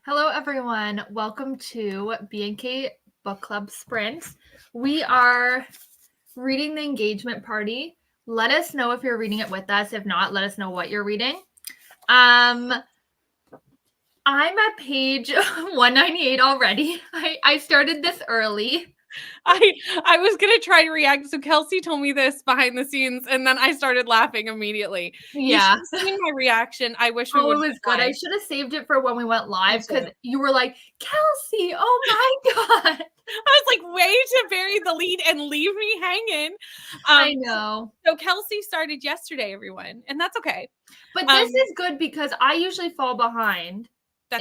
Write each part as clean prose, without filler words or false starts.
Hello, everyone. Welcome to B&K Book Club Sprint. We are reading The Engagement Party. Let us know if you're reading it with us. If not, let us know what you're reading. I'm at page 198 already. I started this early. I was gonna try to react. So Kelsey told me this behind the scenes, and then I started laughing immediately. Yeah. You should have seen my reaction. I wish we Oh, would. it was good. I should have saved it for when we went live Me because you were like, Kelsey, oh my God. I was like, way to bury the lead and leave me hanging. I know. So Kelsey started yesterday, everyone, and that's okay. But this is good because I usually fall behind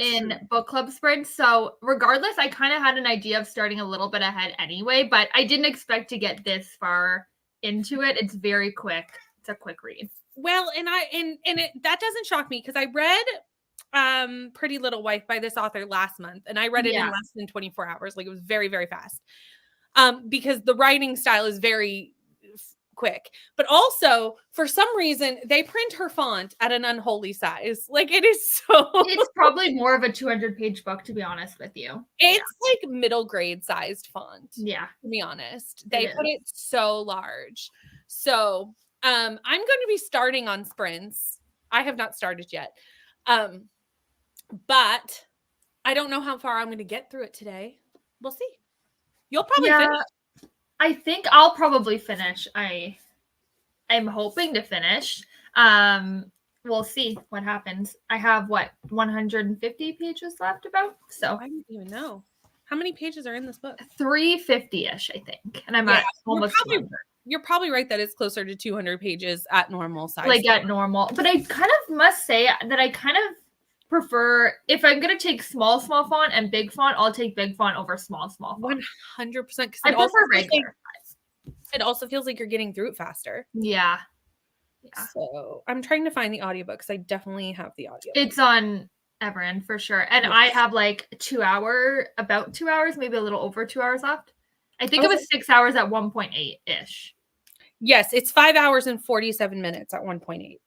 in book club sprints. So regardless, I kind of had an idea of starting a little bit ahead anyway, but I didn't expect to get this far into it. It's very quick. It's a quick read. Well, and that doesn't shock me because I read Pretty Little Wife by this author last month, and I read it in less than 24 hours. Like, it was very, very fast. Because the writing style is very quick, but also for some reason they print her font at an unholy size. Like, it is so it's probably more of a 200-page book, to be honest with you. It's like middle grade sized font. Yeah, to be honest, they put it so large. So I'm going to be starting on sprints. I have not started yet, but I don't know how far I'm going to get through it today. We'll see. You'll probably finish. I think I'll probably finish. I'm hoping to finish. We'll see what happens. I have 150 pages left about. So I don't even know. How many pages are in this book? 350-ish, I think. And I'm at almost 200. You're probably right that it's closer to 200 pages at normal size. Like at normal. But I kind of must say that I kind of prefer, if I'm going to take small font and big font, I'll take big font over small font. 100%. I prefer regular. It also feels like you're getting through it faster. Yeah. So I'm trying to find the audiobook because I definitely have the audio. It's on Everend for sure. And I have like about 2 hours, maybe a little over 2 hours left. I think it was 6 hours at 1.8-ish. Yes, it's 5 hours and 47 minutes at 1.8.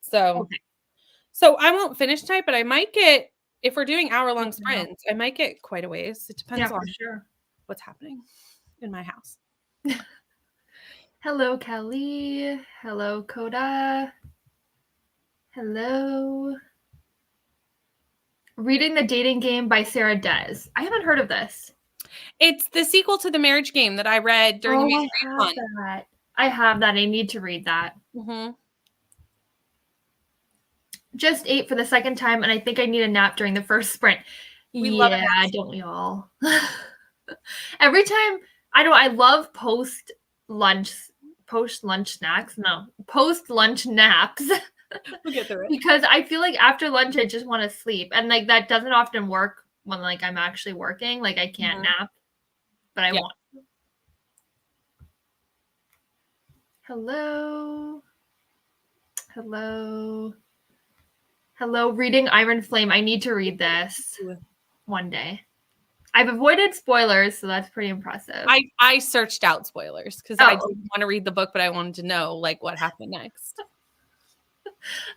So I won't finish tonight, but I might get, if we're doing hour-long sprints, I might get quite a ways. It depends on what's happening in my house. Hello, Kelly. Hello, Coda. Hello. Reading the Dating Game by Sarah Des. I haven't heard of this. It's the sequel to The Marriage Game that I read during the Read. I have that. I need to read that. Mm-hmm. Just ate for the second time, and I think I need a nap during the first sprint. We love it. Don't we all? Every time, I love post-lunch snacks. No, post-lunch naps. We'll get through it. Because I feel like after lunch, I just want to sleep. And like that doesn't often work when like I'm actually working. Like I can't nap, but I want. Hello. Hello. Hello. Reading Iron Flame. I need to read this one day. I've avoided spoilers, so that's pretty impressive. I searched out spoilers because I didn't want to read the book, but I wanted to know like what happened next.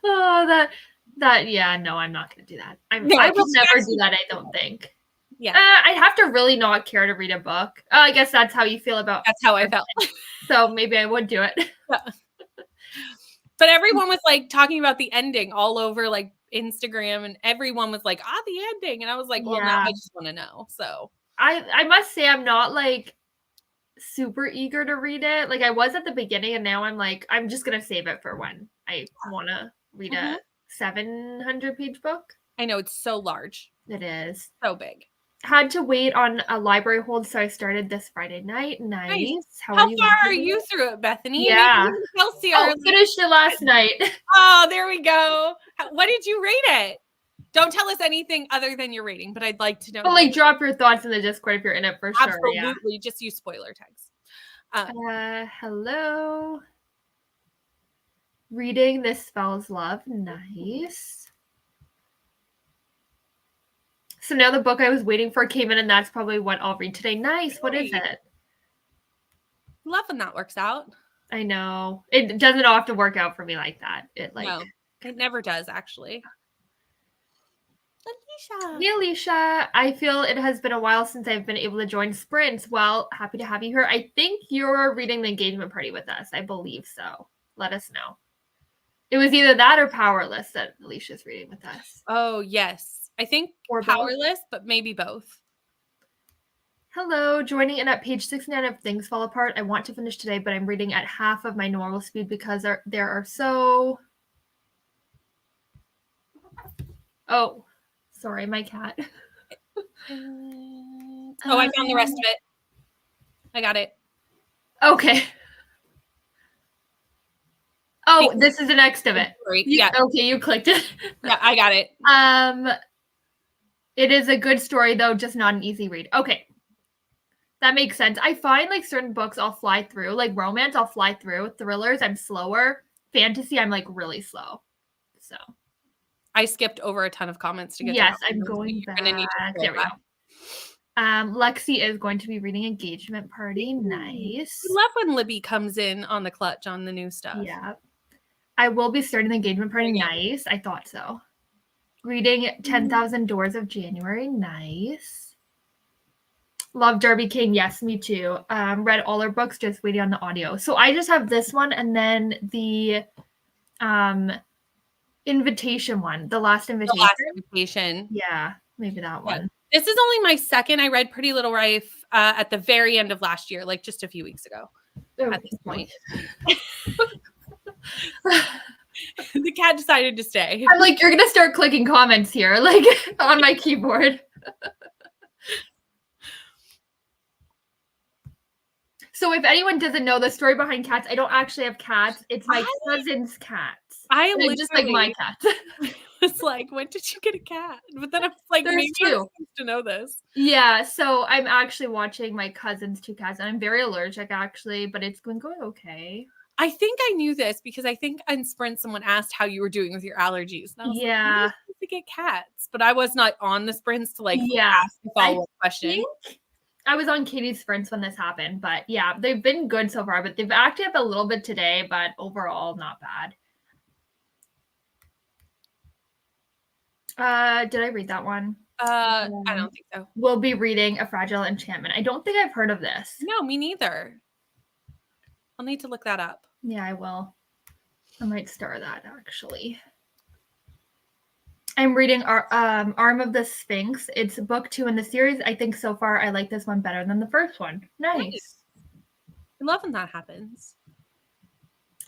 Oh, no, I'm not going to do that. I will never do that, I don't think. Yeah. I'd have to really not care to read a book. I guess that's how you feel about. That's how I felt. So maybe I would do it. But everyone was like talking about the ending all over like Instagram, and everyone was like, the ending. And I was like, well, now I just want to know. So I must say I'm not like super eager to read it. Like I was at the beginning, and now I'm like, I'm just going to save it for when I want to read a 700-page book. I know, it's so large. It is. So big. Had to wait on a library hold, so I started this Friday night. Nice. How far are you through it, Bethany? Yeah. Kelsey finished it last night. Oh, there we go. What did you rate it? Don't tell us anything other than your rating, but I'd like to know. But like, drop your thoughts in the Discord if you're in it for sure. Absolutely. Just use spoiler tags. Hello. Reading This Spells Love. Nice. So now the book I was waiting for came in, and that's probably what I'll read today. Nice. What is it? Love when that works out. I know. It doesn't often work out for me like that. No, it never does, actually. Alicia. Hey, Alicia. I feel it has been a while since I've been able to join sprints. Well, happy to have you here. I think you're reading the engagement party with us. I believe so. Let us know. It was either that or Powerless that Alicia's reading with us. Oh, yes. I think or Powerless, but maybe both. Hello, joining in at page 69 of Things Fall Apart. I want to finish today, but I'm reading at half of my normal speed because there are so... Oh, sorry, my cat. Oh, I found the rest of it. I got it. Okay. Oh, this is the next of it. Yeah. Okay, you clicked it. Yeah, I got it. It is a good story, though, just not an easy read. Okay. That makes sense. I find like certain books I'll fly through, like romance, I'll fly through. Thrillers, I'm slower. Fantasy, I'm like really slow. So I skipped over a ton of comments to get yes, I'm going back. There we go. Lexi is going to be reading Engagement Party. Nice. I love when Libby comes in on the clutch on the new stuff. Yeah. I will be starting the Engagement Party. Nice. I thought so. Reading 10,000 Doors of January. Nice. Love Darby King. Yes, me too. Read all her books, just waiting on the audio. So I just have this one and then the invitation one. The last invitation. The last invitation. Yeah, maybe that one. This is only my second. I read Pretty Little Life at the very end of last year, like just a few weeks ago. At this point. The cat decided to stay. I'm like, you're gonna start clicking comments here, like on my keyboard. So if anyone doesn't know the story behind cats, I don't actually have cats. It's my cousin's cats. I literally just like my cats. It's like, when did you get a cat? But then I'm like, there's maybe two. I'm supposed to know this. Yeah, so I'm actually watching my cousin's two cats, and I'm very allergic actually, but it's been going okay. I think I knew this because I think in Sprint someone asked how you were doing with your allergies. And I was like, to get cats, but I was not on the Sprints to like ask a follow-up question. I was on Katie's Sprints when this happened, but yeah, they've been good so far, but they've acted up a little bit today, but overall not bad. Did I read that one? I don't think so. We'll be reading A Fragile Enchantment. I don't think I've heard of this. No, me neither. I'll need to look that up. Yeah, I will. I might star that actually. I'm reading Arm of the Sphinx. It's book 2 in the series. I think so far I like this one better than the first one. Nice. I love when that happens.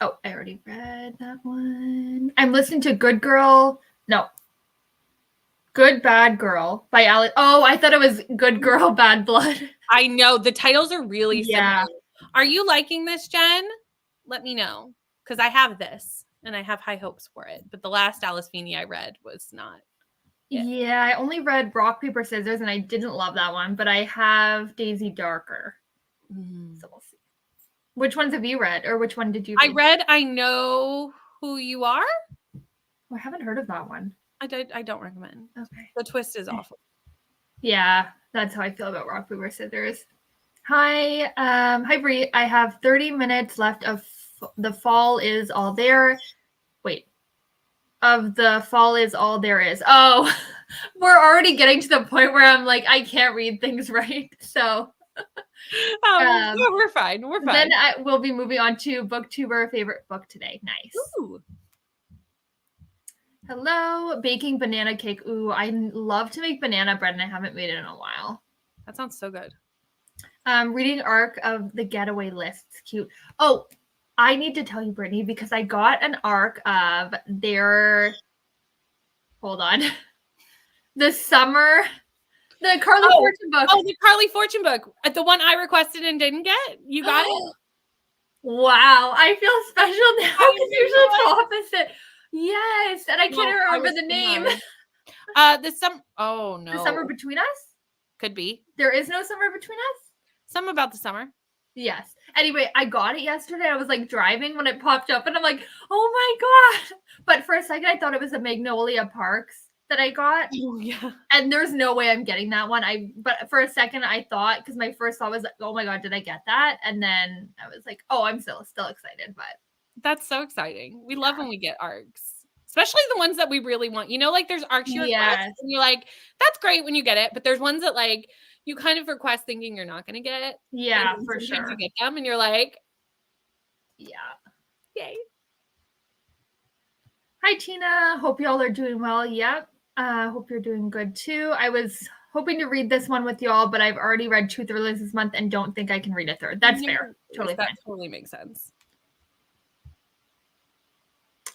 Oh, I already read that one. I'm listening to Good Bad Girl by Ali. Oh, I thought it was Good Girl, Bad Blood. I know. The titles are really similar. Are you liking this, Jen? Let me know. Because I have this. And I have high hopes for it. But the last Alice Feeney I read was not. Yeah, I only read Rock, Paper, Scissors, and I didn't love that one. But I have Daisy Darker. So we'll see. Which ones have you read? Or which one did you read? I read I Know Who You Are. Oh, I haven't heard of that one. I don't recommend. Okay. The twist is awful. Yeah, that's how I feel about Rock, Paper, Scissors. Hi, Brie. I have 30 minutes left of The Fall Is All There. Wait. Of The Fall Is All There Is. Oh, we're already getting to the point where I'm like, I can't read things right. So. We're fine. We're fine. Then I will be moving on to booktuber favorite book today. Nice. Ooh. Hello, baking banana cake. Ooh, I love to make banana bread and I haven't made it in a while. That sounds so good. Reading Arc of the Getaway List. It's cute. Oh, I need to tell you, Brittany, because I got an arc of their. Hold on. The Carly Fortune book. Oh, the Carly Fortune book. The one I requested and didn't get. You got it? Wow. I feel special now because usually it's the opposite. Yes. And I can't remember the name. Oh, no. The Summer Between Us? Could be. There is no Summer Between Us? Some about the summer. Yes. Anyway, I got it yesterday. I was like driving when it popped up and I'm like, oh my God. But for a second, I thought it was a Magnolia Parks that I got. Oh, yeah. And there's no way I'm getting that one. But for a second, I thought, because my first thought was like, oh my God, did I get that? And then I was like, oh, I'm still excited. But that's so exciting. We love when we get arcs. Especially the ones that we really want. You know, like there's Archie requests, and you're like, that's great when you get it, but there's ones that like you kind of request thinking you're not going to get. Yeah, for sure. You get them, and you're like, yeah, yay. Hi, Tina. Hope y'all are doing well. Yep. Hope you're doing good too. I was hoping to read this one with y'all, but I've already read 2 thrillers this month and don't think I can read a third. That's fair. Totally fine. That totally makes sense.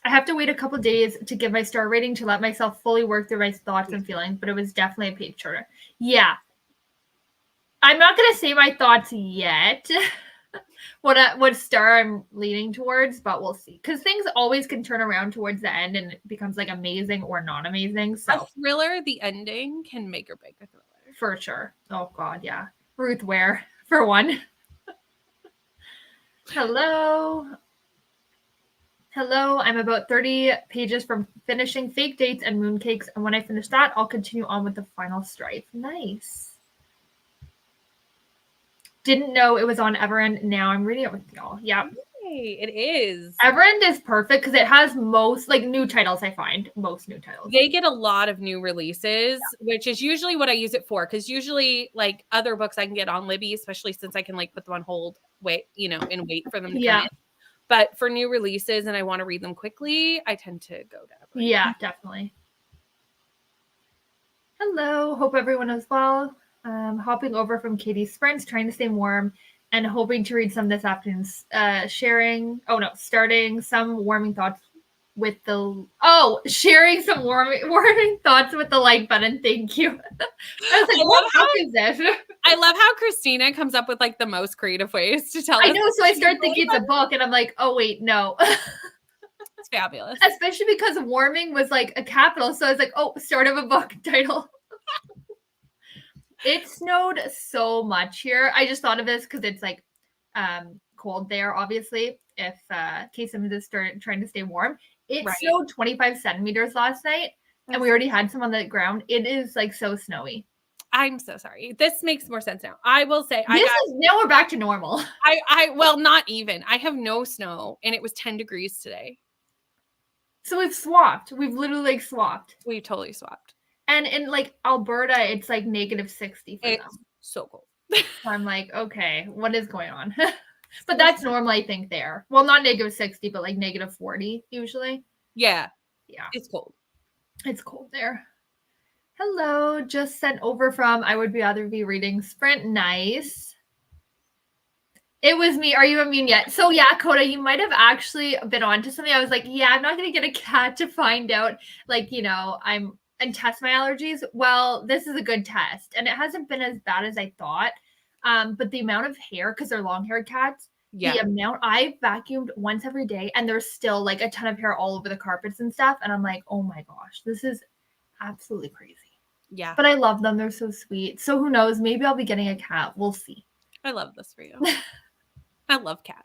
I have to wait a couple days to give my star rating to let myself fully work through my thoughts and feelings, but it was definitely a page turner. Yeah. I'm not going to say my thoughts yet. what star I'm leaning towards, but we'll see. Because things always can turn around towards the end and it becomes like amazing or not amazing. So a thriller, the ending can make or break a thriller. For sure. Oh God, yeah. Ruth Ware, for one. Hello. I'm about 30 pages from finishing Fake Dates and Mooncakes, and when I finish that, I'll continue on with the final strife. Nice. Didn't know it was on Everend. Now I'm reading it with y'all. Yeah. Hey, it is. Everend is perfect because it has most like new titles. I find most new titles. They get a lot of new releases, which is usually what I use it for. Because usually, like other books, I can get on Libby, especially since I can like put them on hold, wait for them to come in. But for new releases, and I want to read them quickly, I tend to go to Everend. Yeah, definitely. Hello, hope everyone is well. Hopping over from Katie's sprints, trying to stay warm and hoping to read some this afternoon. Starting some warming thoughts with sharing some warming thoughts with the like button. Thank you. I was like, what book is this? I love how Christina comes up with like the most creative ways to tell us. I know, so I start thinking it's a book and I'm like, oh wait, no. It's fabulous. Especially because warming was like a capital. So I was like, oh, start of a book title. It snowed so much here. I just thought of this because it's like cold there, obviously, if case of is trying to stay warm. It snowed 25 centimeters last night, and we already had some on the ground. It is like so snowy. I'm so sorry. This makes more sense now. I will say now we're back to normal. Well, not even. I have no snow, and it was 10 degrees today. So we've swapped. We've literally like swapped. We totally swapped. And in like Alberta, it's like negative 60 for them. So cold. So I'm like, okay, what is going on? But that's normal, I think, there. Well, not negative 60, but like negative 40 usually. Yeah. Yeah. It's cold. It's cold there. Hello. Just sent over from I Would Rather Be Reading Sprint. Nice. It was me. Are you immune yet? So yeah, Coda, you might have actually been onto something. I was like, yeah, I'm not going to get a cat to find out, like, and test my allergies. Well, this is a good test. And it hasn't been as bad as I thought. But the amount of hair, because they're long-haired cats, the amount I vacuumed once every day, and there's still like a ton of hair all over the carpets and stuff. And I'm like, oh my gosh, this is absolutely crazy. Yeah. But I love them. They're so sweet. So who knows? Maybe I'll be getting a cat. We'll see. I love this for you. I love cats.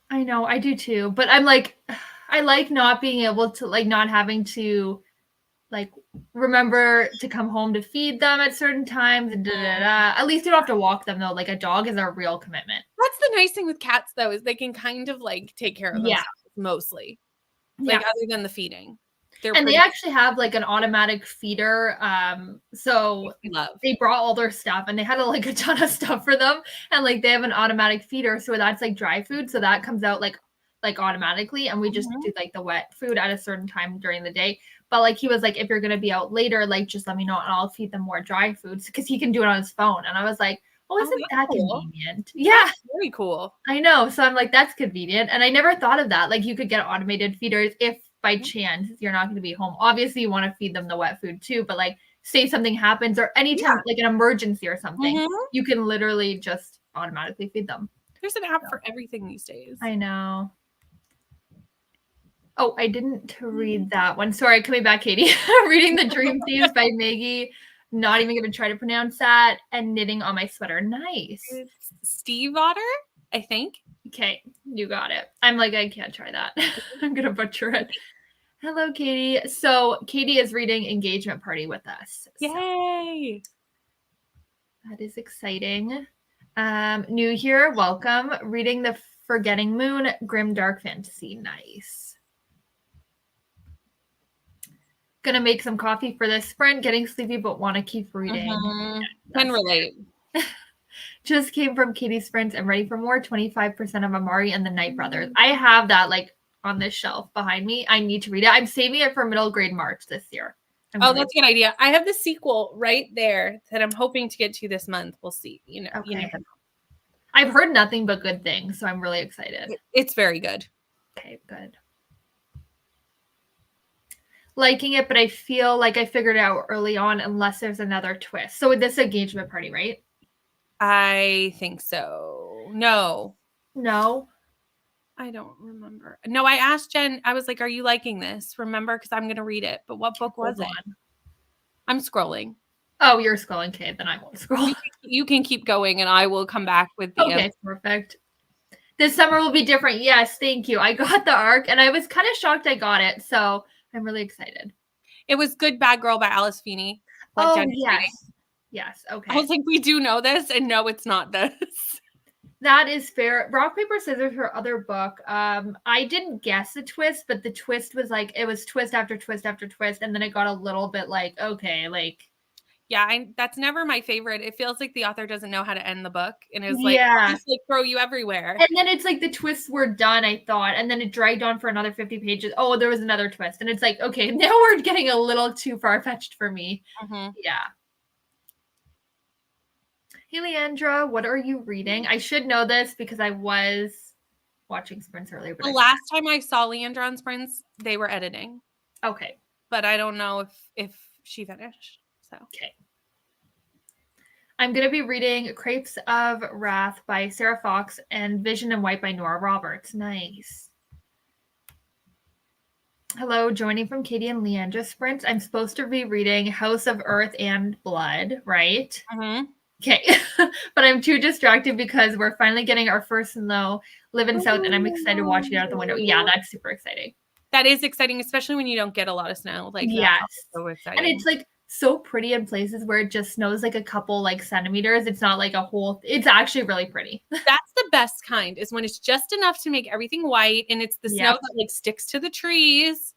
I know, I do too. But I'm like, I like not being able to, like, not having to, like, remember to come home to feed them at certain times. And At least you don't have to walk them, though. Like, a dog is a real commitment. That's the nice thing with cats, though, is they can kind of, like, take care of themselves mostly. Like, other than the feeding. They actually have like an automatic feeder. So they brought all their stuff and they had like a ton of stuff for them. And like they have an automatic feeder. So that's like dry food. So that comes out like automatically. And we just do like the wet food at a certain time during the day. But like he was like, if you're going to be out later, like just let me know and I'll feed them more dry foods because he can do it on his phone. And I was like, oh, isn't that cool. Convenient? Yeah. That's very cool. I know. So I'm like, that's convenient. And I never thought of that. Like you could get automated feeders if by chance you're not going to be home. Obviously you want to feed them the wet food too, but like say something happens or anytime like an emergency or something, you can literally just automatically feed them. There's an app for everything these days. I know. Oh, I didn't read that one. Sorry, coming back, Katie. Reading The Dream Thieves by Maggie. Not even going to try to pronounce that. And Knitting on My Sweater. Nice. It's Steve Otter, I think. Okay, you got it. I'm like, I can't try that. I'm going to butcher it. Hello, Katie. So Katie is reading Engagement Party with us. Yay! So that is exciting. New here, welcome. Reading The Forgetting Moon, Grim Dark Fantasy. Nice. Gonna make some coffee for this sprint, getting sleepy but want to keep reading. Can relate. Just came from Katie Sprints. I'm ready for more. 25% of Amari and the Night Brothers. I have that like on this shelf behind me. I need to read it. I'm saving it for middle grade March this year. That's a good idea. I have the sequel right there that I'm hoping to get to this month. We'll see. You never know. I've heard nothing but good things, so I'm really excited. It's very good. Okay, good. Liking it, but I feel like I figured it out early on unless there's another twist. So this engagement party, right? I think so. No. I don't remember. No, I asked Jen. I was like, are you liking this? Remember? Because I'm going to read it. But what book was it? I'm scrolling. Oh, you're scrolling, Kate. Then I won't scroll. You can keep going and I will come back with the answer. Perfect. This summer will be different. Yes, thank you. I got the arc and I was kind of shocked I got it. So I'm really excited. It was Good Bad Girl by Alice Feeney. Yes. Yes. Okay. I was like, we do know this, and no, it's not this. That is fair. Rock, Paper, Scissors, her other book. I didn't guess the twist, but the twist was like, it was twist after twist after twist. And then it got a little bit like, okay, like. Yeah, that's never my favorite. It feels like the author doesn't know how to end the book. And it's like, just like throw you everywhere. And then it's like the twists were done, I thought. And then it dragged on for another 50 pages. Oh, there was another twist. And it's like, okay, now we're getting a little too far-fetched for me. Yeah. Hey, Leandra, what are you reading? I should know this because I was watching Sprints earlier. But the last time I saw Leandra on Sprints, they were editing. Okay. But I don't know if she finished. So. Okay. I'm going to be reading Crepes of Wrath by Sarah Fox and Vision in White by Nora Roberts. Nice. Hello, joining from Katie and Leandra Sprints. I'm supposed to be reading House of Earth and Blood, right? Okay. But I'm too distracted because we're finally getting our first snow, live in South, and I'm excited to watch it out the window. Yeah, that's super exciting. That is exciting, especially when you don't get a lot of snow. Like, yes. So exciting. And it's like so pretty in places where it just snows like a couple like centimeters. It's not like a whole, it's actually really pretty. That's the best kind, is when it's just enough to make everything white and it's the snow that like sticks to the trees.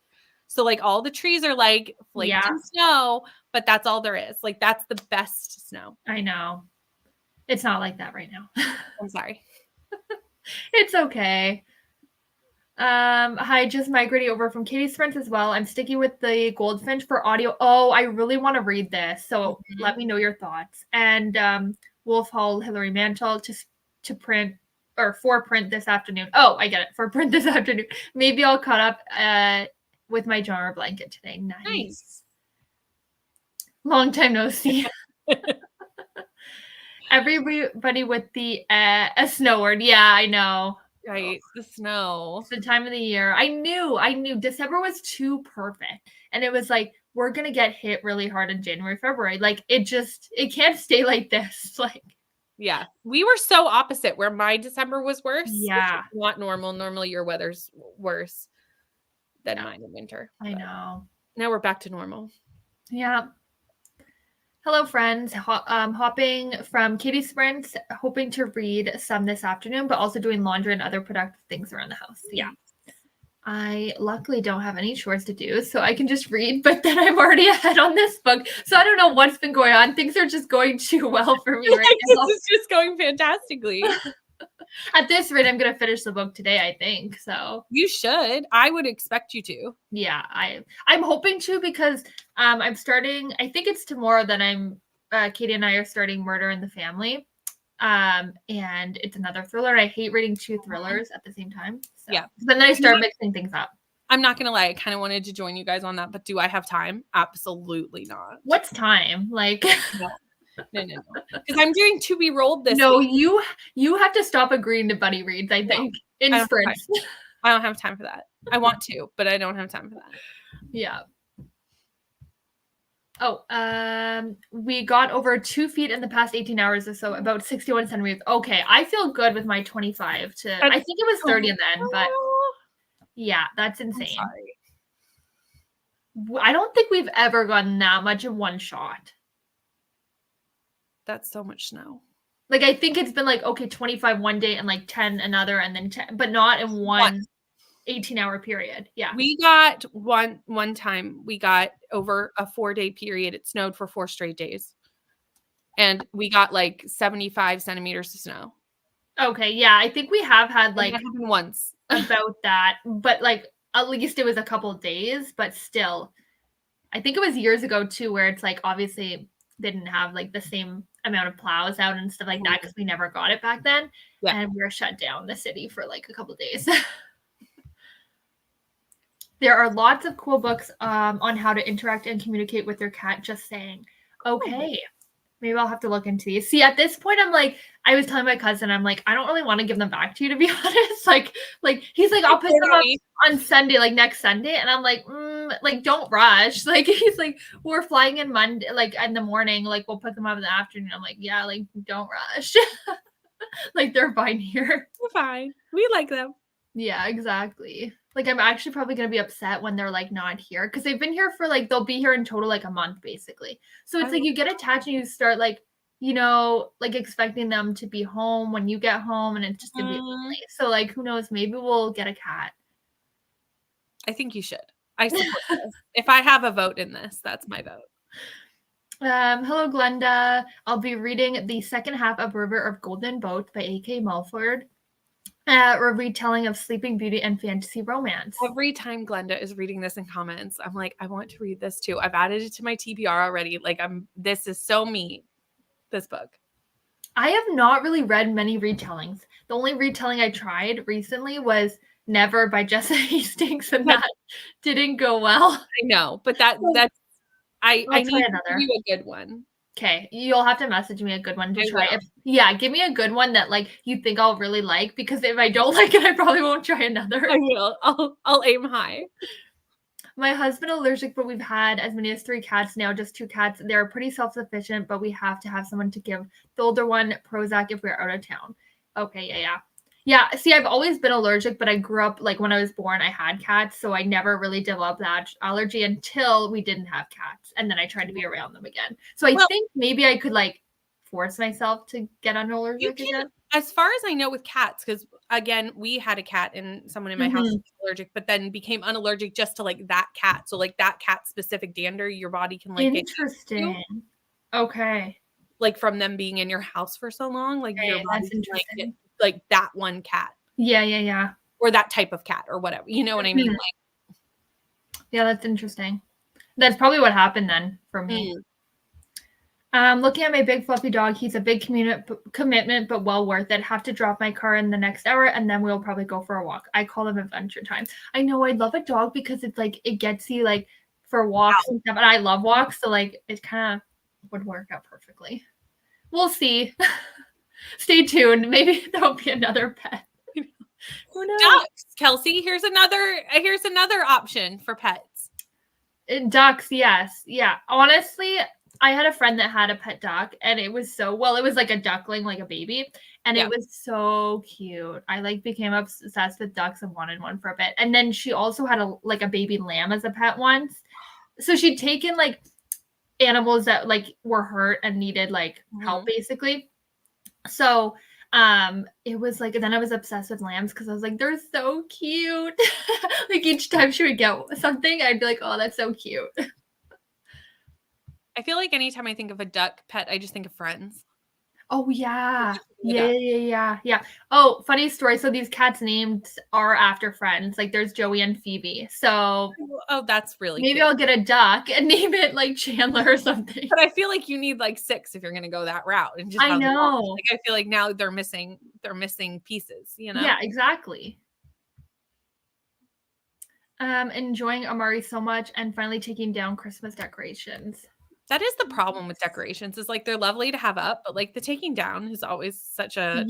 So like all the trees are like flaked in snow, but that's all there is. Like that's the best snow. I know. It's not like that right now. I'm sorry. It's okay. Hi, just migrating over from Katie Sprints as well. I'm sticking with the Goldfinch for audio. Oh, I really want to read this. So let me know your thoughts. And Wolf Hall, Hilary Mantel to print or for print this afternoon. Oh, I get it. For print this afternoon. Maybe I'll cut up with my genre blanket today. Nice. Long time no see. Everybody with the a snow word. Yeah, I know. Right, the snow. It's the time of the year. I knew December was too perfect. And it was like, we're going to get hit really hard in January, February. Like it can't stay like this. Like, yeah, we were so opposite where my December was worse. Yeah. Not normal. Normally your weather's worse than mine in winter. I know. Now we're back to normal. Yeah. Hello, friends. Hopping from Katie Sprints, hoping to read some this afternoon, but also doing laundry and other productive things around the house. Yeah. I luckily don't have any chores to do, so I can just read, but then I'm already ahead on this book. So I don't know what's been going on. Things are just going too well for me right now. This is just going fantastically. At this rate, I'm going to finish the book today, I think. So you should. I would expect you to. Yeah, I'm hoping to because I'm starting. I think it's tomorrow that Katie and I are starting Murder in the Family, and it's another thriller. I hate reading two thrillers at the same time. So. Yeah, then I start mixing things up. I'm not gonna lie. I kind of wanted to join you guys on that, but do I have time? Absolutely not. What's time? Like. No. Because I'm doing To Be Rolled this week. You have to stop agreeing to buddy reads, I think. In sprints. I don't have time for that. I want to, but I don't have time for that. Yeah. Oh, we got over 2 feet in the past 18 hours or so, about 61 centimeters. Okay, I feel good with my 25 to, I think it was 30 in the end, but yeah, that's insane. I don't think we've ever gotten that much in one shot. That's so much snow. Like, I think it's been like, okay, 25 one day and like 10 another and then 10, but not in one. 18-hour period. Yeah. We got one time we got over a 4-day period. It snowed for 4 straight days. And we got like 75 centimeters of snow. Okay, yeah, I think we have had like that happened once about that, but like at least it was a couple of days, but still, I think it was years ago too, where it's like obviously they didn't have like the same amount of plows out and stuff like that because we never got it back then, and we were shut down the city for like a couple of days. There are lots of cool books on how to interact and communicate with your cat. Just saying. Okay. Maybe I'll have to look into these. See, at this point, I'm like, I was telling my cousin, I'm like, I don't really want to give them back to you, to be honest. Like he's like, I'll pick them up on Sunday, like next Sunday. And I'm like, like, don't rush. Like, he's like, we're flying in Monday, like in the morning, like we'll pick them up in the afternoon. I'm like, yeah, like, don't rush. Like, they're fine here. We're fine. We like them. Yeah, exactly. Like, I'm actually probably going to be upset when they're like not here because they've been here for like, they'll be here in total like a month basically. So it's like you get attached and you start like, you know, like expecting them to be home when you get home and it's just going to be lonely. So like, who knows? Maybe we'll get a cat. I think you should. I support this. If I have a vote in this, that's my vote. Hello, Glenda. I'll be reading the second half of River of Golden Boat by A.K. Mulford. A retelling of Sleeping Beauty and fantasy romance. Every time Glenda is reading this in comments, I'm like, I want to read this too. I've added it to my TBR already. Like, this is so me, this book. I have not really read many retellings. The only retelling I tried recently was Never by Jessa Hastings, and that didn't go well. I know, but that's I need to give you a good one. Okay, you'll have to message me a good one to try. Give me a good one that like you think I'll really like, because if I don't like it, I probably won't try another. I will. I'll aim high. My husband allergic, but we've had as many as 3 cats now, just 2 cats. They're pretty self-sufficient, but we have to have someone to give the older one Prozac if we're out of town. Okay, yeah. See, I've always been allergic, but I grew up, like when I was born, I had cats, so I never really developed that allergy until we didn't have cats, and then I tried to be around them again. So I think maybe I could like force myself to get allergic again. As far as I know with cats, because again, we had a cat and someone in my house was allergic, but then became unallergic just to like that cat. So like that cat specific dander, your body can like interesting. Okay. Like from them being in your house for so long, like your body can like that one cat. Yeah. Or that type of cat or whatever. You know what I mean? Like, yeah, that's interesting. That's probably what happened then for me. Looking at my big fluffy dog, he's a big commitment, but well worth it. Have to drop my car in the next hour, and then we'll probably go for a walk. I call them adventure time. I know, I love a dog because it's like it gets you like for walks and stuff, and I love walks, so like it kind of would work out perfectly. We'll see. Stay tuned. Maybe there'll be another pet. Who knows? Ducks, Kelsey. Here's another option for pets. Ducks, yes, yeah. Honestly, I had a friend that had a pet duck, and it was it was like a duckling, like a baby, and it was so cute. I like became obsessed with ducks and wanted one for a bit. And then she also had a baby lamb as a pet once. So she'd taken like animals that like were hurt and needed like help basically. So it was like, then I was obsessed with lambs because I was like, they're so cute. Like each time she would get something, I'd be like, oh, that's so cute. I feel like anytime I think of a duck pet, I just think of Friends. Oh, yeah. Yeah. Oh, funny story. So these cats named are after Friends. Like there's Joey and Phoebe. So that's really maybe cute. I'll get a duck and name it like Chandler or something. But I feel like you need like 6 if you're going to go that route. And just I know. Like I feel like now they're missing pieces, you know? Yeah, exactly. Enjoying Amari so much and finally taking down Christmas decorations. That is the problem with decorations, is like they're lovely to have up, but like the taking down is always such a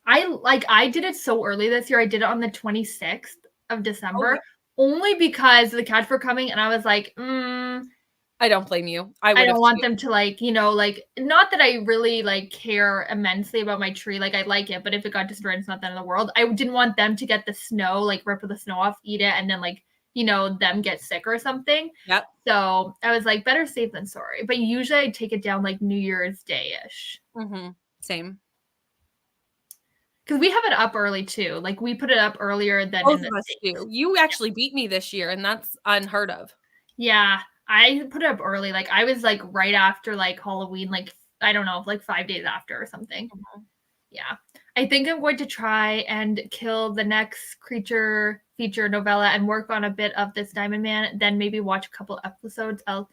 I did it so early this year. I did it on the 26th of December only because the cats were coming and I was like, I don't blame you. I don't want them to like, you know, like not that I really like care immensely about my tree. Like I like it, but if it got destroyed, it's not the end of the world. I didn't want them to get the snow, like rip the snow off, eat it, and then like, you know, them get sick or something. Yep. So I was like, better safe than sorry. But usually I take it down like New Year's Day-ish. Same. Because we have it up early too. Like we put it up earlier than both of us do. You actually beat me this year, and that's unheard of. Yeah, I put it up early. Like I was like right after like Halloween, like I don't know, like 5 days after or something. Mm-hmm. Yeah. I think I'm going to try and kill the next creature feature novella and work on a bit of this Diamond Man, then maybe watch a couple episodes of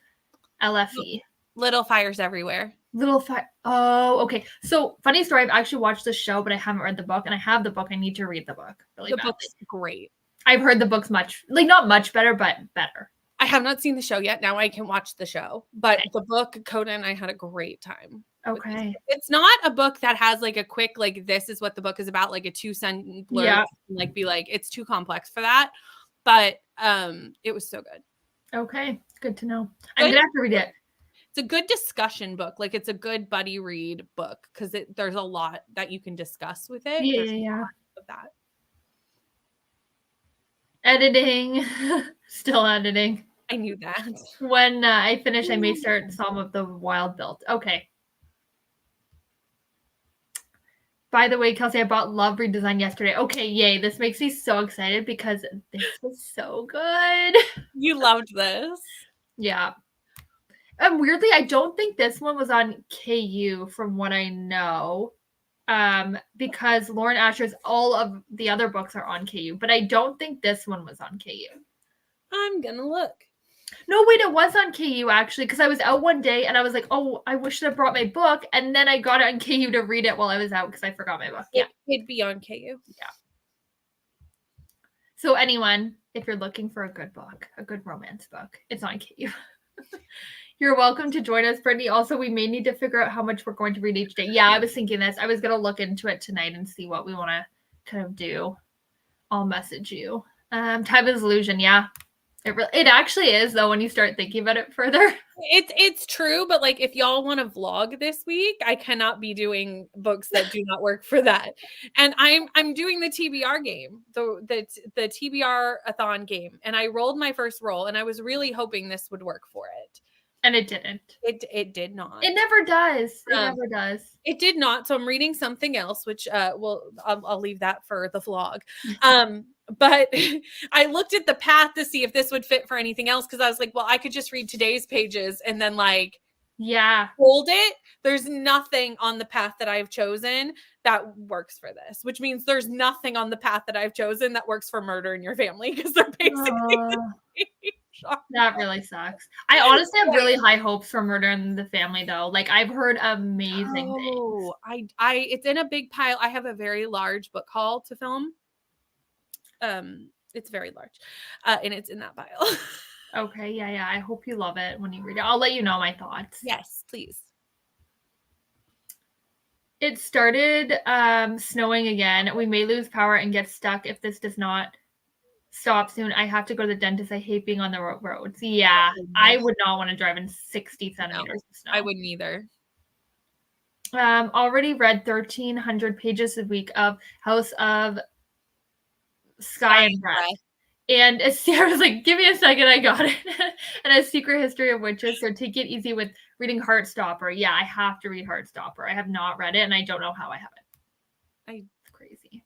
LFE. Little Fires Everywhere. Little Fire. Oh, okay. So funny story. I've actually watched the show, but I haven't read the book, and I have the book. I need to read the book. Really the badly. Book's great. I've heard the book's not much better, but better. I have not seen the show yet. Now I can watch the show, but the book, Coda and I had a great time. Okay. It's not a book that has like a quick, like, this is what the book is about, like a 2-sentence blurb. Yeah. Like be like, it's too complex for that. But it was so good. Okay. Good to know. I'm going to have to read it. It's a good discussion book. Like it's a good buddy read book because there's a lot that you can discuss with it. Yeah. Of that. Editing. Still editing. I knew that. When I finish, I may start Psalm of the Wild build. Okay. By the way, Kelsey, I bought Love Redesign yesterday. Okay, yay. This makes me so excited because this was so good. You loved this. Yeah. And weirdly, I don't think this one was on KU from what I know. Because Lauren Asher's all of the other books are on KU, but I don't think this one was on KU. I'm gonna look. No, wait, it was on KU actually, because I was out one day and I was like, oh, I wish I brought my book, and then I got it on KU to read it while I was out because I forgot my book. Yeah, it'd be on KU. Yeah. So anyone, if you're looking for a good book, a good romance book, it's on KU. You're welcome to join us, Brittany. Also, we may need to figure out how much we're going to read each day. Yeah, I was thinking this. I was going to look into it tonight and see what we want to kind of do. I'll message you. Time is illusion. Yeah, it actually is, though, when you start thinking about it further. It's true, but like if y'all want to vlog this week, I cannot be doing books that do not work for that. And I'm doing the TBR game, the TBR-a-thon game, and I rolled my first roll, and I was really hoping this would work for it. And it didn't. It did not. It never does. It never does. It did not. So I'm reading something else, which I'll leave that for the vlog. But I looked at the path to see if this would fit for anything else because I was like, well, I could just read today's pages and then hold it. There's nothing on the path that I've chosen that works for this, which means there's nothing on the path that I've chosen that works for Murder in Your Family because they're basically that really sucks. I honestly have really high hopes for Murder in the Family, though. Like I've heard amazing things. It's in a big pile. I have a very large book haul to film. It's very large, and it's in that pile. Okay, yeah. I hope you love it when you read it. I'll let you know my thoughts. Yes, please. It started snowing again. We may lose power and get stuck if this does not stop soon. I have to go to the dentist. I hate being on the roads. Yeah, I would not want to drive in 60 centimeters of snow. I wouldn't either. Already read 1,300 pages a week of House of Sky and Breath. And Sarah was like, give me a second, I got it. And A Secret History of Witches. So take it easy with reading Heartstopper. Yeah, I have to read Heartstopper. I have not read it, and I don't know how I have it. It's crazy.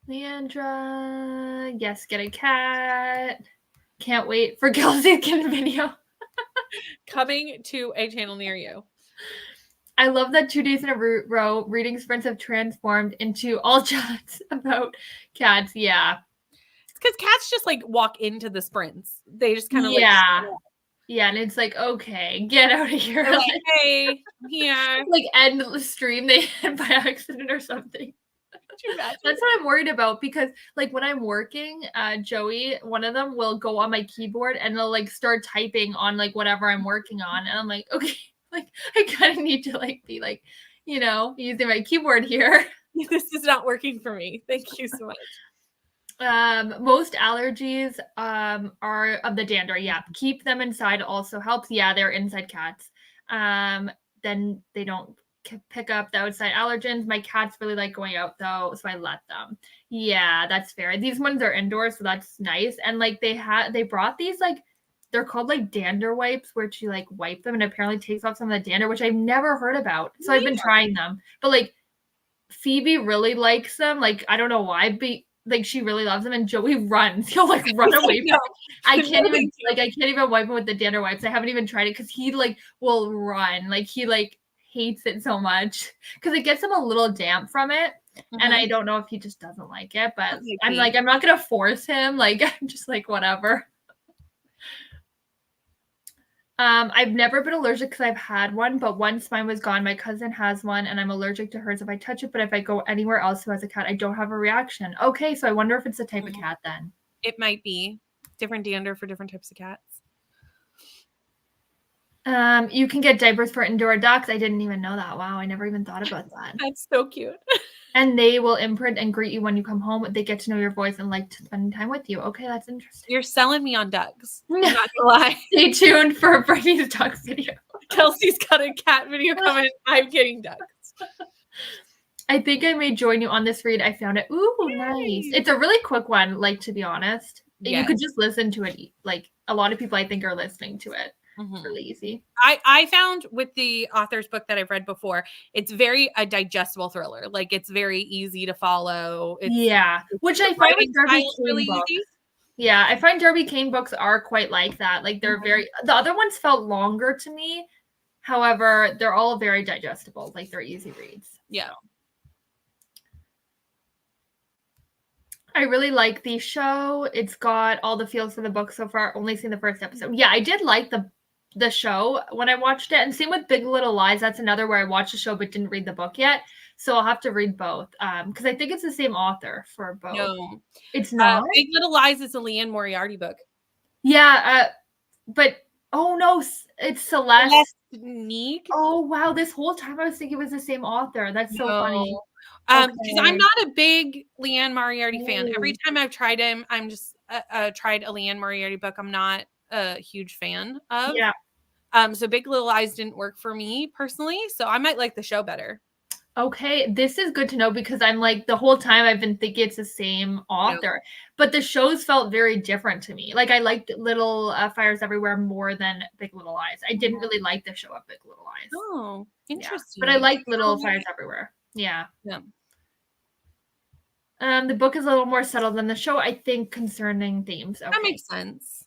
Leandra, yes, get a cat. Can't wait for Kelsey's kid video. Coming to a channel near you. I love that 2 days in a row, reading sprints have transformed into all chats about cats. Yeah. It's because cats just like walk into the sprints. They just kind of Yeah, and it's like, okay, get out of here. Like, hey, yeah. Like end the stream they had by accident or something. That's what I'm worried about because like when I'm working, Joey, one of them will go on my keyboard and they'll like start typing on like whatever I'm working on. And I'm like, okay, like I kind of need to like be like, you know, using my keyboard here. This is not working for me. Thank you so much. Most allergies are of the dander. Yeah, keep them inside also helps. Yeah, they're inside cats. Then they don't pick up the outside allergens. My cats really like going out though, so I let them. Yeah, that's fair. These ones are indoors, so that's nice. And like they brought these like they're called like dander wipes, where you like wipe them and apparently takes off some of the dander, which I've never heard about. So I've been trying them, but like Phoebe really likes them. Like, I don't know why, but like she really loves them, and Joey runs. He'll like run away from I can't even wipe him with the dander wipes. I haven't even tried it because he like will run. Like he like hates it so much because it gets him a little damp from it. And I don't know if he just doesn't like it, but I'm like, I'm not gonna force him. Like, I'm just like, whatever. I've never been allergic because I've had one, but once mine was gone, my cousin has one, and I'm allergic to hers if I touch it. But if I go anywhere else who has a cat, I don't have a reaction. Okay, so I wonder if it's the type of cat then. It might be different dander for different types of cats. You can get diapers for indoor ducks. I didn't even know that. Wow, I never even thought about that. That's so cute. And they will imprint and greet you when you come home. They get to know your voice and like to spend time with you. Okay, that's interesting. You're selling me on ducks. I'm not gonna lie. Stay tuned for Brittany's ducks video. Kelsey's got a cat video coming. I'm getting ducks. I think I may join you on this read. I found it. Ooh, yay. Nice. It's a really quick one, like, to be honest. Yes. You could just listen to it. Like, a lot of people, I think, are listening to it. Really easy. I found with the author's book that I've read before, it's very a digestible thriller. Like, it's very easy to follow. Which I find with Darby Kane really books. Easy. Yeah, I find Darby Kane books are quite like that. Like, they're very, the other ones felt longer to me. However, they're all very digestible. Like, they're easy reads. Yeah. So. I really like the show. It's got all the feels for the book so far. Only seen the first episode. Yeah, I did like the show when I watched it. And same with Big Little Lies. That's another where I watched the show but didn't read the book yet. So I'll have to read both. Because I think it's the same author for both. No. It's not. Big Little Lies is a Liane Moriarty book. Yeah, but oh no, it's Celeste Neague. Oh wow, this whole time I was thinking it was the same author. That's so funny. Because I'm not a big Liane Moriarty fan. Every time I've tried him, I'm just tried a Liane Moriarty book. I'm not a huge fan of. Yeah. So Big Little Lies didn't work for me personally. So I might like the show better. Okay, this is good to know because I'm like the whole time I've been thinking it's the same author, but the shows felt very different to me. Like I liked Little Fires Everywhere more than Big Little Lies. I didn't really like the show of Big Little Lies. Oh, interesting. Yeah. But I liked Little Fires Everywhere. Yeah. Yeah. The book is a little more subtle than the show, I think, concerning themes. Okay. That makes sense.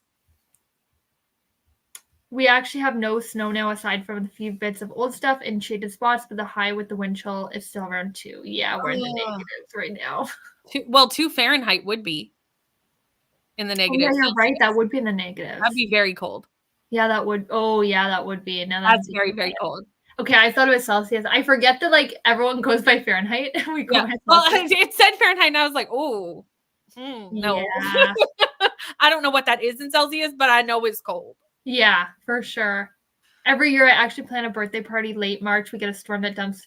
We actually have no snow now aside from a few bits of old stuff in shaded spots, but the high with the wind chill is still around 2. Yeah, we're in the negatives right now. 2 Fahrenheit would be in the negatives. Oh, yeah, you're right. That would be in the negatives. That'd be very cold. Yeah, that would. Oh, yeah, that would be. Now that's very, very cold. Okay, I thought it was Celsius. I forget that like everyone goes by Fahrenheit. We go by well, it said Fahrenheit, and I was like, oh, no. Yeah. I don't know what that is in Celsius, but I know it's cold. Yeah, for sure. Every year I actually plan a birthday party late March. We get a storm that dumps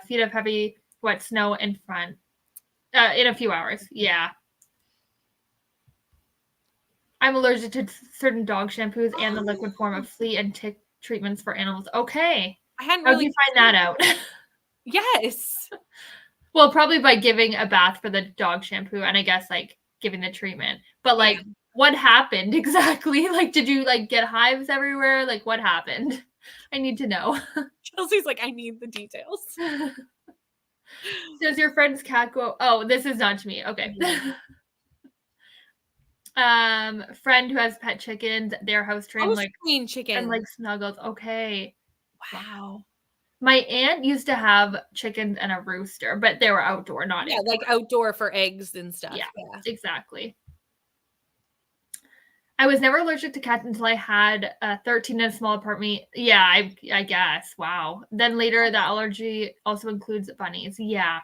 feet of heavy, wet snow in front in a few hours. Yeah. I'm allergic to certain dog shampoos and the liquid form of flea and tick treatments for animals. Okay. I hadn't really find that out. Yes. Well, probably by giving a bath for the dog shampoo and I guess like giving the treatment. But like what happened exactly? Like, did you like get hives everywhere? Like, what happened? I need to know. Chelsea's like, I need the details. Does your friend's cat go? Oh, this is not to me. Okay. Friend who has pet chickens, their house trained like queen chicken and like snuggles. Okay. Wow. My aunt used to have chickens and a rooster, but they were outdoor, not indoor. Like outdoor for eggs and stuff. Yeah, exactly. I was never allergic to cats until I had 13 in a small apartment. Yeah, I guess. Wow. Then later, the allergy also includes bunnies. Yeah.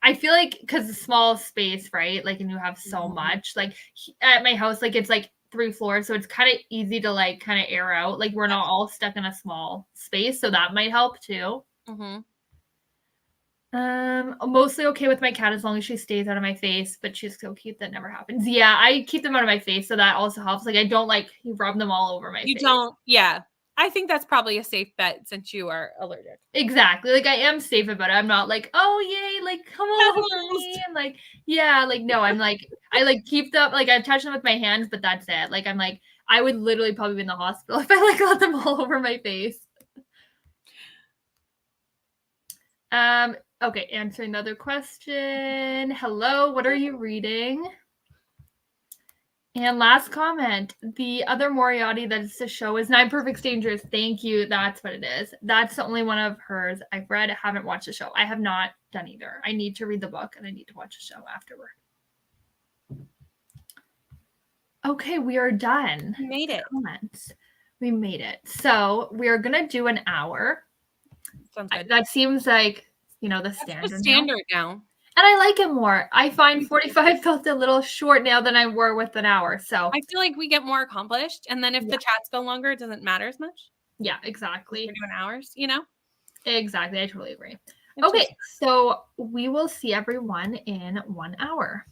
I feel like because the small space, right? Like, and you have so much. Like at my house, like it's like 3 floors, so it's kind of easy to like kind of air out. Like we're not all stuck in a small space, so that might help too. I'm mostly okay with my cat as long as she stays out of my face, but she's so cute that never happens. Yeah, I keep them out of my face, so that also helps. Like I don't like rub them all over my face. You don't, yeah. I think that's probably a safe bet since you are allergic. Exactly. Like I am safe about it. I'm not like, oh yay, like come on, me. And like, yeah, like no, I'm like, I like keep them, like I touch them with my hands, but that's it. Like I'm like, I would literally probably be in the hospital if I like let them all over my face. Okay, answer another question. Hello, what are you reading? And last comment, the other Moriarty that is the show is Nine Perfect Strangers. Thank you. That's what it is. That's the only one of hers I've read. I haven't watched the show. I have not done either. I need to read the book and I need to watch the show afterward. Okay, we are done. We made it. Comments. We made it. So we are going to do an hour. Sounds good. That seems like, the standard now. And I like it more. I find 45 felt a little short now than I were with an hour. So I feel like we get more accomplished. And then if the chats go longer, it doesn't matter as much. Yeah, exactly. We're doing hours, Exactly. I totally agree. Okay, so we will see everyone in 1 hour.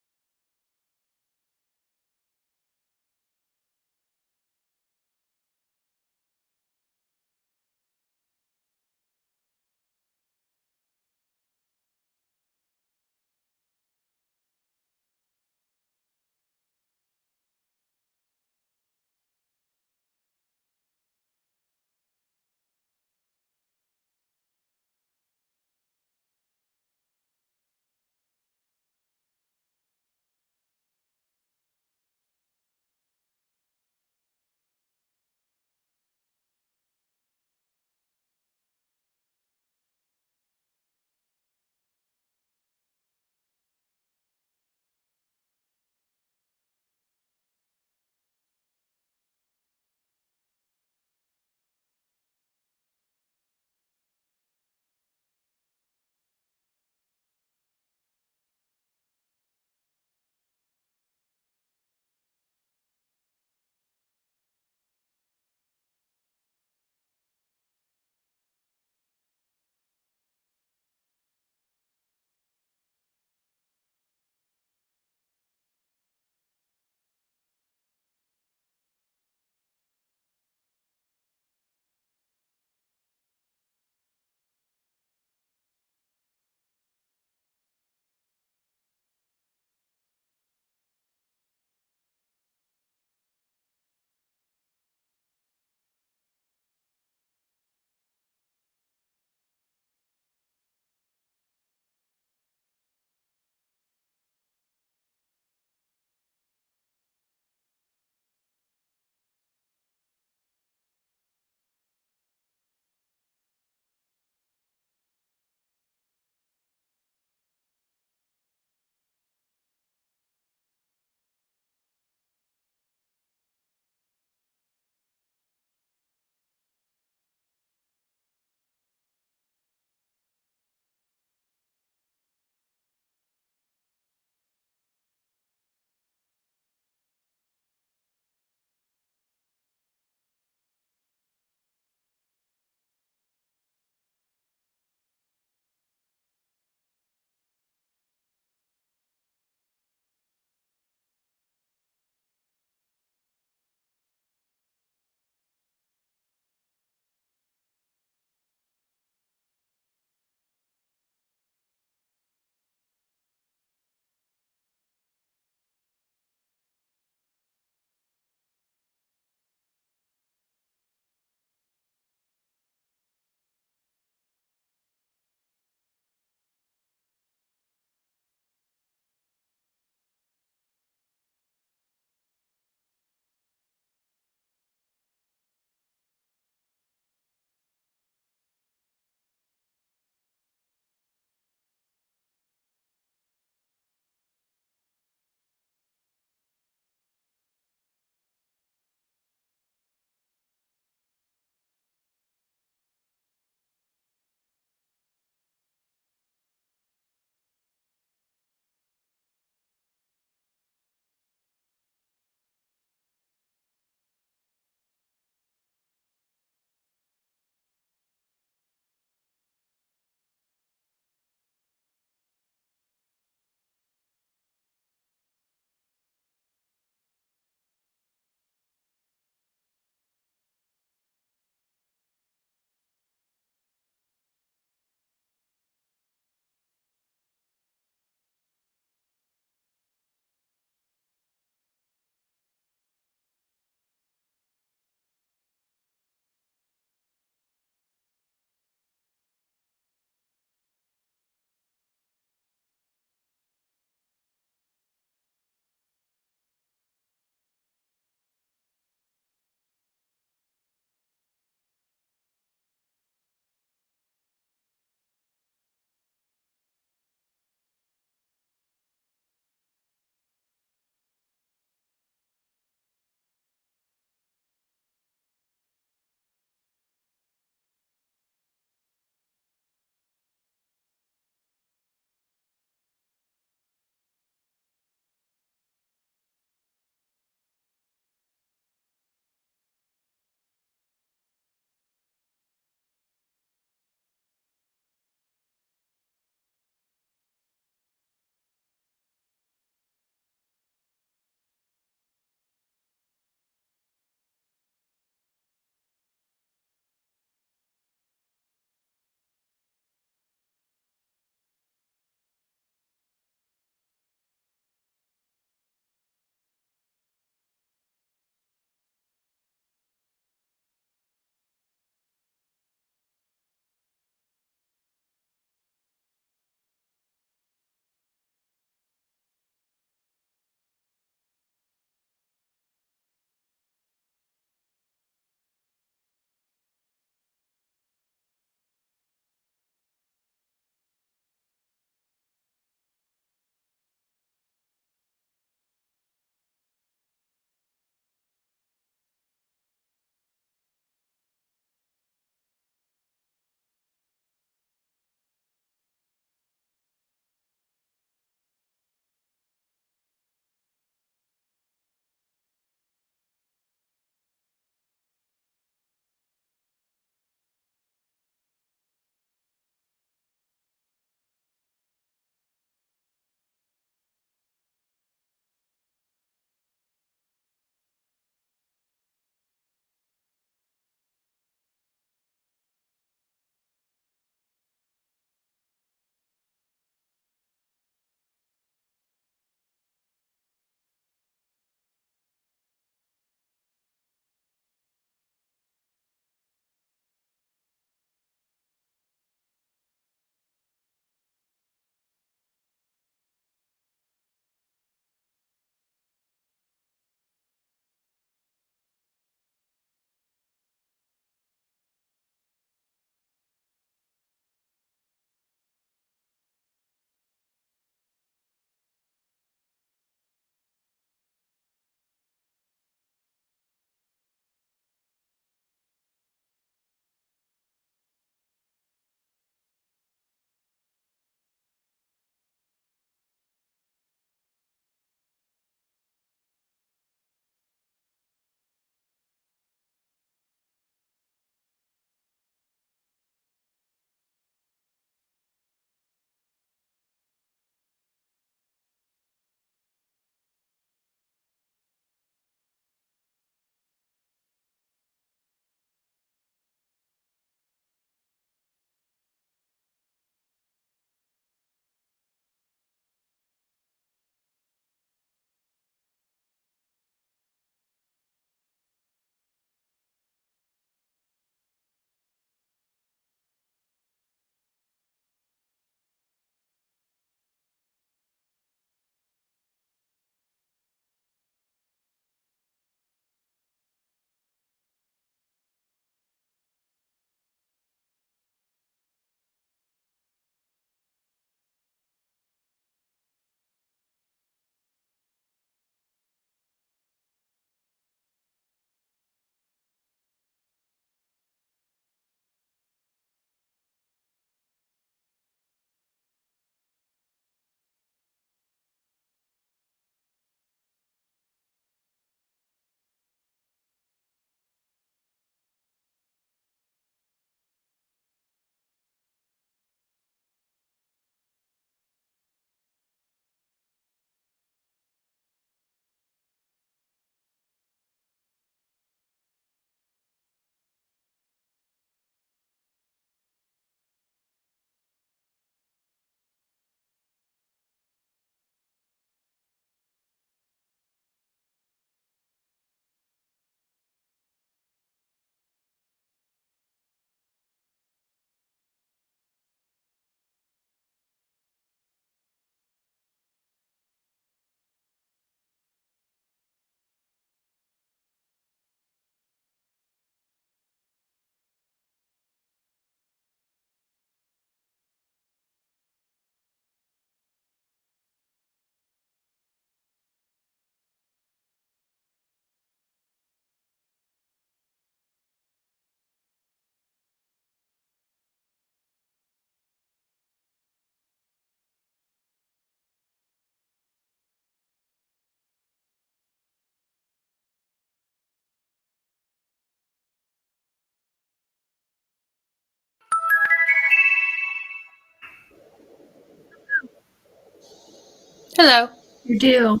Hello. You do.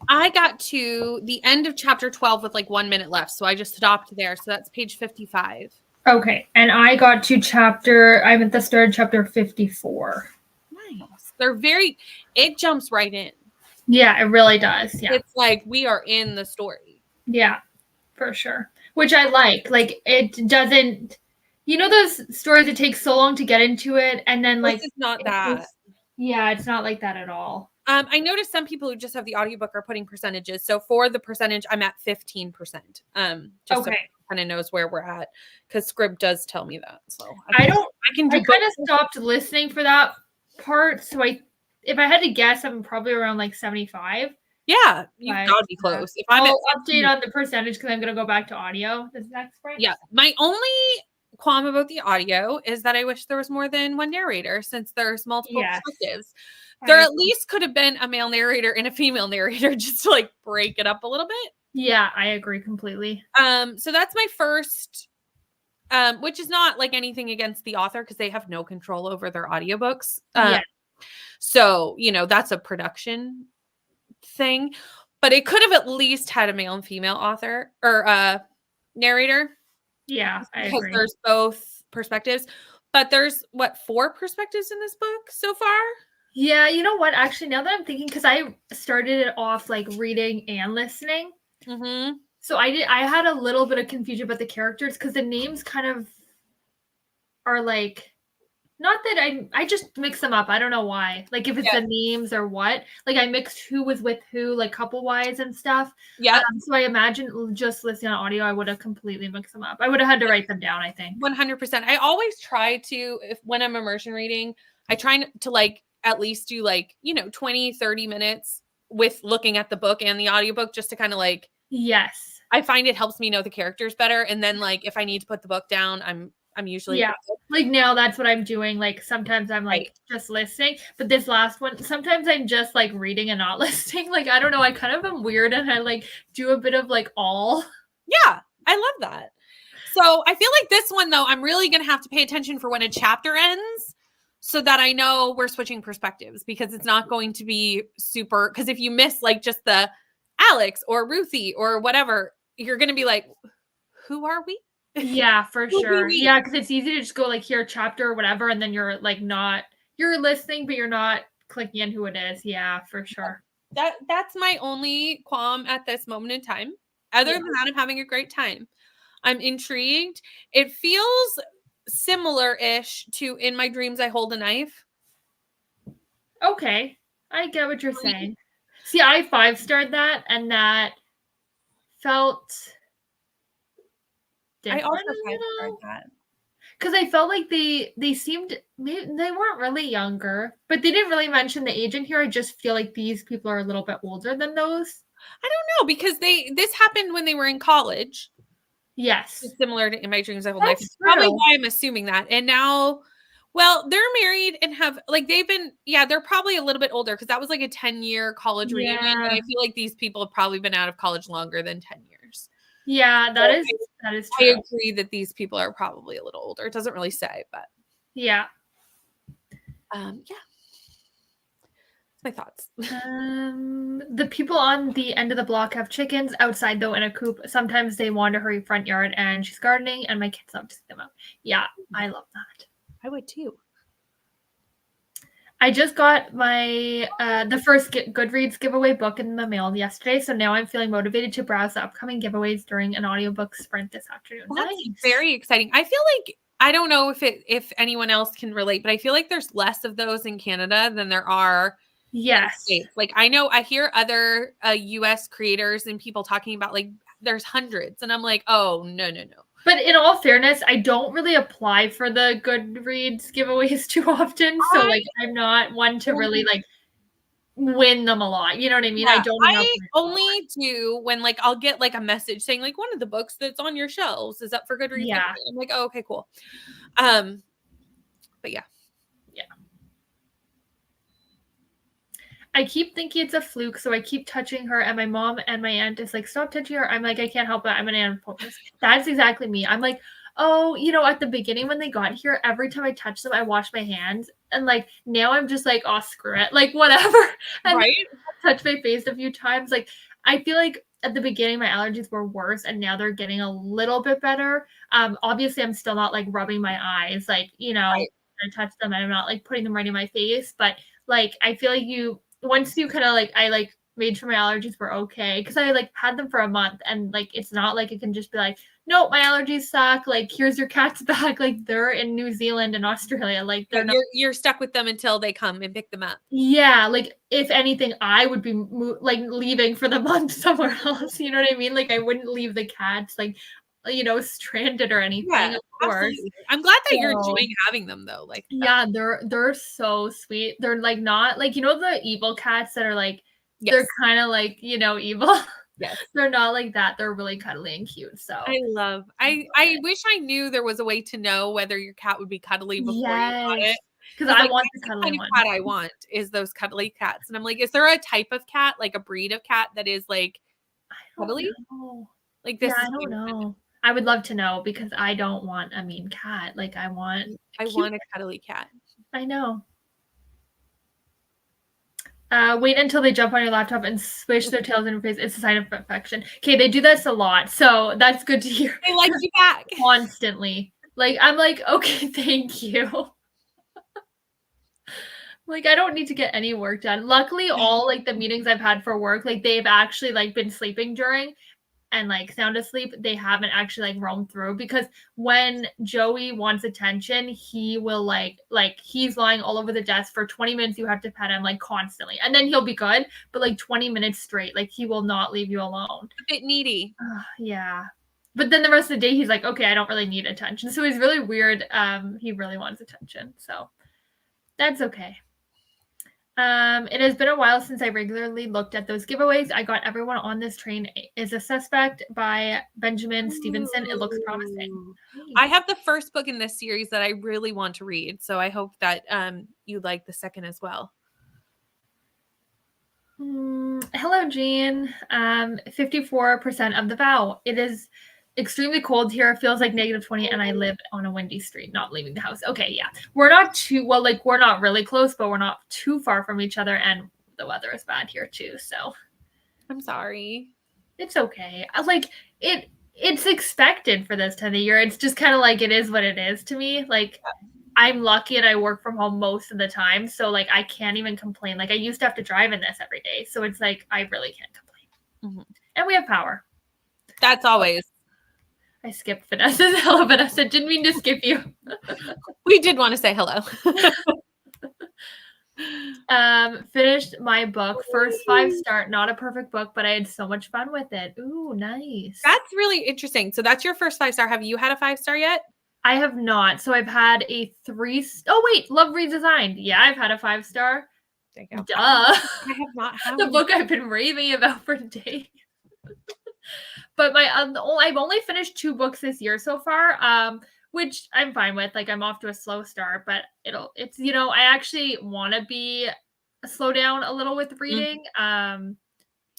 I got to the end of chapter 12 with like 1 minute left, so I just stopped there. So that's page 55. Okay, and I got to I'm at the start of chapter 54. Nice. It jumps right in. Yeah, it really does. Yeah. It's like we are in the story. Yeah, for sure. Which I like. Like, it doesn't, those stories that take so long to get into it, and then like, it's not that. It's not like that at all. I noticed some people who just have the audiobook are putting percentages. So for the percentage, I'm at 15%. Just so kind of knows where we're at, because Scrib does tell me that. So I kind of stopped listening for that part. So if I had to guess, I'm probably around like 75. Yeah, you've got to be close. If I'll update on the percentage because I'm going to go back to audio this next sprint. Yeah, my only qualm about the audio is that I wish there was more than one narrator, since there's multiple perspectives. There at least could have been a male narrator and a female narrator, just to like break it up a little bit. Yeah, I agree completely. So that's my first, which is not like anything against the author, because they have no control over their audiobooks. So, that's a production thing, but it could have at least had a male and female author or narrator. Yeah, I agree. Because there's both perspectives, but there's 4 perspectives in this book so far? Yeah, you know what? Actually, now that I'm thinking, because I started it off like reading and listening. Mm-hmm. So I had a little bit of confusion about the characters, because the names kind of are like, not that I just mix them up. I don't know why. Like, if it's the names or what. Like, I mixed who was with who, like couple-wise and stuff. Yeah. So I imagine just listening on audio, I would have completely mixed them up. I would have had to write them down, I think. 100%. I always try to, when I'm immersion reading, I try to like at least do like, 20, 30 minutes with looking at the book and the audiobook, just to kind of like, yes, I find it helps me know the characters better. And then like, if I need to put the book down, I'm usually like now that's what I'm doing. Like sometimes I'm like just listening, but this last one, sometimes I'm just like reading and not listening. Like, I don't know, I kind of am weird, and I like do a bit of like all. Yeah, I love that. So I feel like this one though, I'm really gonna have to pay attention for when a chapter ends, so that I know we're switching perspectives, because it's not going to be super, because if you miss like just the Alex or Ruthie or whatever, you're gonna be like, who are we? Yeah, for sure. Yeah, because it's easy to just go like here chapter or whatever, and then you're like you're listening, but you're not clicking in who it is. Yeah, for sure. That's my only qualm at this moment in time. Other than that, I'm having a great time. I'm intrigued. It feels similar-ish to In My Dreams I Hold a Knife. Okay, I get what you're saying. See, I 5-starred that, and that felt different. I also 5-starred that, because I felt like they seemed, maybe they weren't really younger, but they didn't really mention the age in here. I just feel like these people are a little bit older than those. I don't know, because this happened when they were in college. Yes. It's similar to In My Dreams I Hold a Knife. Probably why I'm assuming that. And now, well, they're married and have like they're probably a little bit older, because that was like a 10-year college reunion. And I feel like these people have probably been out of college longer than 10 years. Yeah, that is true. I agree that these people are probably a little older. It doesn't really say, but yeah. My thoughts. The people on the end of the block have chickens outside, though, in a coop. Sometimes they wander her front yard, and she's gardening, and my kids love to see them out. Yeah, I love that. I would too. I just got my the first Goodreads giveaway book in the mail yesterday, so now I'm feeling motivated to browse the upcoming giveaways during an audiobook sprint this afternoon. Well, that's very exciting. I feel like, I don't know if anyone else can relate, but I feel like there's less of those in Canada than there are. Yes. Like I hear other US creators and people talking about like there's hundreds, and I'm like, oh no. But in all fairness, I don't really apply for the Goodreads giveaways too often. So like I'm not one to really like win them a lot. You know what I mean? Yeah, I only do when like I'll get like a message saying like one of the books that's on your shelves is up for Goodreads. Yeah. I'm like, oh, okay, cool. But yeah. I keep thinking it's a fluke, so I keep touching her, and my mom and my aunt is like, stop touching her. I'm like, I can't help it. I'm an anthropologist. That's exactly me. I'm like, Oh, at the beginning when they got here, every time I touch them, I wash my hands. And like now I'm just like, oh, screw it. Like whatever. And right? touch my face a few times. Like I feel like at the beginning my allergies were worse and now they're getting a little bit better. Obviously I'm still not like rubbing my eyes, like, Right. I touch them and I'm not like putting them right in my face. But like I feel like once you kind of like I like made sure my allergies were okay because I like had them for a month and like it's not like it can just be like, nope, my allergies suck. Like, here's your cat's bag. Like, they're in New Zealand and Australia. Like, they're not. You're stuck with them until they come and pick them up. Yeah, like if anything, I would be like leaving for the month somewhere else. You know what I mean? Like, I wouldn't leave the cats like, stranded or anything. Yeah, of course. absolutely. I'm glad that you're enjoying having them though. Like, yeah, they're so sweet. They're like not like the evil cats that are like they're kind of like evil. Yes. They're not like that. They're really cuddly and cute. So I wish I knew there was a way to know whether your cat would be cuddly before you got it. Because I want the cuddly one. Cat I want is those cuddly cats. And I'm like, is there a type of cat, like a breed of cat that is like cuddly? Like this? Yeah, I don't know. I would love to know because I don't want a mean cat. Like I want a cuddly cat. I know. Wait until they jump on your laptop and swish their tails in your face. It's a sign of affection. Okay, they do this a lot, so that's good to hear. They like you back constantly. Like I'm like, okay, thank you. Like I don't need to get any work done. Luckily, all like the meetings I've had for work, like they've actually like been sleeping during and like sound asleep. They haven't actually like roamed through because when Joey wants attention, he will like he's lying all over the desk for 20 minutes. You have to pet him like constantly, and then he'll be good. But like 20 minutes straight, like he will not leave you alone. A bit needy. Yeah. But then the rest of the day, he's like, okay, I don't really need attention. So he's really weird. He really wants attention. So that's okay. It has been a while since I regularly looked at those giveaways. I got Everyone on This Train is a Suspect by Benjamin Stevenson. It looks promising. I have the first book in this series that I really want to read. So I hope that you like the second as well. Hello, Jean. 54% of the vow. It is extremely cold here. It feels like -20 and I live on a windy street, not leaving the house. Okay, yeah. We're not too well, like we're not really close, but we're not too far from each other and the weather is bad here too. So I'm sorry. It's okay. Like it's expected for this time of year. It's just kind of like it is what it is to me. Like I'm lucky and I work from home most of the time. So like I can't even complain. Like I used to have to drive in this every day. So it's like I really can't complain. And we have power. That's always. I skipped Vanessa's. Hello, Vanessa. Didn't mean to skip you. We did want to say hello. Finished my book. First 5-star. Not a perfect book, but I had so much fun with it. Ooh, nice. That's really interesting. So that's your first 5-star. Have you had a 5-star yet? I have not. So I've had a 3. Oh wait, Love Redesigned. Yeah, I've had a 5-star. Duh. I have not had the book I've been raving about for days. But I've only finished 2 books this year so far, which I'm fine with. Like I'm off to a slow start, but it's I actually want to slow down a little with reading, and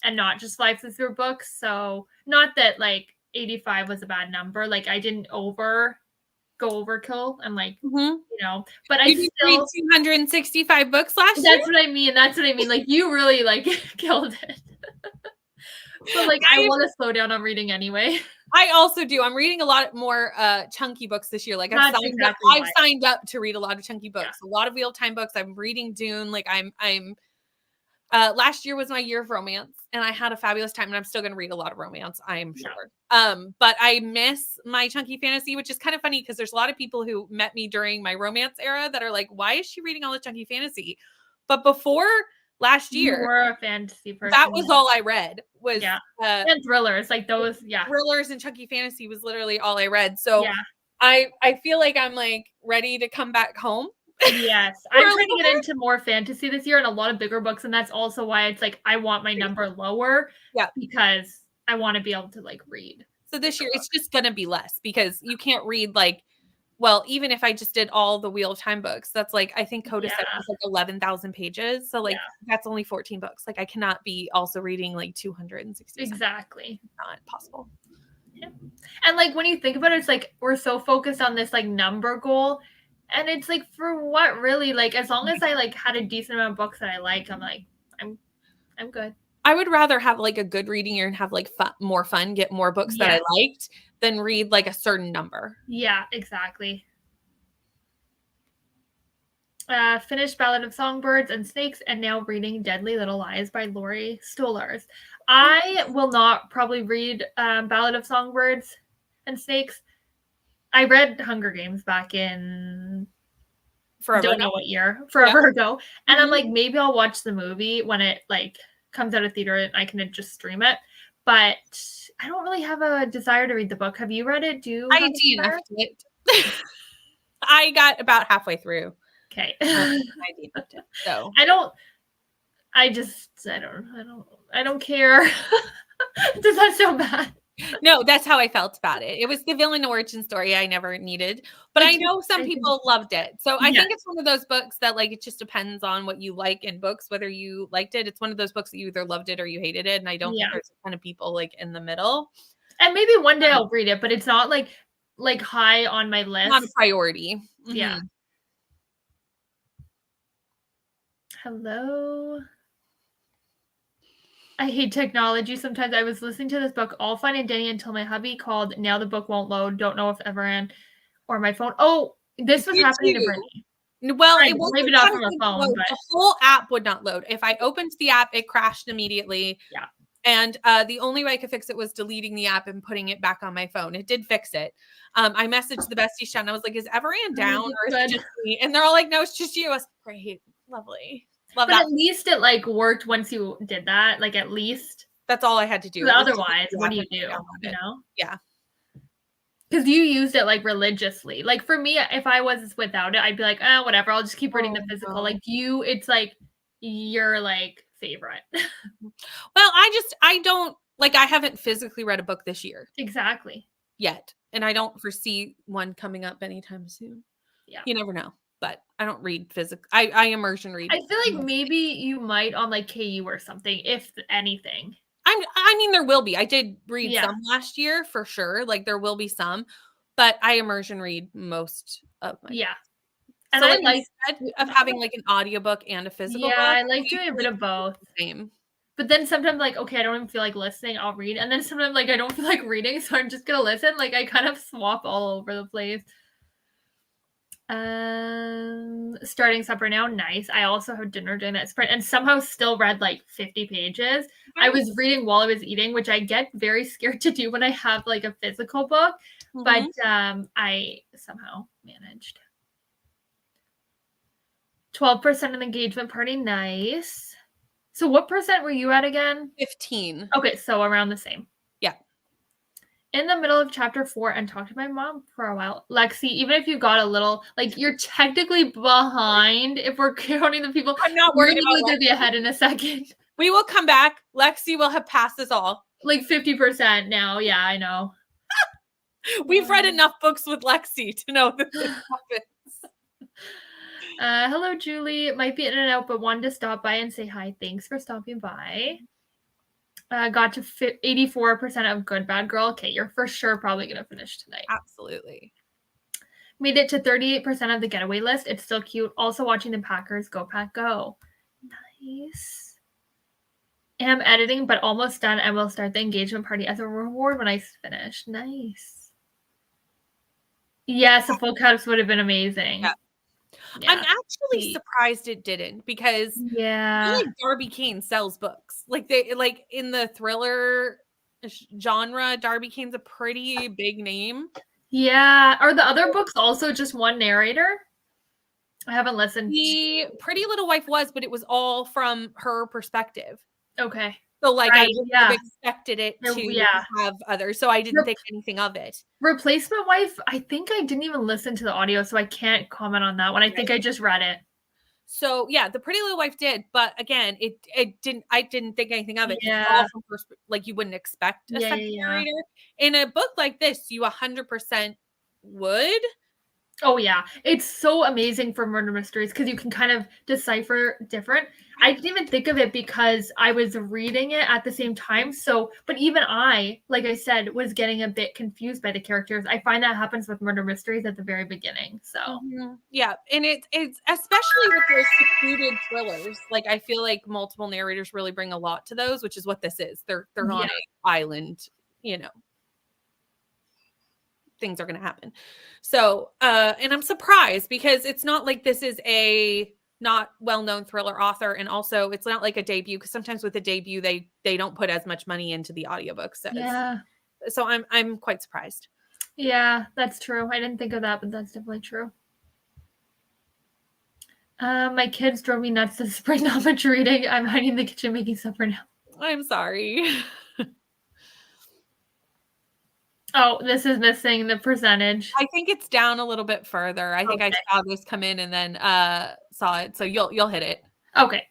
not just fly through books. So not that like 85 was a bad number. Like I didn't go overkill and like but you I still read 265 books last year. That's what I mean. Like you really like killed it. So like I want to slow down on reading anyway. I also do. I'm reading a lot more chunky books this year. Like I've signed up to read a lot of chunky books, a lot of Wheel of Time books. I'm reading Dune. Like I'm last year was my year of romance and I had a fabulous time and I'm still going to read a lot of romance, I'm sure. But I miss my chunky fantasy, which is kind of funny because there's a lot of people who met me during my romance era that are like, why is she reading all the chunky fantasy? But before last year, you were a fantasy person. That was all I read was and thrillers, like those, thrillers and chunky fantasy was literally all I read. So I feel like I'm like ready to come back home. Yes, I'm trying to get into more fantasy this year and a lot of bigger books, and that's also why it's like I want my number lower. Yeah, because I want to be able to like read. So this year it's just gonna be less because you can't read like. Well, even if I just did all the Wheel of Time books, that's like, I think Coda said it was like 11,000 pages. So like, that's only 14 books. Like I cannot be also reading like 260. Exactly. Not possible. Yeah. And like when you think about it, it's like we're so focused on this like number goal. And it's like for what really? Like as long as I like had a decent amount of books that I like, I'm like, I'm good. I would rather have like a good reading year and have like more fun, get more books that I liked than read like a certain number. Yeah, exactly. Finished Ballad of Songbirds and Snakes and now reading Deadly Little Lies by Laurie Stollars. I will not probably read Ballad of Songbirds and Snakes. I read Hunger Games back in don't know what year, forever ago. And I'm like, maybe I'll watch the movie when it like comes out of theater and I can just stream it. But I don't really have a desire to read the book. Have you read it? I DNF'd it. I got about halfway through. Okay. I DNF'd it. So I don't care. Does that sound bad? No, that's how I felt about it. It was the villain origin story I never needed, but I know some people loved it. So I think it's one of those books that like, it just depends on what you like in books, whether you liked it. It's one of those books that you either loved it or you hated it. And I don't think there's a ton of people like in the middle. And maybe one day I'll read it, but it's not like high on my list. Not a priority. Mm-hmm. Yeah. Hello. I hate technology. Sometimes I was listening to this book all fine and dandy until my hubby called. Now the book won't load. Don't know if Everand or my phone. Oh, this was happening to Brittany. Well, it wasn't maybe not from a phone, but the whole app would not load. If I opened the app, it crashed immediately. Yeah. And the only way I could fix it was deleting the app and putting it back on my phone. It did fix it. I messaged the bestie chat and I was like, is Everand down or is it just me? And they're all like, no, it's just you. I was great. Lovely. Love but that. At least it like worked once you did that. Like at least that's all I had to do. Otherwise, what do you do? You know? Yeah. Because you used it like religiously. Like for me, if I was without it, I'd be like, oh, whatever. I'll just keep reading the physical. No. Like you, it's like your like favorite. Well, I don't like. I haven't physically read a book this year. Exactly. Yet, and I don't foresee one coming up anytime soon. Yeah. You never know. But I don't read physical. I immersion read. I feel like maybe you might on like KU or something, if anything. I mean, there will be. I did read some last year for sure. Like there will be some, but I immersion read most of my. Yeah. And so I like of having like an audiobook and a physical book. I like doing a bit of both. Same. But then sometimes like, okay, I don't even feel like listening. I'll read. And then sometimes like, I don't feel like reading. So I'm just going to listen. Like I kind of swap all over the place. Starting supper now. Nice. I also have dinner during that sprint and somehow still read like 50 pages. I was reading while I was eating, which I get very scared to do when I have like a physical book, but I somehow managed. 12% of engagement party. Nice. So what percent were you at again? 15. Okay, so around the same. Yeah. In the middle of chapter 4 and talked to my mom for a while. Lexi, even if you got a little, like you're technically behind if we're counting the people. I'm not worried about going to be ahead in a second. We will come back. Lexi will have passed us all. Like 50% now. Yeah, I know. We've read enough books with Lexi to know that this happens. Hello, Julie. It might be in and out, but wanted to stop by and say hi. Thanks for stopping by. Got to 84% of Good Bad Girl. Okay, you're for sure probably going to finish tonight. Absolutely. Made it to 38% of the getaway list. It's still cute. Also watching the Packers go Pack go. Nice. Am editing, but almost done. I will start the engagement party as a reward when I finish. Nice. Yes, a full cups would have been amazing. Yeah. I'm actually surprised it didn't because I feel like Darby Kane sells books. Like they like in the thriller genre, Darby Kane's a pretty big name. Yeah. Are the other books also just one narrator? I haven't listened. The Pretty Little Wife was, but it was all from her perspective. Okay. So like I would have expected it to have others. So I didn't think anything of it. Replacement Wife, I think I didn't even listen to the audio, so I can't comment on that one. I think I just read it. So yeah, the Pretty Little Wife did, but again, I didn't think anything of it. Yeah. All from like you wouldn't expect a second narrator. In a book like this, you 100% would. Oh yeah, it's so amazing for murder mysteries because you can kind of decipher different. I didn't even think of it because I was reading it at the same time. So, but even I, like I said, was getting a bit confused by the characters. I find that happens with murder mysteries at the very beginning. So, yeah, and it's especially with those secluded thrillers. Like I feel like multiple narrators really bring a lot to those, which is what this is. They're on an island, you know. Things are going to happen. So, and I'm surprised because it's not like this is a not well-known thriller author, and also it's not like a debut, because sometimes with a debut they don't put as much money into the audiobooks so I'm quite surprised. Yeah, that's true. I didn't think of that, but that's definitely true. My kids drove me nuts this spring, not much reading. I'm hiding in the kitchen making supper now. I'm sorry. Oh, this is missing the percentage. I think it's down a little bit further. I think I saw this come in and then saw it. So you'll hit it. Okay.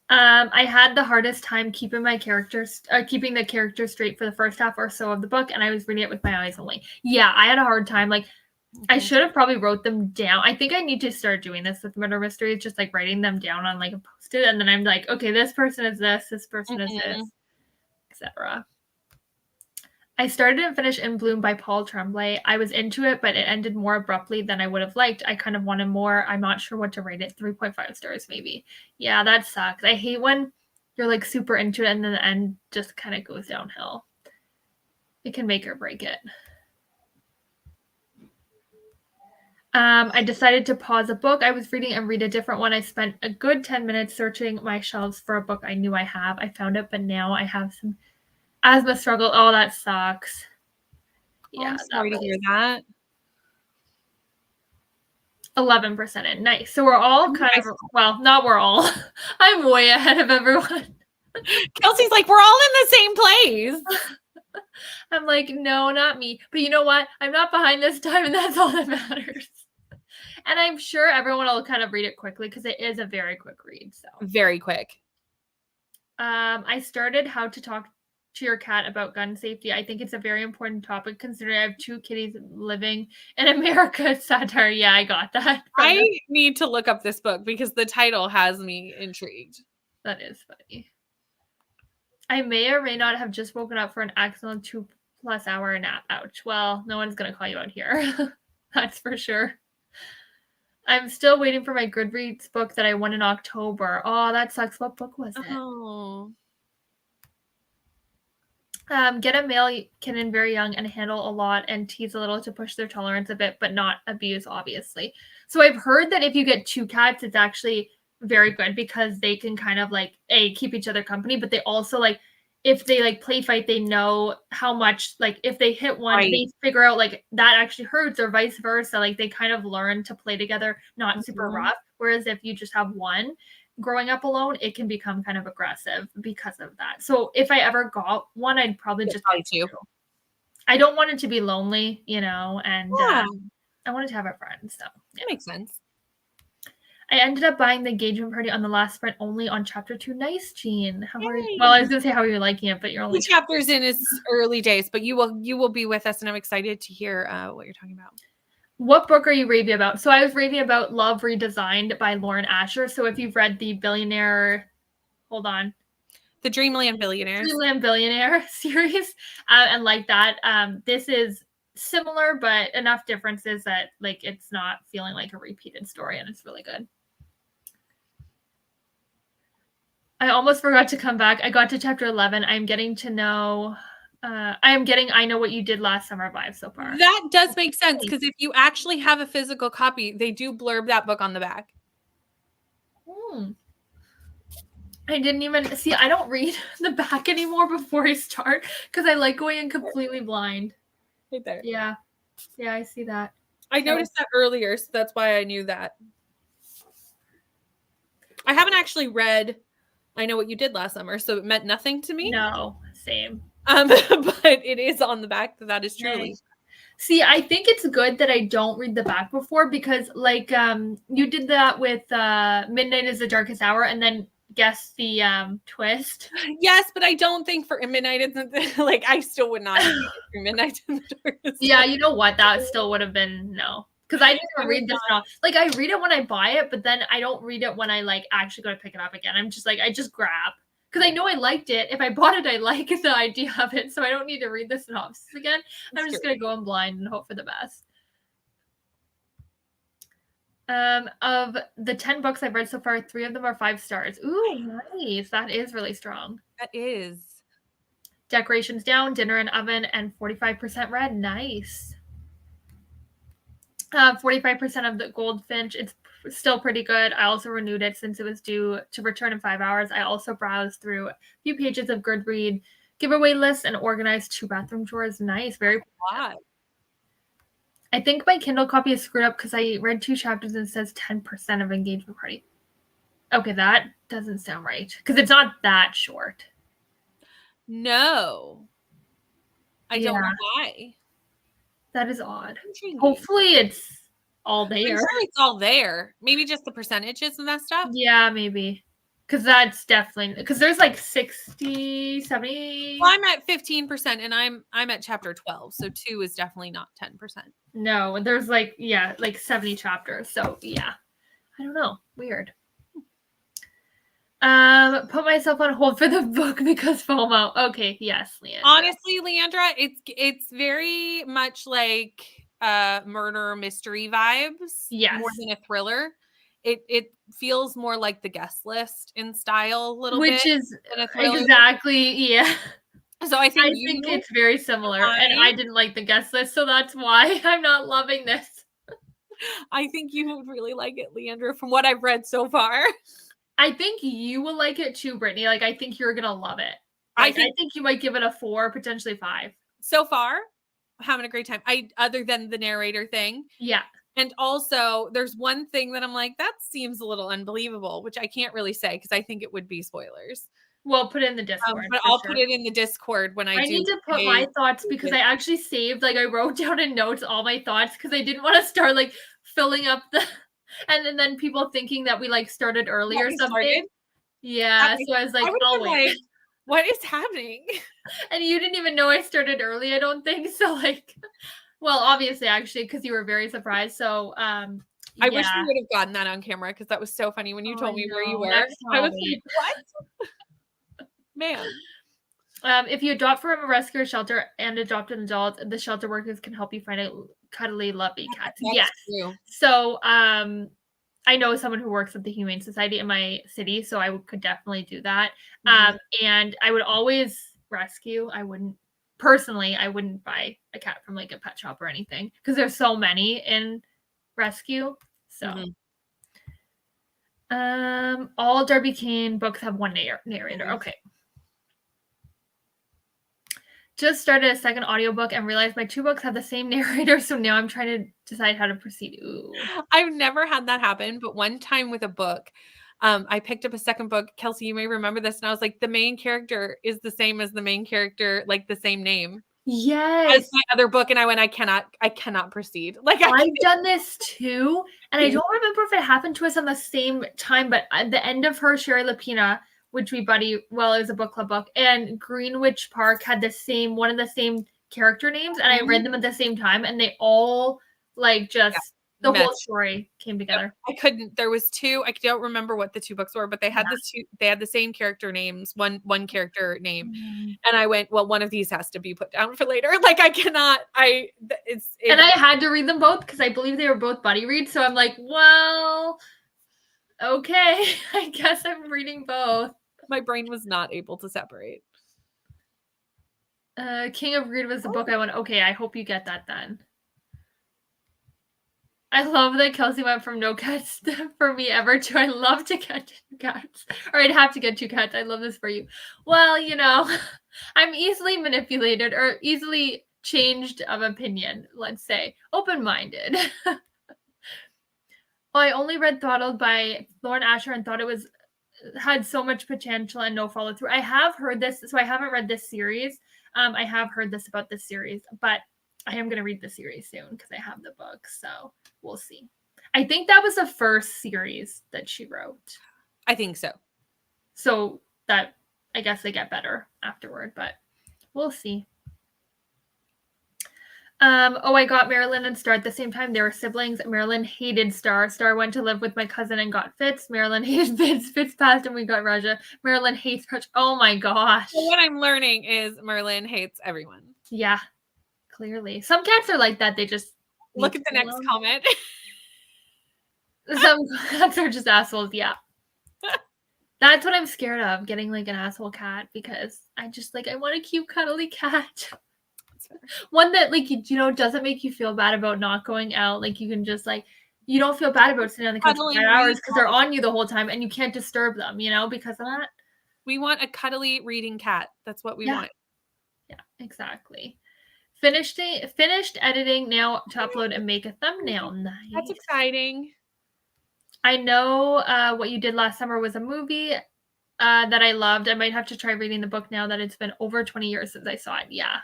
I had the hardest time keeping my characters, keeping the characters straight for the first half or so of the book, and I was reading it with my eyes only. Yeah, I had a hard time. Like, I should have probably wrote them down. I think I need to start doing this with murder mysteries, just like writing them down on like a post-it, and then I'm like, okay, this person is this person is this, etc. I started and finished In Bloom by Paul Tremblay. I was into it, but it ended more abruptly than I would have liked. I kind of wanted more. I'm not sure what to rate it. 3.5 stars, maybe. Yeah, that sucks. I hate when you're like super into it and then the end just kind of goes downhill. It can make or break it. I decided to pause a book I was reading and read a different one. I spent a good 10 minutes searching my shelves for a book I knew I have. I found it, but now I have some asthma struggle. Oh, that sucks. Yeah, I'm sorry to hear that. 11% in. Nice. So we're all kind of, well, not we're all. I'm way ahead of everyone. Kelsey's like, we're all in the same place. I'm like, no, not me. But you know what? I'm not behind this time, and that's all that matters. And I'm sure everyone will kind of read it quickly because it is a very quick read. So very quick. I started How to Talk to Your Cat About Gun Safety. I think it's a very important topic considering I have 2 kitties living in America. Satire. Yeah, I got that. I need to look up this book because the title has me intrigued. That is funny. I may or may not have just woken up for an excellent 2+ hour nap. Ouch. Well, no one's going to call you out here. That's for sure. I'm still waiting for my Goodreads book that I won in October. Oh, that sucks. What book was it? Oh. Get a male kitten very young and handle a lot and tease a little to push their tolerance a bit, but not abuse, obviously. So I've heard that if you get 2 cats, it's actually very good because they can kind of like keep each other company, but they also like if they like play fight, they know how much like if they hit one, they figure out like that actually hurts or vice versa. Like they kind of learn to play together, not super rough. Whereas if you just have one growing up alone, it can become kind of aggressive because of that. So if I ever got one, I'd probably just get 2. I don't want it to be lonely, you know, and I wanted to have a friend. So that makes sense. I ended up buying The Engagement Party on the last sprint only on chapter 2. Nice, Jean. How are you? Well, I was gonna say how are you liking it, but you're only chapters in is early days, but you will be with us, and I'm excited to hear what you're talking about. What book are you raving about? So I was raving about Love Redesigned by Lauren Asher. So if you've read the Billionaire, the Dreamland Billionaires, Dreamland Billionaire series, and like that, this is similar, but enough differences that like it's not feeling like a repeated story, and it's really good. I almost forgot to come back. I got to chapter 11. I'm getting to know. I Know What You Did Last Summer vibe so far. That does make sense because if you actually have a physical copy, they do blurb that book on the back. I didn't even see. I don't read the back anymore before I start because I like going in completely blind. Right there. Yeah, I see that. I noticed that earlier, so that's why I knew that. I haven't actually read I Know What You Did Last Summer, so it meant nothing to me. No, same. But it is on the back. That is truly. Nice. See, I think it's good that I don't read the back before because, like, you did that with Midnight is the Darkest Hour, and then guess the twist. Yes, but I don't think for Midnight isn't like I still would not have for Midnight in the Darkest. Yeah, you know what? That still would have been no. Because I didn't read this novel. Like, I read it when I buy it, but then I don't read it when I like actually go to pick it up again. I'm just like, I just grab. Because I know I liked it. If I bought it, I like the idea of it. So I don't need to read the synopsis again. I'm just going to go in blind and hope for the best. Of the 10 books I've read so far, 3 of them are 5 stars. Ooh, nice. That is really strong. That is. Decorations Down, Dinner and Oven, and 45% read. Nice. 45% of the Goldfinch. It's still pretty good. I also renewed it since it was due to return in 5 hours. I also browsed through a few pages of Goodread giveaway lists and organized 2 bathroom drawers. Nice. Very good. I think my Kindle copy is screwed up because I read 2 chapters and it says 10% of engagement party. Okay, that doesn't sound right because it's not that short. No. I don't know why. That is odd. Hopefully it's all there. I'm sure it's all there. Maybe just the percentages and that stuff. Yeah, maybe. Because that's definitely because there's like 60, 70. Well, I'm at 15% and I'm at chapter 12. So 2 is definitely not 10%. No, there's like 70 chapters. So yeah. I don't know. Weird. Put myself on hold for the book because FOMO. Okay, yes, Leandra. Honestly, Leandra, it's very much like murder mystery vibes. Yes. More than a thriller. It feels more like The Guest List in style a little bit. Which is exactly, yeah. So I think it's very similar. And I didn't like The Guest List, so that's why I'm not loving this. I think you would really like it, Leandra, from what I've read so far. I think you will like it too, Brittany. Like, I think you're gonna love it. Like, I think you might give it a 4, potentially 5. So far, having a great time. Other than the narrator thing. Yeah. And also, there's one thing that I'm like, that seems a little unbelievable, which I can't really say because I think it would be spoilers. Well, put it in the Discord. But I'll put it in the Discord when I do. I need to put my thoughts because I actually saved, like, I wrote down in notes all my thoughts because I didn't want to start, like, filling up the... And then people thinking that we like started early or something. Started? Yeah. So I was like, I'll wait. Like, what is happening? And you didn't even know I started early, I don't think. So like, well, obviously, actually, because you were very surprised. So I wish we would have gotten that on camera because that was so funny when you told me where you were. I was like, what? Man. If you adopt from a rescue shelter and adopt an adult, the shelter workers can help you find a cuddly, lovely cat. Yes. True. So, I know someone who works at the Humane Society in my city, so I could definitely do that. Mm-hmm. And I would always rescue. I wouldn't buy a cat from like a pet shop or anything because there's so many in rescue. So, all Darby Kane books have one narrator. Okay. Just started a second audiobook and realized my 2 books have the same narrator. So now I'm trying to decide how to proceed. Ooh. I've never had that happen, but one time with a book, I picked up a second book. Kelsey, you may remember this. And I was like, the main character is the same as the main character, like the same name. Yes. As my other book. And I went, I cannot proceed. Like I've done this too. And I don't remember if it happened to us on the same time, but at the end of her, Sherry Lapina, which we it was a book club book, and Greenwich Park had one of the same character names, and I read them at the same time, and they all like just the whole story came together. I couldn't. There was 2. I don't remember what the 2 books were, but they had they had the same character names, one character name, and I went, well, one of these has to be put down for later. Like I cannot. And I had to read them both because I believe they were both buddy reads. So I'm like, well, okay, I guess I'm reading both. My brain was not able to separate. King of Greed was the book I went, okay, I hope you get that then. I love that Kelsey went from no cats for me ever to I love to get 2 cats. Or I'd have to get 2 cats. I love this for you. Well, I'm easily manipulated or easily changed of opinion, let's say. Open-minded. I only read Throttled by Lauren Asher and thought it had so much potential and no follow through. I have heard this, so I haven't read this series. I have heard this about this series, but I am going to read the series soon because I have the book, so we'll see. I think that was the first series that she wrote. I think so. So that, I guess they get better afterward, but we'll see. Oh, I got Marilyn and Star at the same time. They were siblings. Marilyn hated Star. Star went to live with my cousin and got Fitz. Marilyn hated Fitz. Fitz passed and we got Raja. Marilyn hates Raja. Oh my gosh. So what I'm learning is Merlin hates everyone. Yeah, clearly. Some cats are like that. They just look at the next comment. Some cats are just assholes. Yeah. That's what I'm scared of, getting like an asshole cat, because I just like, I want a cute, cuddly cat. One that like, doesn't make you feel bad about not going out. Like you can just like, you don't feel bad about sitting on the couch for 5 hours because they're on you the whole time and you can't disturb them, because of that. We want a cuddly reading cat. That's what we want. Yeah, exactly. Finished editing now to upload and make a thumbnail. Nice. That's exciting. I know What You Did Last Summer was a movie that I loved. I might have to try reading the book now that it's been over 20 years since I saw it. Yeah.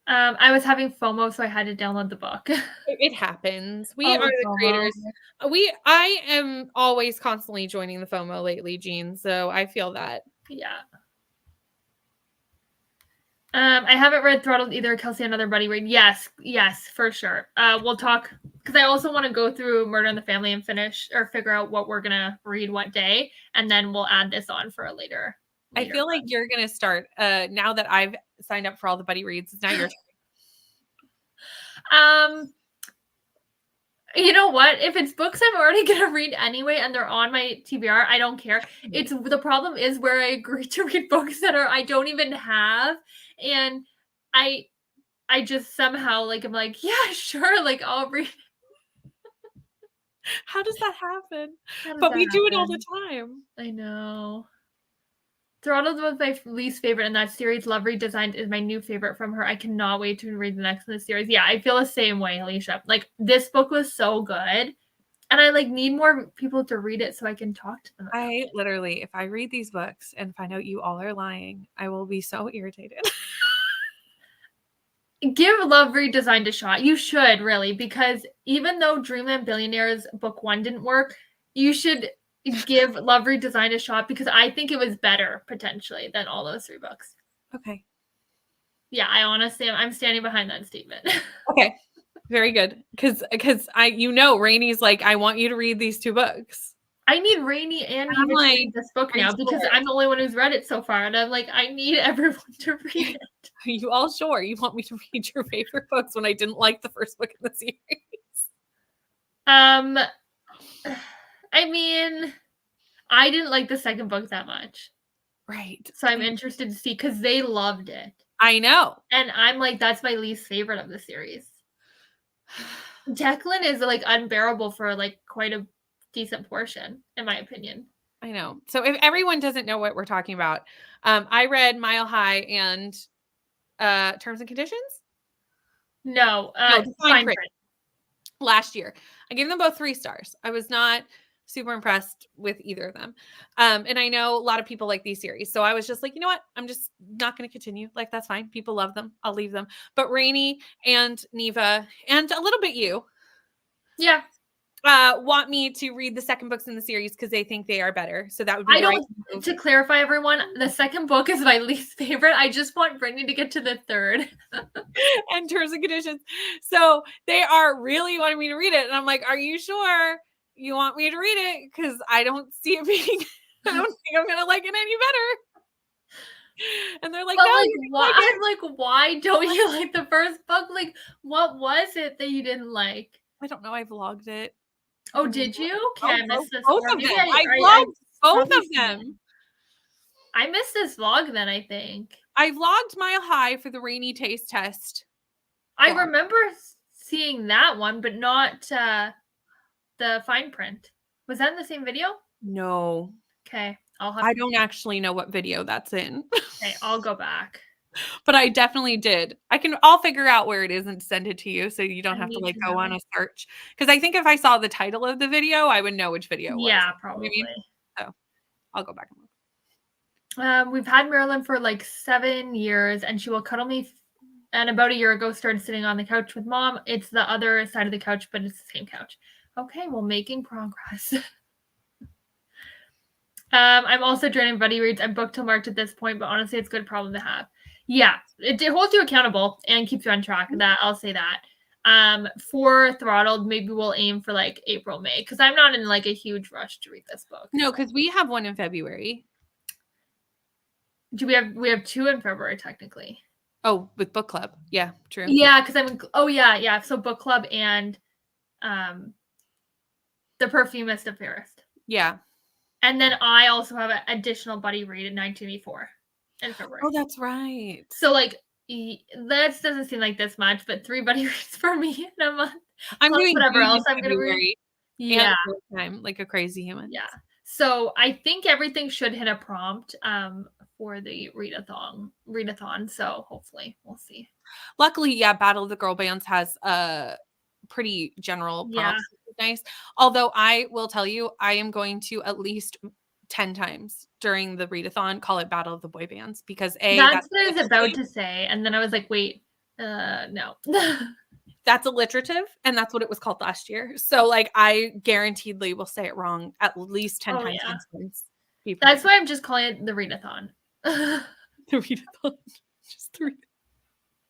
I was having FOMO, so I had to download the book. It happens. We are the creators. I am always constantly joining the FOMO lately, Jean. So I feel that. Yeah. I haven't read Throttled either. Kelsey, another buddy read. Yes, for sure. We'll talk, because I also want to go through Murder in the Family and figure out what we're gonna read what day, and then we'll add this on for a later. I feel like you're gonna start now that I've signed up for all the buddy reads. It's now your turn. You know what? If it's books I'm already gonna read anyway and they're on my TBR, I don't care. It's the problem is where I agree to read books that I don't even have, and I just somehow like I'm like, yeah, sure, like I'll read. How does that happen? But we do it all the time. I know. Throttled was my least favorite in that series. Love Redesigned is my new favorite from her. I cannot wait to read the next in the series. Yeah, I feel the same way, Alicia. Like, this book was so good, and I like need more people to read it so I can talk to them. I literally, if I read these books and find out you all are lying, I will be so irritated. Give Love Redesigned a shot. You should, really, because even though Dreamland Billionaires book 1 didn't work, you should give Love Redesigned a shot, because I think it was better potentially than all those 3 books. Okay. Yeah, I honestly, I'm standing behind that statement. Okay. Very good. Because Rainie's like, I want you to read these 2 books. I need Rainie and Eva to read this book now, because I'm the only one who's read it so far, and I'm like, I need everyone to read it. Are you all sure you want me to read your favorite books when I didn't like the first book in the series? I mean, I didn't like the second book that much. Right. So I'm interested to see, because they loved it. I know. And I'm like, that's my least favorite of the series. Declan is like unbearable for like quite a decent portion, in my opinion. I know. So if everyone doesn't know what we're talking about, I read Mile High and Terms and Conditions. No, Fine Print. Last year. I gave them both 3 stars. I was not super impressed with either of them. And I know a lot of people like these series. So I was just like, you know what? I'm just not going to continue. Like, that's fine. People love them. I'll leave them. But Rainie and Neva and a little bit you. Yeah. Want me to read the second books in the series because they think they are better. So that would be to clarify, everyone, the second book is my least favorite. I just want Brittany to get to the 3rd. And Terms and Conditions. So they are really wanting me to read it. And I'm like, are you sure you want me to read it? Because I don't see it being, I don't think I'm going to like it any better. And they're like, but no, like, why? Like, why don't you like the first book? Like, what was it that you didn't like? I don't know. I vlogged it. Oh, did you? Okay, I missed this. Both of them. I vlogged both of them. I missed this vlog then, I think. I vlogged Mile High for the Rainie taste test. I remember seeing that one, but not the fine print. Was that in the same video? No. Okay. I don't actually know what video that's in. Okay, I'll go back. But I definitely did. I'll figure out where it is and send it to you so you don't have to like go on a search. Because I think if I saw the title of the video, I would know which video it was. Yeah, probably. So I'll go back and look. We've had Marilyn for like 7 years, and she will cuddle me. And about a year ago, started sitting on the couch with Mom. It's the other side of the couch, but it's the same couch. Okay, well, making progress. I'm also joining buddy reads. I'm booked till March at this point, but honestly, it's a good problem to have. Yeah, it holds you accountable and keeps you on track. That I'll say that. For Throttled, maybe we'll aim for like April, May, because I'm not in like a huge rush to read this book. No, because we have one in February. Do we have 2 in February technically? Oh, with book club. Yeah, true. Yeah, because yeah. So book club and The Perfumist of Paris. Yeah. And then I also have an additional buddy read in 1984 in February. Oh, that's right. So like that doesn't seem like this much, but 3 buddy reads for me in a month. I'm doing whatever else I'm gonna read. Yeah, time like a crazy human. Yeah. So I think everything should hit a prompt for the readathon. So hopefully we'll see. Luckily, yeah, Battle of the Girl Bands has a pretty general prompt. Yeah. Nice. Although I will tell you, I am going to at least 10 times during the readathon call it Battle of the Boy Bands because that's what I was about to say. And then I was like, wait, no. That's alliterative, and that's what it was called last year. So like I guaranteedly will say it wrong at least 10 times. Yeah. That's why I'm just calling it the readathon. The readathon. Just the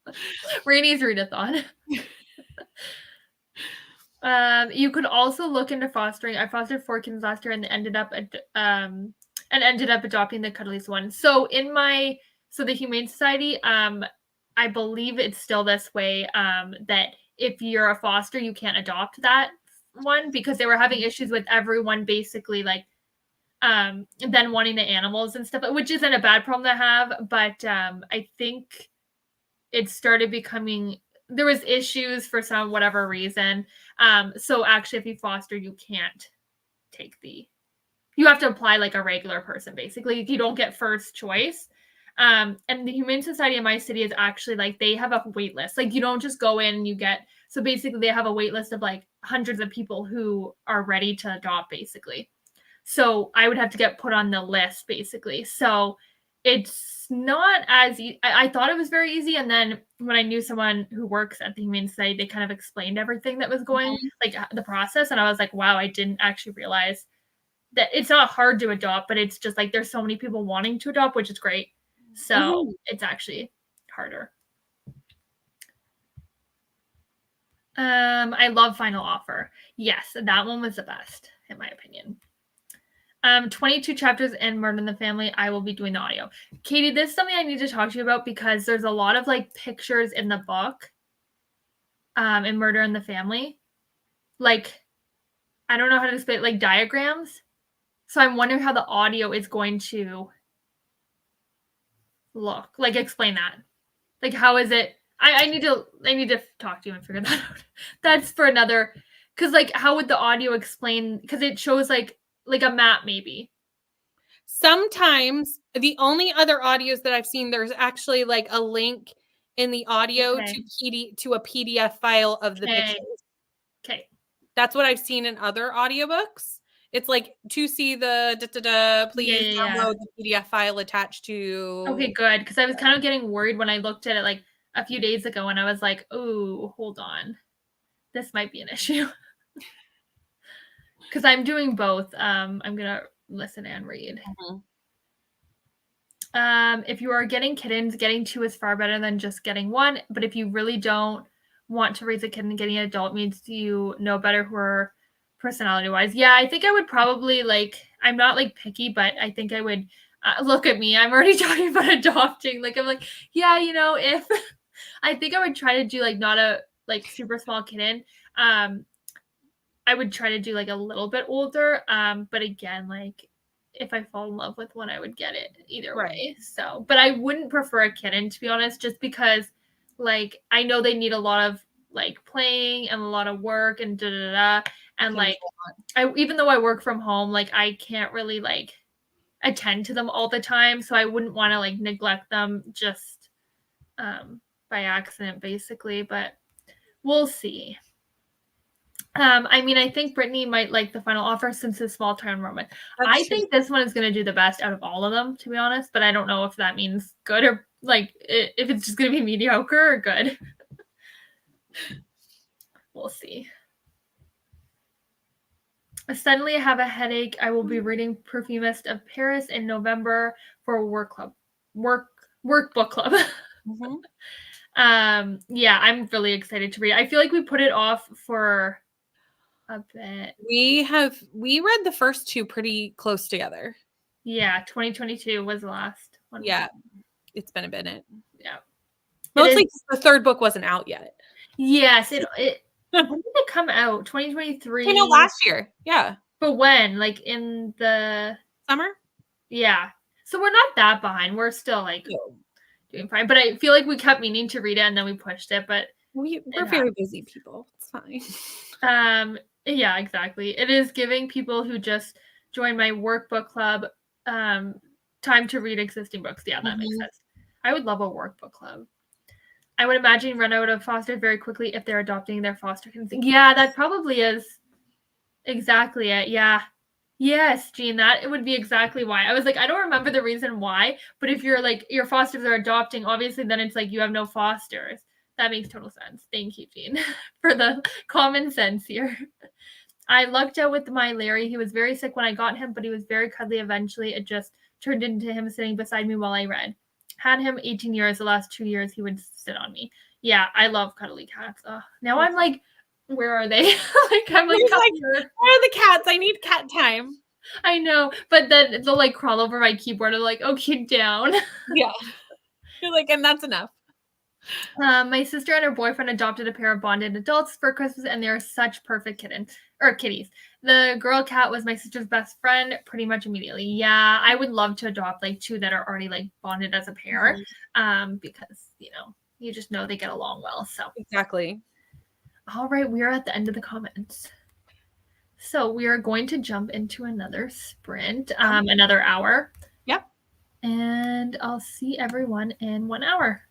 readathon. Rainey's readathon. You could also look into fostering. I fostered 4 kittens last year and ended up adopting the cuddliest one. So the Humane Society, I believe it's still this way, that if you're a foster, you can't adopt that one because they were having issues with everyone basically like then wanting the animals and stuff, which isn't a bad problem to have, but I think it started becoming there was issues for some whatever reason. So actually if you foster, you can't take you have to apply like a regular person basically. You don't get first choice. And the Humane Society in my city is actually like they have a wait list. Like you don't just go in and you get so basically they have a wait list of like hundreds of people who are ready to adopt basically. So I would have to get put on the list basically. So it's not as I thought it was very easy. And then when I knew someone who works at the Humane Society, they kind of explained everything that was going like the process. And I was like, wow, I didn't actually realize that it's not hard to adopt, but it's just like there's so many people wanting to adopt, which is great. So it's actually harder. I love Final Offer. Yes, that one was the best, in my opinion. 22 chapters in Murder in the Family. I will be doing the audio. Katie, this is something I need to talk to you about because there's a lot of like pictures in the book in Murder in the Family. Like, I don't know how to explain it, like diagrams. So I'm wondering how the audio is going to look. Like, explain that. Like, how is it? I need to talk to you and figure that out. That's for another. Because like, how would the audio explain? Because it shows like a map maybe. Sometimes the only other audios that I've seen, there's actually like a link in the audio to a PDF file of the pictures. Okay. That's what I've seen in other audiobooks. It's like to see the please download the PDF file attached to. Okay, good. Because I was kind of getting worried when I looked at it like a few days ago and I was like, oh, hold on. This might be an issue. Because I'm doing both. I'm going to listen and read. If you are getting kittens, getting 2 is far better than just getting 1. But if you really don't want to raise a kitten, getting an adult means you know better who are personality-wise. Yeah, I think I would probably like, I'm not like picky, but I think I would look at me. I'm already talking about adopting. Like, I'm like, yeah, you know, if I think I would try to do like not a like super small kitten. I would try to do like a little bit older. But again, like if I fall in love with one, I would get it either way. So, but I wouldn't prefer a kitten to be honest, just because like I know they need a lot of like playing and a lot of work and and like even though I work from home, like I can't really like attend to them all the time, so I wouldn't want to like neglect them just by accident basically, but we'll see. I mean, I think Brittany might like the Final Offer since it's small town romance. I think this one is going to do the best out of all of them, to be honest, but I don't know if that means good or like if it's just going to be mediocre or good. We'll see. Suddenly I have a headache. I will be reading Perfumist of Paris in November for work book club. Mhm. Yeah, I'm really excited to read. I feel like we put it off for a bit. We read the first two pretty close together. Yeah, 2022 was the last one. Yeah, it's been a minute. Yeah. Mostly the third book wasn't out yet. Yes, when did it come out? 2023? Came out last year. Yeah. But when? Like in the summer? Yeah. So we're not that behind. We're still like doing fine. But I feel like we kept meaning to read it and then we pushed it. But we're very busy people. It's fine. Yeah, exactly. It is giving people who just joined my workbook club time to read existing books. Yeah, that makes sense. I would love a workbook club. I would imagine run out of foster very quickly if they're adopting their foster kids. Yeah, that probably is exactly it. Yeah. Yes, Jean, that it would be exactly why. I was like, I don't remember the reason why, but if you're like your fosters are adopting, obviously then it's like you have no fosters. That makes total sense. Thank you, Jean, for the common sense here. I lucked out with my Larry. He was very sick when I got him, but he was very cuddly eventually. It just turned into him sitting beside me while I read. Had him 18 years. The last 2 years, he would sit on me. Yeah, I love cuddly cats. Now I'm like, where are they? I'm like, where are the cats? I need cat time. I know, but then they'll like crawl over my keyboard and like, okay, down. Yeah. You're like, and that's enough. My sister and her boyfriend adopted a pair of bonded adults for Christmas, and they're such perfect kitties. The girl cat was my sister's best friend pretty much immediately. Yeah, I would love to adopt like two that are already like bonded as a pair, because you just know they get along well. So exactly. All right, we are at the end of the comments. So we are going to jump into another sprint, another hour. Yep. And I'll see everyone in 1 hour.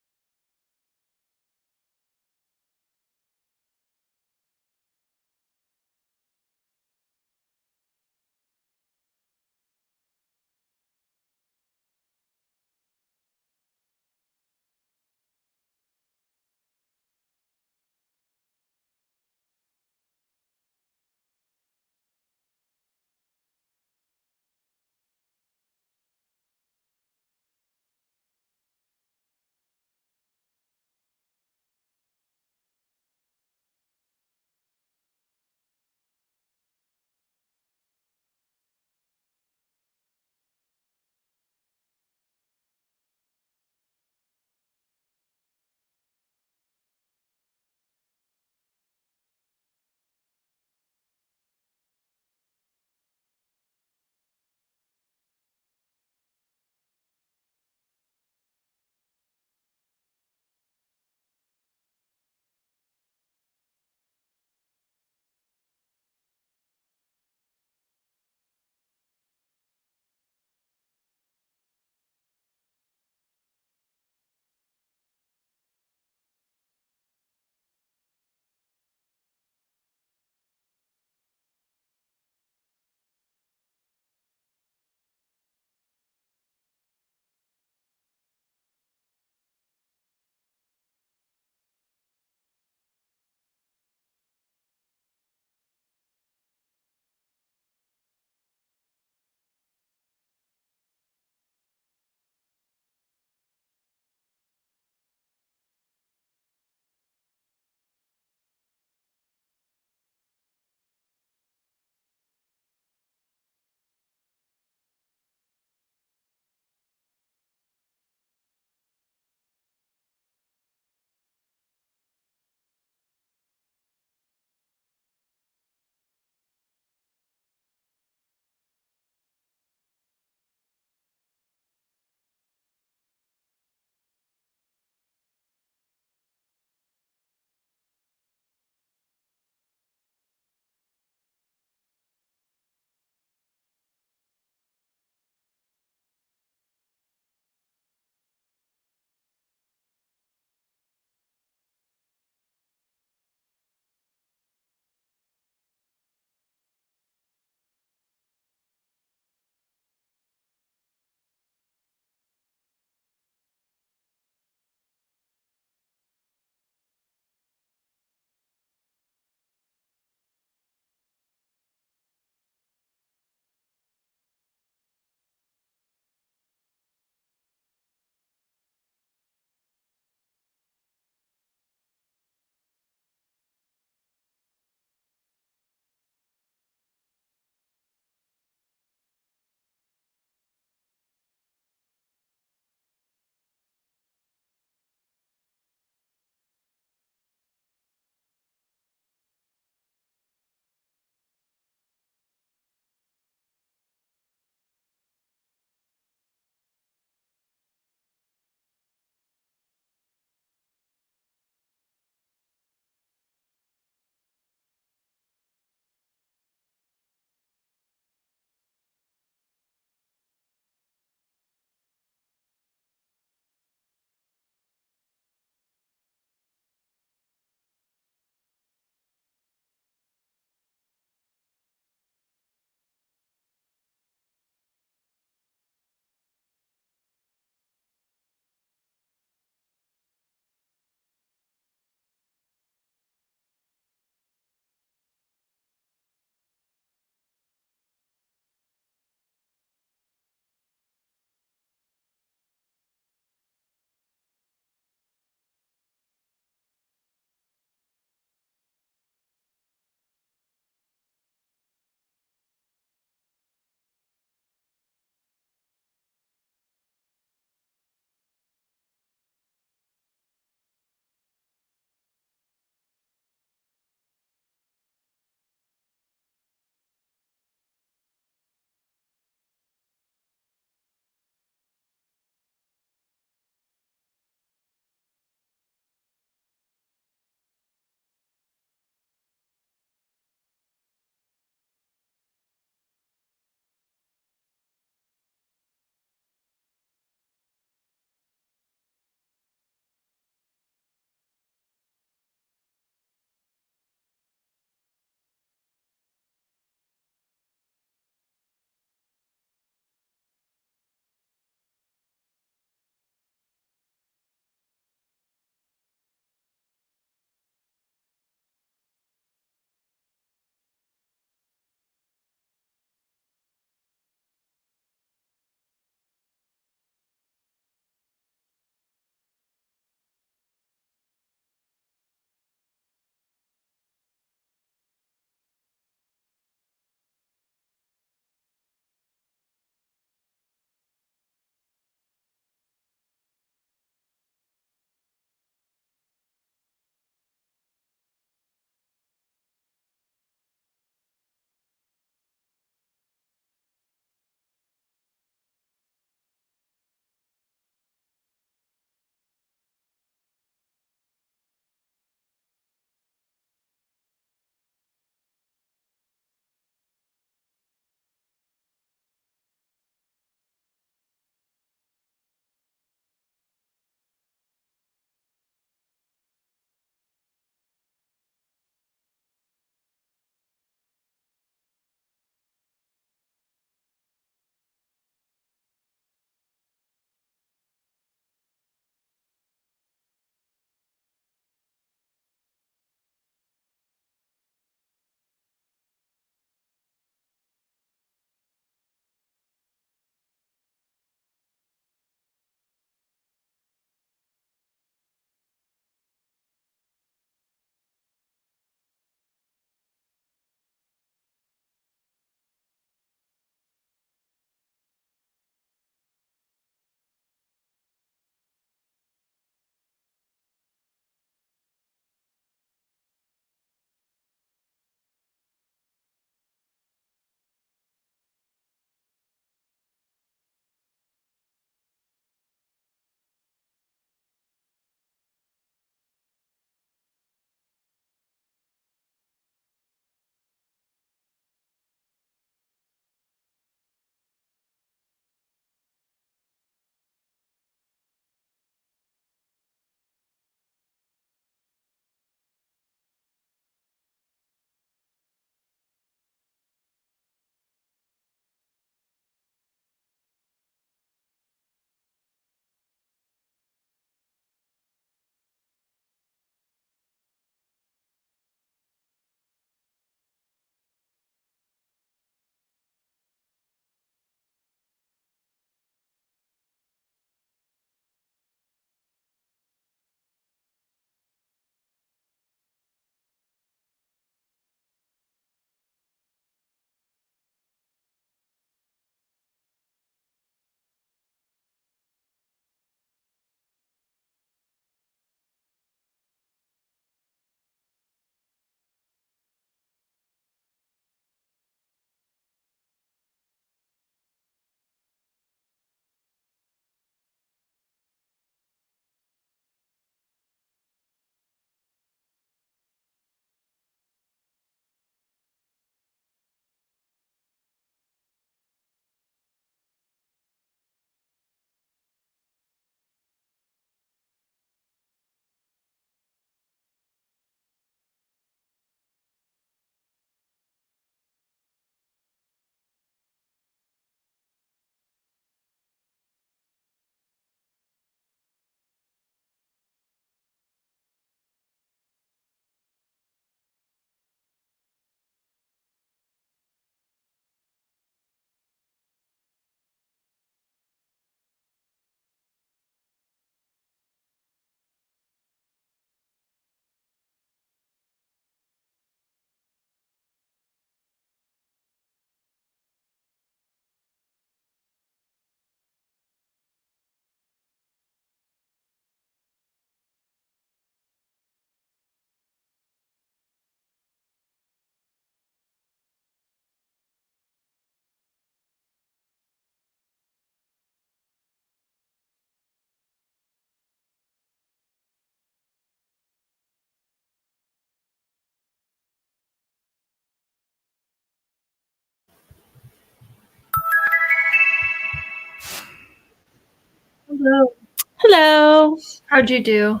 Hello. Hello. How'd you do?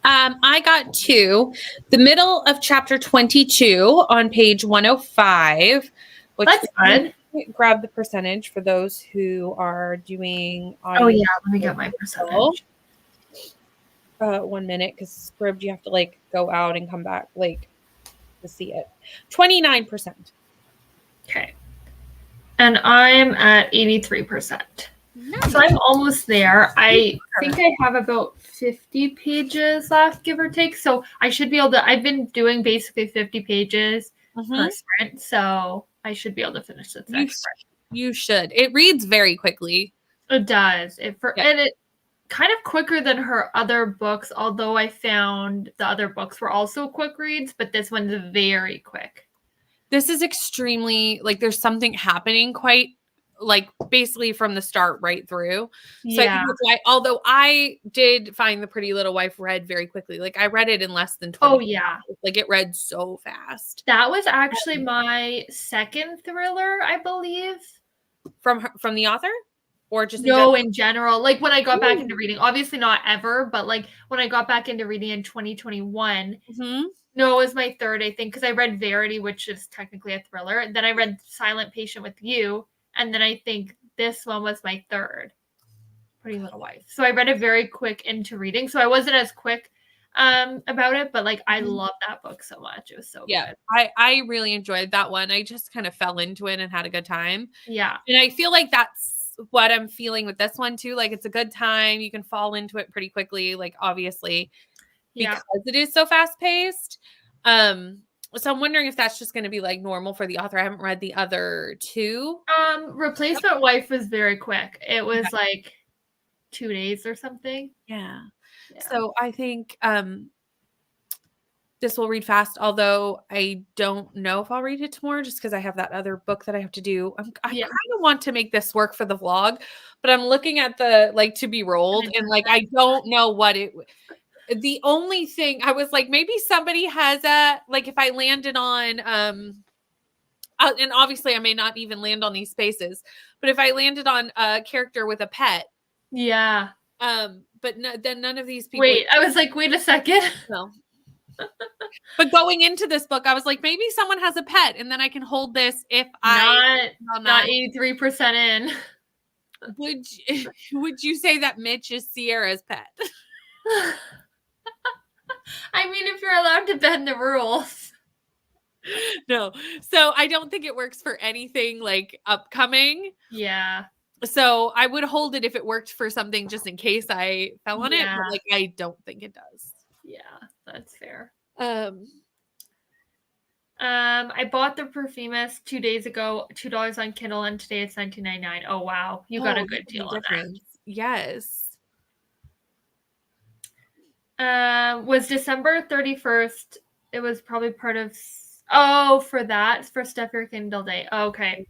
I got 2. The middle of chapter 22 on page 105. Which That's good. Grab the percentage for those who are doing audio. Oh yeah, let me get my percentage. 1 minute, because Scribd, you have to like go out and come back like to see it. 29%. Okay. And I'm at 83%. Nice. So I'm almost there. I think I have about 50 pages left, give or take. So I should be able to, I've been doing basically 50 pages per sprint. So I should be able to finish this next sprint. You should. It reads very quickly. It does. And it kind of quicker than her other books, although I found the other books were also quick reads, but this one's very quick. This is extremely, like, there's something happening quite, like, basically from the start right through. So I think that's why, although I did find The Pretty Little Wife read very quickly. Like, I read it in less than 20 minutes. Like, it read so fast. That was actually my second thriller, I believe. From the author? Or just in general. Like, when I got back into reading, obviously not ever, but like when I got back into reading in 2021, no, it was my third, I think, because I read Verity, which is technically a thriller. And then I read Silent Patient with You. And then I think this one was my third, Pretty Little Wife. So I read it very quick into reading. So I wasn't as quick about it, but like I love that book so much. It was so good. I really enjoyed that one. I just kind of fell into it and had a good time. Yeah. And I feel like that's what I'm feeling with this one too. Like, it's a good time. You can fall into it pretty quickly, like, obviously, because it is so fast paced. So I'm wondering if that's just going to be like normal for the author. I haven't read the other 2. Replacement Wife was very quick. It was like 2 days or something. Yeah. So I think this will read fast, although I don't know if I'll read it tomorrow just because I have that other book that I have to do. I kind of want to make this work for the vlog, but I'm looking at the like to be rolled and like I don't know what it. The only thing I was like, maybe somebody has a, like, if I landed on and obviously I may not even land on these spaces, but if I landed on a character with a pet, but then none of these people. I was like, wait a second. No. But going into this book, I was like, maybe someone has a pet, and then I can hold this if I'm not 83% in. Would you say that Mitch is Sierra's pet? I mean, if you're allowed to bend the rules. No. So I don't think it works for anything like upcoming. Yeah. So I would hold it if it worked for something just in case I fell on it. But like, I don't think it does. Yeah, that's fair. I bought The Perfumist 2 days ago, $2 on Kindle, and today it's $19.99. Oh wow, you got a good deal on that. Yes. Was December 31st. It was probably part of for Stuff Your Kindle Day. Oh, okay.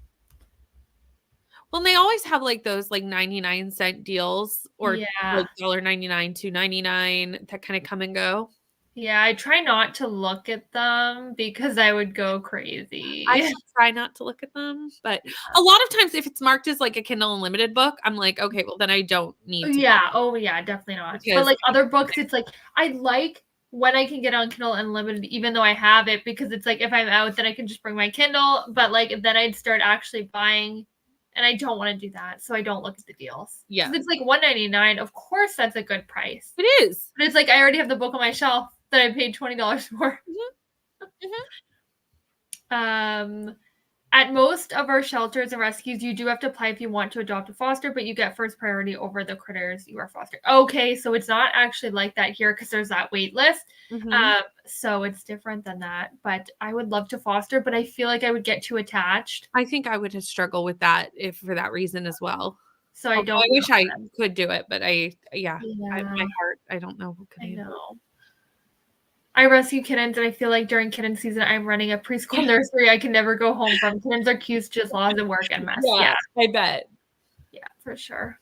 Well, they always have like those like 99-cent deals or like $1.99, $2.99 that kind of come and go. Yeah, I try not to look at them because I would go crazy. I try not to look at them, but a lot of times if it's marked as like a Kindle Unlimited book, I'm like, okay, well then I don't need to. Yeah, definitely not. But like other books, it's like I like when I can get on Kindle Unlimited, even though I have it, because it's like if I'm out, then I can just bring my Kindle. But like then I'd start actually buying, and I don't want to do that, so I don't look at the deals. Yeah, it's like $1.99. Of course, that's a good price. It is, but it's like I already have the book on my shelf that I paid $20 for. At most of our shelters and rescues, you do have to apply if you want to adopt a foster, but you get first priority over the critters you are fostering. Okay, so it's not actually like that here because there's that wait list. So it's different than that. But I would love to foster, but I feel like I would get too attached. I think I would have struggled with that if for that reason as well. So I wish I could do it, but my heart, I don't know who could handle it. I rescue kittens, and I feel like during kitten season, I'm running a preschool nursery I can never go home from. Kittens are cute, just lots of work and mess. Yeah, I bet. Yeah, for sure.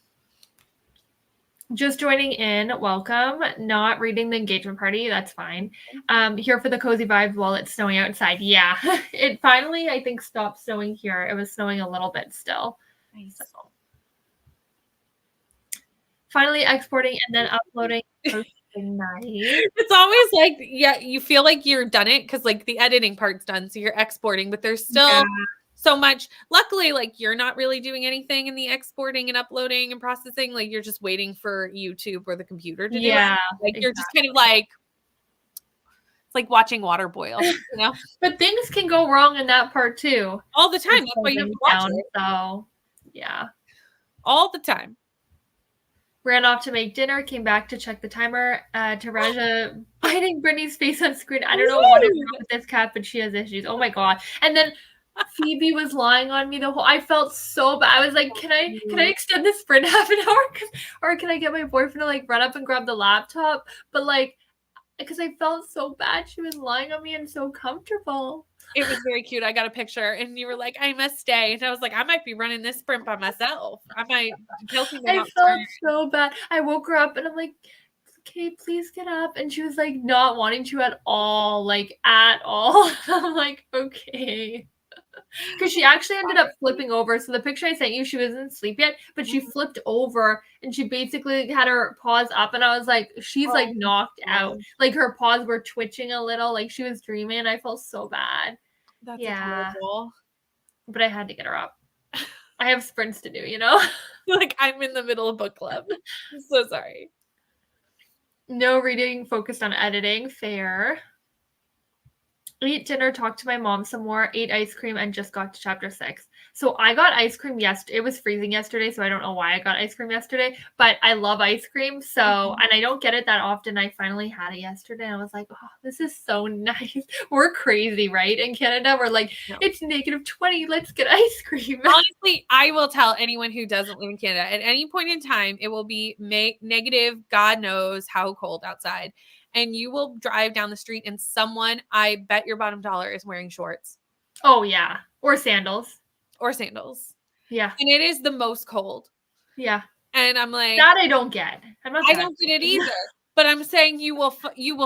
Just joining in, welcome. Not reading the engagement party, that's fine. Here for the cozy vibes while it's snowing outside. Yeah, it finally, I think, stopped snowing here. It was snowing a little bit still. Nice. So. finally exporting and then uploading. Nice. It's always like, yeah, you feel like you're done it because like the editing part's done, so you're exporting, but there's still so much. Luckily, like you're not really doing anything in the exporting and uploading and processing. Like you're just waiting for YouTube or the computer to do it. Like you're just kind of like, it's like watching water boil, you know. But things can go wrong in that part too. All the time. That's why you have to watch it. So yeah. All the time. Ran off to make dinner, came back to check the timer. Taraja biting Brittany's face on screen. I don't know what is wrong with this cat, but she has issues. Oh my god. And then Phoebe was lying on me the whole. I felt so bad. I was like, can I extend this sprint half an hour? Or can I get my boyfriend to like run up and grab the laptop? But like, because I felt so bad. She was lying on me and so comfortable. It was very cute. I got a picture and you were like, I must stay. And I was like, I might be running this sprint by myself. I might guilty. I felt so bad. I woke her up and I'm like, okay, please get up. And she was like not wanting to at all. Like at all. I'm like, okay. Because she actually ended up flipping over. So the picture I sent you, she wasn't asleep yet, but she flipped over and she basically had her paws up. And I was like, she's like knocked out. Like her paws were twitching a little, like she was dreaming. And I felt so bad. That's adorable. But I had to get her up. I have sprints to do, you know? Like I'm in the middle of book club. I'm so sorry. No reading, focused on editing. Fair. Ate dinner, talked to my mom some more, ate ice cream, and just got to chapter 6. So I got ice cream yesterday. It was freezing yesterday, so I don't know why I got ice cream yesterday, but I love ice cream. So, and I don't get it that often. I finally had it yesterday. And I was like, oh, this is so nice. We're crazy, right? In Canada, we're like, it's -20. Let's get ice cream. Honestly, I will tell anyone who doesn't live in Canada at any point in time, it will be negative. God knows how cold outside. And you will drive down the street and someone, I bet your bottom dollar, is wearing shorts. Oh, yeah. Or sandals. Yeah. And it is the most cold. Yeah. And I'm like, that I don't get. I don't get it either. But I'm saying you will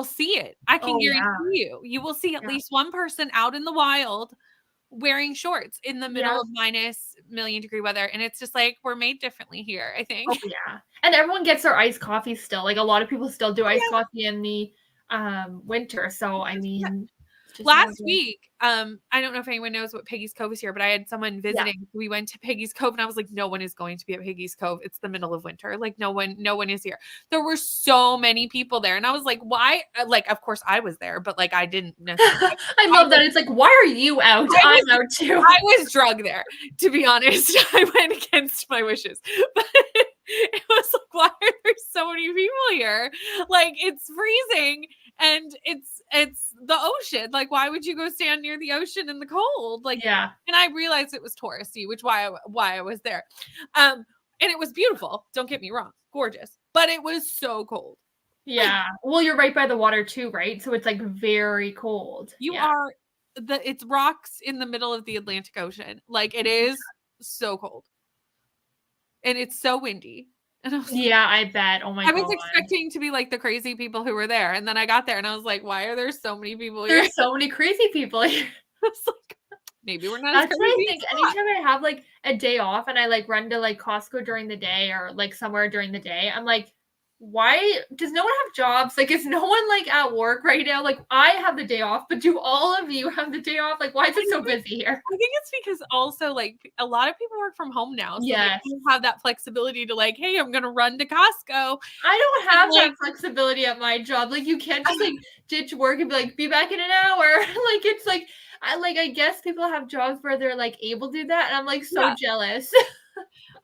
see it. I can guarantee you will see at least one person out in the wild wearing shorts in the middle of -1,000,000-degree weather. And it's just like, we're made differently here, I think. Oh, yeah. And everyone gets their iced coffee still. Like a lot of people still do iced coffee in the winter. So, I mean, last week, I don't know if anyone knows what Peggy's Cove is here, but I had someone visiting. Yeah. We went to Peggy's Cove and I was like, no one is going to be at Peggy's Cove. It's the middle of winter. Like no one is here. There were so many people there. And I was like, why? Like, of course I was there, but like, I didn't necessarily. I love that. It's like, why are you out? I'm out too. I was drug there, to be honest. I went against my wishes, but it was like, why are there so many people here? Like it's freezing and it's the ocean. Like, why would you go stand near the ocean in the cold? Like, yeah. And I realized it was touristy, which why I was there. And it was beautiful. Don't get me wrong, gorgeous, but it was so cold. Yeah. Well, you're right by the water too, right? So it's like very cold. It's rocks in the middle of the Atlantic Ocean. Like it is so cold. And it's so windy. And I was I bet. Oh my god. I was expecting to be like the crazy people who were there. And then I got there and I was like, why are there so many people here? There's so many crazy people here. It's like, maybe we're not. That's what I think. Anytime I have like a day off and I like run to like Costco during the day or like somewhere during the day, I'm like, why does no one have jobs? Like, is no one like at work right now? Like, I have the day off, but do all of you have the day off? Like, why is it so busy here? I think it's because also like a lot of people work from home now. So they don't have that flexibility to like, hey, I'm gonna run to Costco. I don't have that flexibility at my job. Like, you can't just like ditch work and be like, be back in an hour. Like, it's like, I guess people have jobs where they're like able to do that. And I'm like so jealous.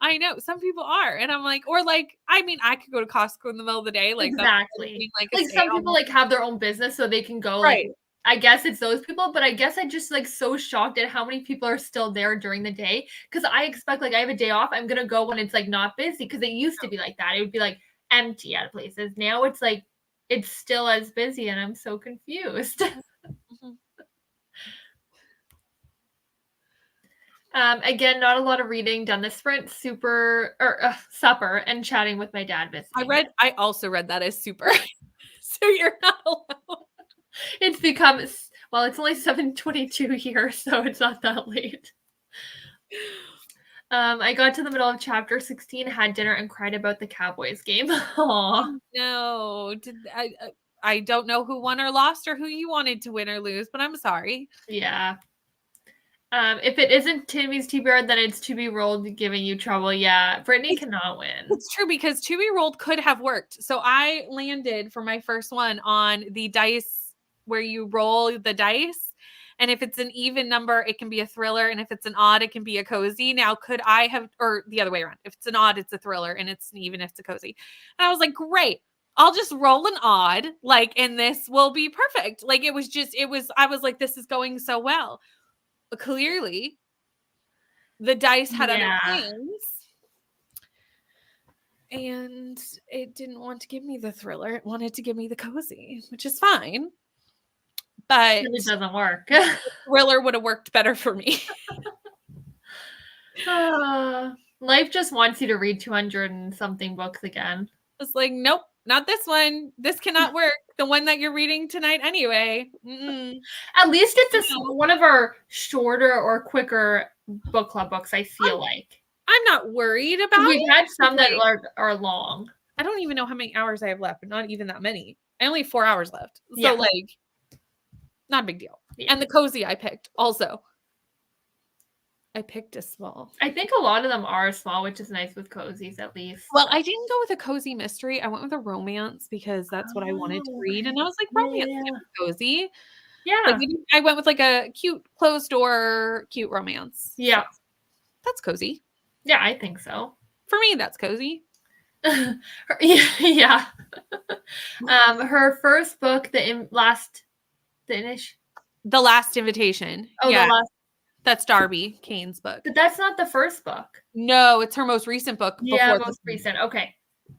I know some people are, and I'm like, or like, I mean, I could go to Costco in the middle of the day, like exactly. Like some people like have their own business, so they can go. Right. Like, I guess it's those people, but I guess I just like so shocked at how many people are still there during the day because I expect like I have a day off, I'm gonna go when it's like not busy because it used to be like that. It would be like empty at places. Now it's like it's still as busy, and I'm so confused. Again, not a lot of reading, done the sprint, supper, and chatting with my dad. I also read that as super. So you're not alone. It's become, well, it's only 7:22 here, so it's not that late. I got to the middle of chapter 16, had dinner, and cried about the Cowboys game. Aww. No, I don't know who won or lost or who you wanted to win or lose, but I'm sorry. Yeah. If it isn't Timmy's TBR, then it's To Be Rolled giving you trouble. Yeah, Brittany cannot win. It's true because To Be Rolled could have worked. So I landed for my first one on the dice where you roll the dice. And if it's an even number, it can be a thriller. And if it's an odd, it can be a cozy. Now, could I have, or the other way around, if it's an odd, it's a thriller, and it's an even if it's a cozy. And I was like, great, I'll just roll an odd, like, and this will be perfect. Like, I was like, this is going so well. But clearly, the dice had other plans. And it didn't want to give me the thriller. It wanted to give me the cozy, which is fine. But it doesn't work. Thriller would have worked better for me. Life just wants you to read 200 and something books again. It's like, nope, not this one. This cannot work. The one that you're reading tonight anyway. Mm-mm. At least it's one of our shorter or quicker book club books, I feel like. I'm not worried about We've had some that are long. I don't even know how many hours I have left, but not even that many. I only have 4 hours left. So, like, not a big deal. Yeah. And the cozy I picked also. I picked a small. I think a lot of them are small, which is nice with cozies at least. Well, I didn't go with a cozy mystery. I went with a romance because that's what I wanted to read. And I was like, romance cozy. Yeah. Like, I went with like a cute closed door, cute romance. Yeah. So that's cozy. Yeah, I think so. For me, that's cozy. Yeah. Her first book, The Last Invitation. Oh, yeah. That's Darby Kane's book. But that's not the first book. No, it's her most recent book. Yeah, most recent. Okay.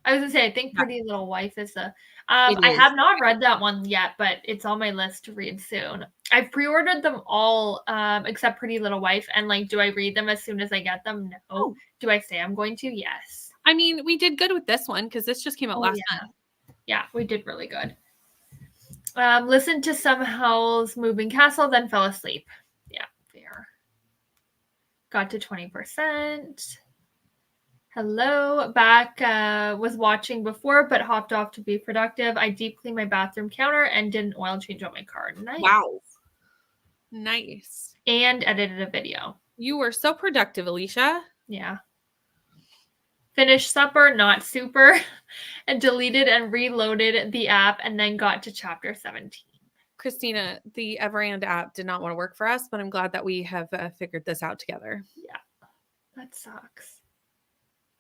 I was going to say, I think Pretty Little Wife is the... I have not read that one yet, but it's on my list to read soon. I've pre-ordered them all, except Pretty Little Wife. And, like, do I read them as soon as I get them? No. Oh. Do I say I'm going to? Yes. I mean, we did good with this one because this just came out last month. Yeah, we did really good. Listened to some Howl's Moving Castle, then fell asleep. Yeah, fair. Got to 20%. Hello, back. Was watching before, but hopped off to be productive. I deep cleaned my bathroom counter and did an oil change on my car. Nice. Wow. Nice. And edited a video. You were so productive, Alicia. Yeah. Finished supper, not super, and deleted and reloaded the app and then got to chapter 17. Christina, the Everand app did not want to work for us, but I'm glad that we have figured this out together. Yeah, that sucks.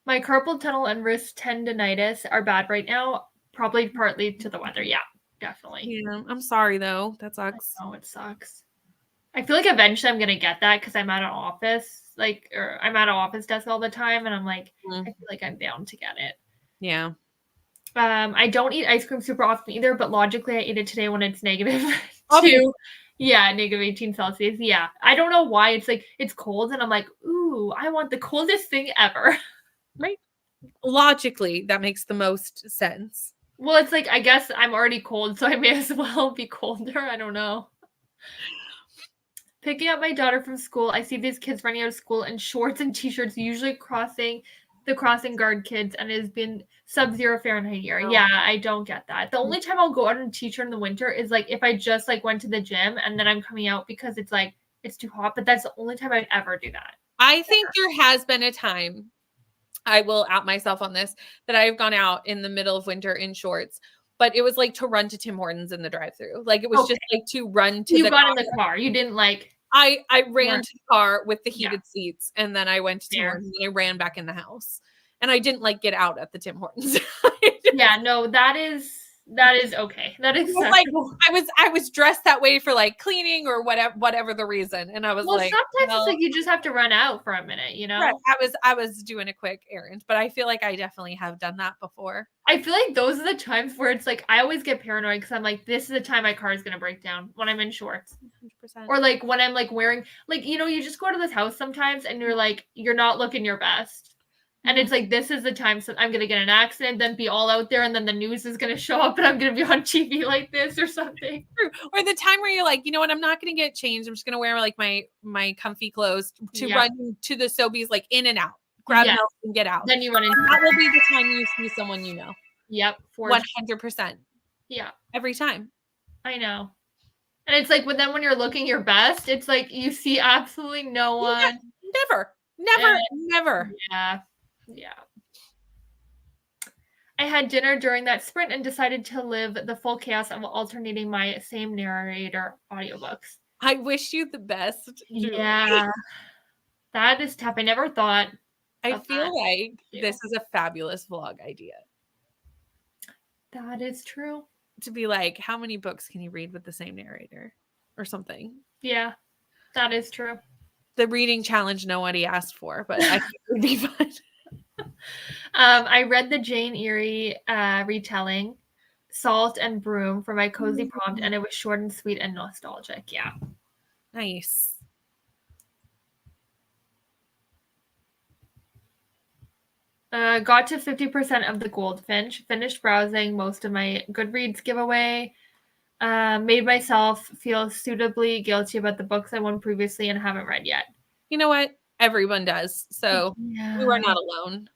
My carpal tunnel and wrist tendonitis are bad right now, probably partly to the weather. Yeah, definitely. Yeah, I'm sorry, though. That sucks. Oh, it sucks. I feel like eventually I'm going to get that because I'm at an office. Or I'm at an office desk all the time, and I'm like, I feel like I'm down to get it. Yeah. I don't eat ice cream super often either, but logically I eat it today when it's negative 2. Yeah, negative 18 Celsius. Yeah. I don't know why. It's like, it's cold, and I'm like, ooh, I want the coldest thing ever. Right. Logically, that makes the most sense. Well, it's like, I guess I'm already cold, so I may as well be colder. I don't know. Picking up my daughter from school, I see these kids running out of school in shorts and t-shirts, usually crossing guard kids, and it has been sub-0 Fahrenheit here. Oh. Yeah, I don't get that. The only time I'll go out in a t-shirt in the winter is like if I just like went to the gym and then I'm coming out because it's like it's too hot, but that's the only time I'd ever do that. I think there has been a time, I will out myself on this, that I've gone out in the middle of winter in shorts. But it was like to run to Tim Hortons in the drive-thru. Like it was just like to run to the car. You got in the car. You didn't like... I ran to the car with the heated seats, and then I went to Tim Hortons, and I ran back in the house. And I didn't like get out at the Tim Hortons. Yeah, no, that is okay. That is like I was dressed that way for like cleaning or whatever the reason. And I was like, sometimes it's like you just have to run out for a minute, you know? Right. I was doing a quick errand, but I feel like I definitely have done that before. I feel like those are the times where it's like I always get paranoid because I'm like, this is the time my car is gonna break down when I'm in shorts. 100%. Or like when I'm like wearing, like, you know, you just go to this house sometimes and you're like, you're not looking your best. And it's like, this is the time so I'm going to get an accident, then be all out there, and then the news is going to show up and I'm going to be on TV like this or something. Or the time where you're like, you know what, I'm not going to get changed. I'm just going to wear like my comfy clothes to run to the Sobeys, like in and out, grab milk and get out. Then you run into that will be the time you see someone you know. Yep. 100%. Yeah. Every time. I know. And it's like, when you're looking your best, it's like you see absolutely no one. Yeah, never. Yeah. Yeah. I had dinner during that sprint and decided to live the full chaos of alternating my same narrator audiobooks. I wish you the best. Yeah. That is tough. I never thought. I feel like this is a fabulous vlog idea. That is true. To be like, how many books can you read with the same narrator or something? Yeah, that is true. The reading challenge nobody asked for, but I think it would be fun. I read the Jane Eyre retelling, Salt and Broom, for my cozy prompt, and it was short and sweet and nostalgic. Yeah. Nice. Got to 50% of the Goldfinch, finished browsing most of my Goodreads giveaway, made myself feel suitably guilty about the books I won previously and haven't read yet. You know what? Everyone does. So you are not alone.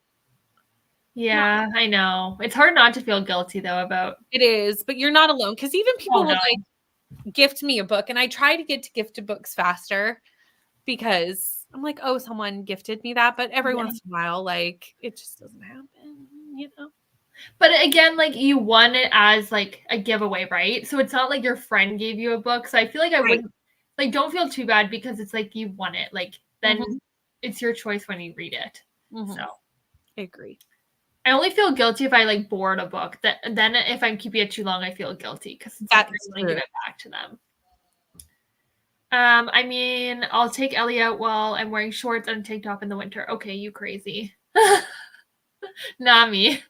Yeah, I know. It's hard not to feel guilty though about. It is, but you're not alone, because even people will like gift me a book, and I try to get to gifted books faster because I'm like, oh, someone gifted me that, but every once in a while, like, it just doesn't happen, you know? But again, like, you won it as like a giveaway, right? So it's not like your friend gave you a book. So I feel like I wouldn't, like, don't feel too bad because it's like you won it. Like, then it's your choice when you read it. So I agree. I only feel guilty if I like board a book. Then if I'm keeping it too long, I feel guilty because it's like I want to give it back to them. I mean, I'll take Ellie out while I'm wearing shorts and a tank top in the winter. Okay, you crazy. Not me.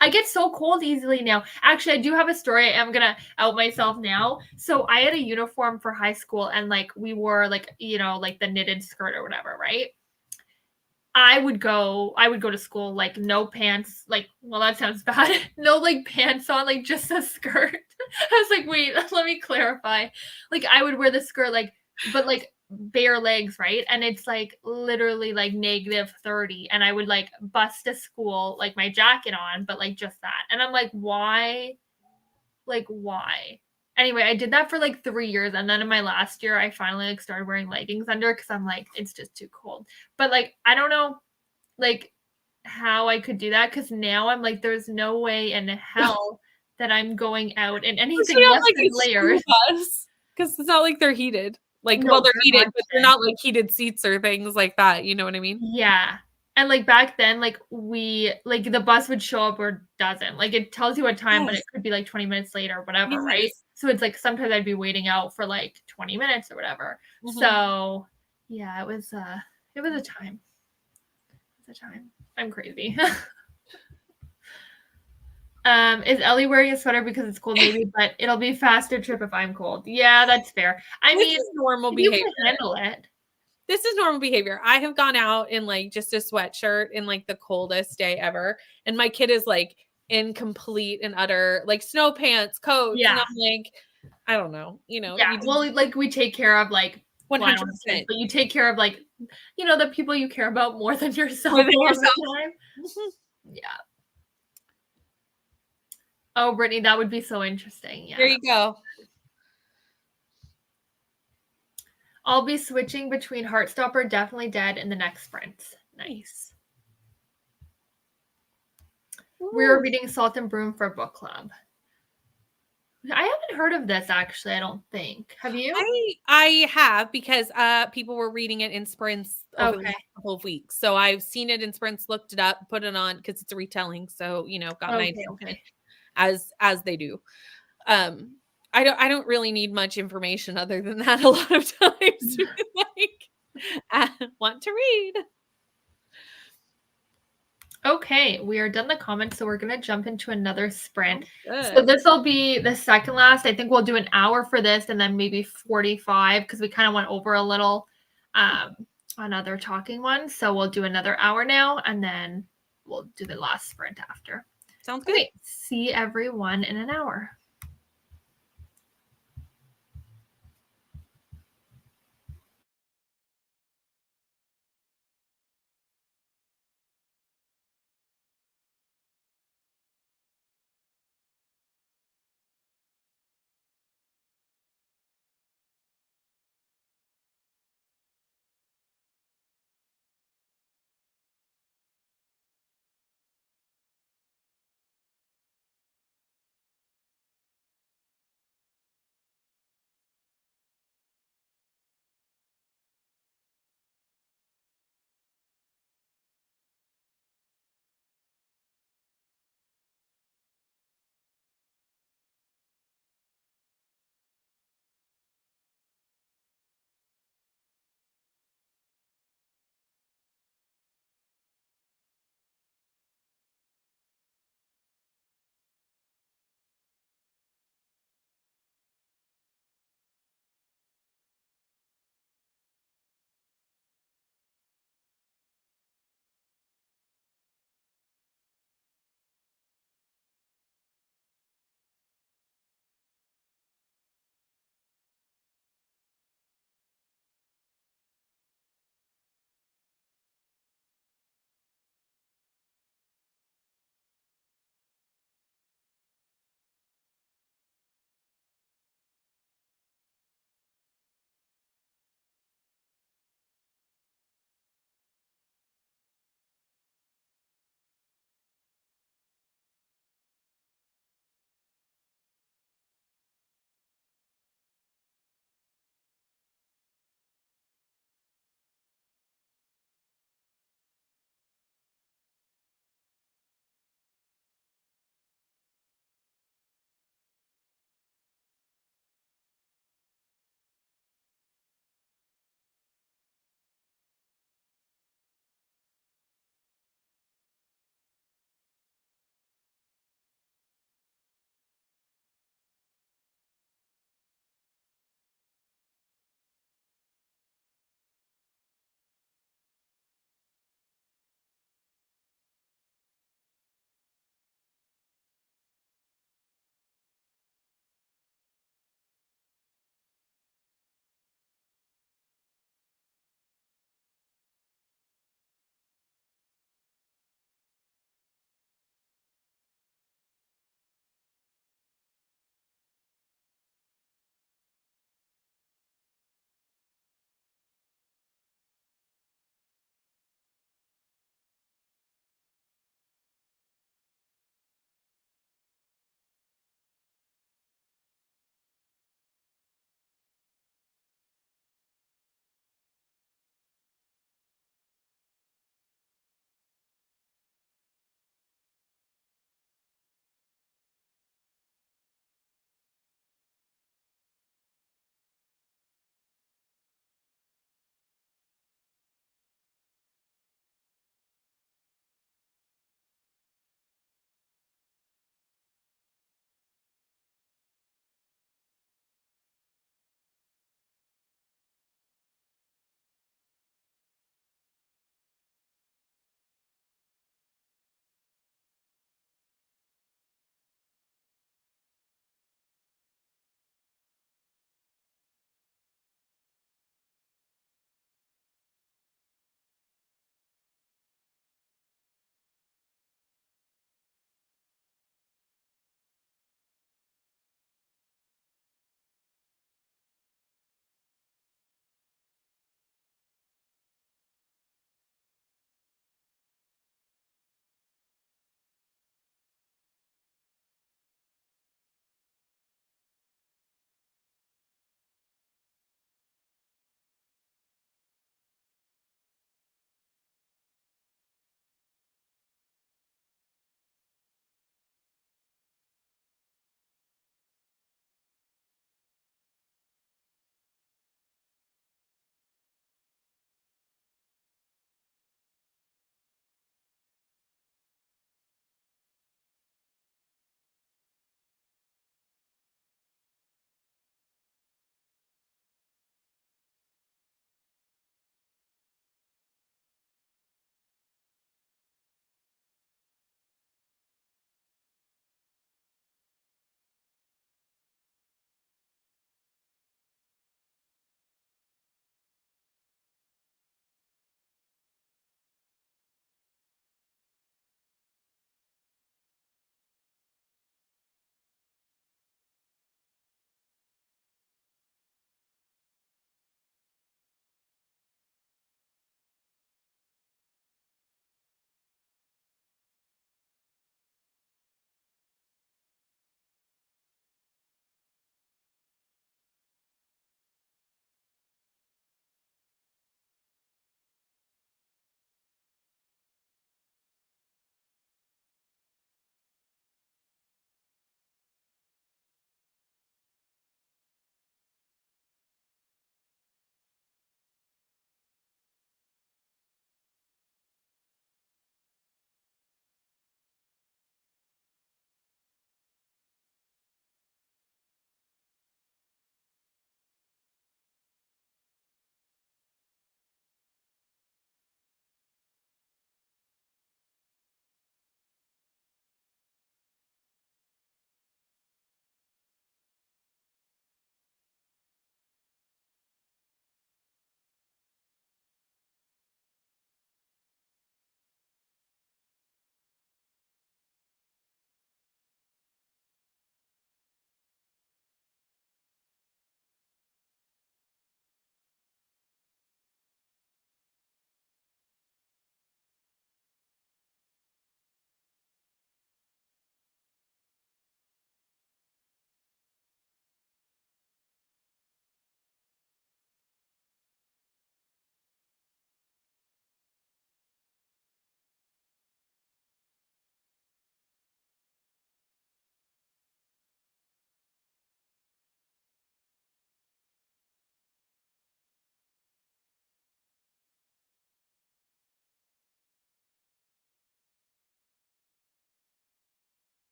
I get so cold easily now. Actually, I do have a story. I'm going to out myself now. So I had a uniform for high school, and like we wore like, you know, like the knitted skirt or whatever, right? I would go to school like no pants, like, well, that sounds bad. No like pants on, like just a skirt. I was like, wait, let me clarify. Like I would wear the skirt, like, but like bare legs, right? And it's like literally like -30, and I would like bust to school like my jacket on, but like just that. And I'm like, why? Like why? Anyway, I did that for like 3 years, and then in my last year, I finally like started wearing leggings under because I'm like, it's just too cold. But like, I don't know, like how I could do that because now I'm like, there's no way in hell that I'm going out in anything less than layers. Because it's not like they're heated. Like, no, well, they're heated, but they're not like heated seats or things like that. You know what I mean? Yeah. And like back then, like we like the bus would show up or doesn't. Like it tells you what time, but it could be like 20 minutes later or whatever, right? So it's like sometimes I'd be waiting out for like 20 minutes or whatever. So yeah, it was a time. It's a time. I'm crazy. Is Ellie wearing a sweater because it's cold? Maybe, but it'll be faster trip if I'm cold. Yeah, that's fair. I mean, normal behavior. You can handle it. This is normal behavior. I have gone out in like just a sweatshirt in like the coldest day ever. And my kid is like in complete and utter like snow pants, coats. Yeah. And I'm like, I don't know, you know. Yeah. Well, like we take care of like 100%. But you take care of like, you know, the people you care about more than yourself. Yeah. Oh, Brittany, that would be so interesting. Yeah. There you go. I'll be switching between Heartstopper, Definitely Dead, and the next sprint. Nice. Ooh. We're reading Salt and Broom for book club. I haven't heard of this actually, I don't think. Have you? I have because people were reading it in sprints over the last couple of weeks. So I've seen it in sprints, looked it up, put it on because it's a retelling. So, you know, got my attention as they do. I don't really need much information other than that a lot of times. Like, I want to read. Okay, we are done the comments, so we're going to jump into another sprint. So this will be the second last. I think we'll do an hour for this and then maybe 45 because we kind of went over a little on other talking ones. So we'll do another hour now and then we'll do the last sprint after. Sounds good. Okay, see everyone in an hour.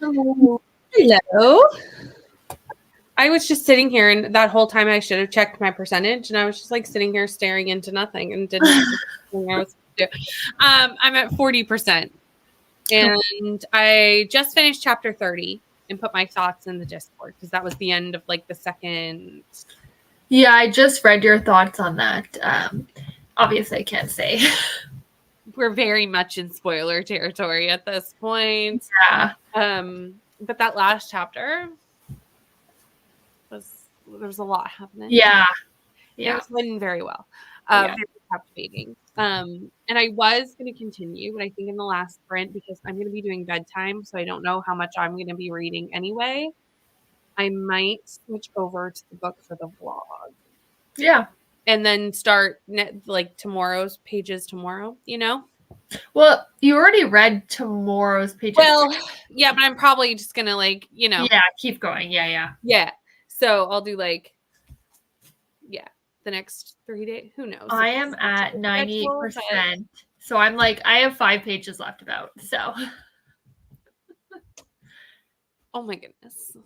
Hello. I was just sitting here, and that whole time I should have checked my percentage, and I was just like sitting here staring into nothing and didn't know what I was do. I'm at 40%, and I just finished chapter 30 and put my thoughts in the Discord because that was the end of like the second. Yeah, I just read your thoughts on that. Obviously, I can't say. We're very much in spoiler territory at this point. Yeah. But that last chapter there was a lot happening. Yeah. It was written very well. Very captivating. And I was going to continue, but I think in the last sprint, because I'm going to be doing bedtime, so I don't know how much I'm going to be reading anyway, I might switch over to the book for the vlog. Yeah. And then start like tomorrow's pages tomorrow, you know? Well, you already read tomorrow's pages. Well, yeah, but I'm probably just going to like, you know. Yeah, keep going. Yeah. Yeah. So I'll do like, the next 3 days. Who knows? I am at 98%. So I'm like, I have 5 pages left about. So. Oh my goodness.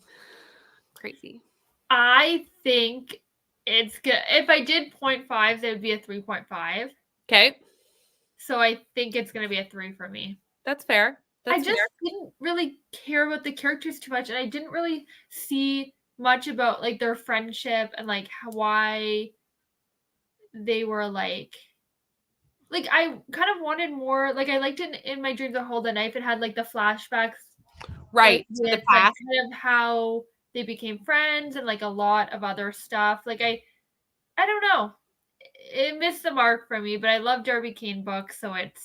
Crazy. I think it's good. If I did 0.5, it would be a 3.5. Okay. So I think it's going to be a 3 for me. That's fair. I just didn't really care about the characters too much. And I didn't really see much about like their friendship and like why they were like I kind of wanted more. Like I liked it in My Dreams I Hold a Knife. It had like the flashbacks, right? With, the past, like, kind of how they became friends and like a lot of other stuff. Like I don't know. It missed the mark for me, but I love Darby Kane books, so it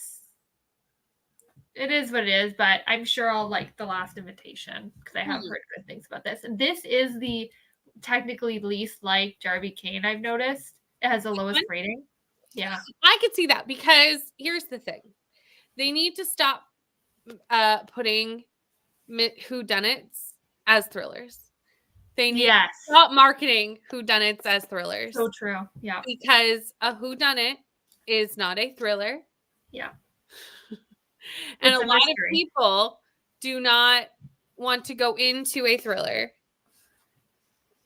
is what it is. But I'm sure I'll like The Last Invitation because I have heard good things about this. And this is the technically least liked Darby Kane I've noticed. It has the lowest rating. Yeah. I could see that because here's the thing. They need to stop putting whodunits as thrillers. They need to stop marketing whodunits as thrillers. So true. Yeah. Because a whodunit is not a thriller. Yeah. And a lot of people do not want to go into a thriller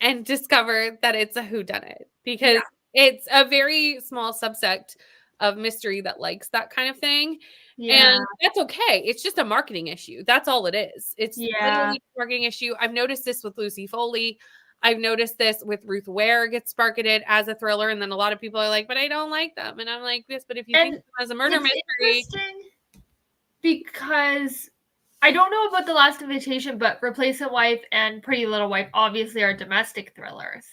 and discover that it's a whodunit because it's a very small subsect of mystery that likes that kind of thing. Yeah. And that's okay. It's just a marketing issue. That's all it is. It's literally a marketing issue. I've noticed this with Lucy Foley. I've noticed this with Ruth Ware gets marketed as a thriller. And then a lot of people are like, but I don't like them. And I'm like, yes, but if you think as a murder mystery. Because I don't know about The Last Invitation, but Replacement Wife and Pretty Little Wife obviously are domestic thrillers.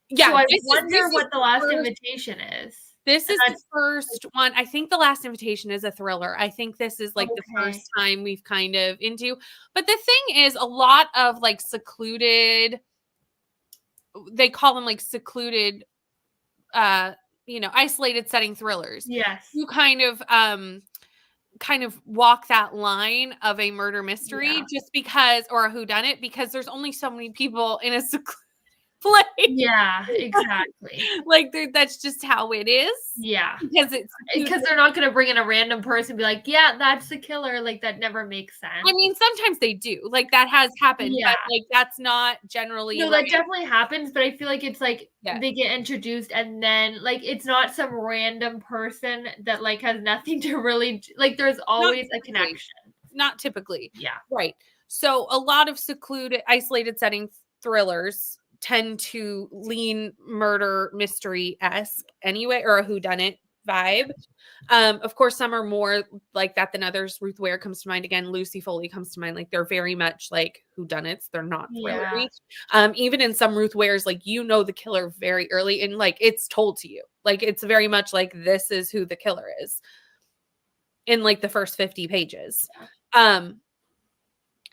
Yeah. So I wonder what The Last Invitation is. This is the first one. I think The Last Invitation is a thriller. I think this is like the first time we've kind of into. But the thing is, a lot of like secluded, they call them like secluded, isolated setting thrillers. Yes. You kind of walk that line of a murder mystery just because, or a whodunit, because there's only so many people in a secluded place. Yeah, exactly. Like that's just how it is. Yeah. Because they're not going to bring in a random person and be like, yeah, that's the killer. Like that never makes sense. I mean, sometimes they do. Like that has happened, but like that's not generally. No, that definitely happens, but I feel like it's like they get introduced and then like it's not some random person that like has nothing to really like there's always a connection. Not typically. Yeah. Right. So a lot of secluded, isolated setting thrillers tend to lean murder mystery-esque anyway, or a whodunit vibe. Of course, some are more like that than others. Ruth Ware comes to mind again. Lucy Foley comes to mind. Like they're very much like whodunits. They're not thrillery. Even in some Ruth Wares, like the killer very early and like it's told to you. Like it's very much like this is who the killer is in like the first 50 pages.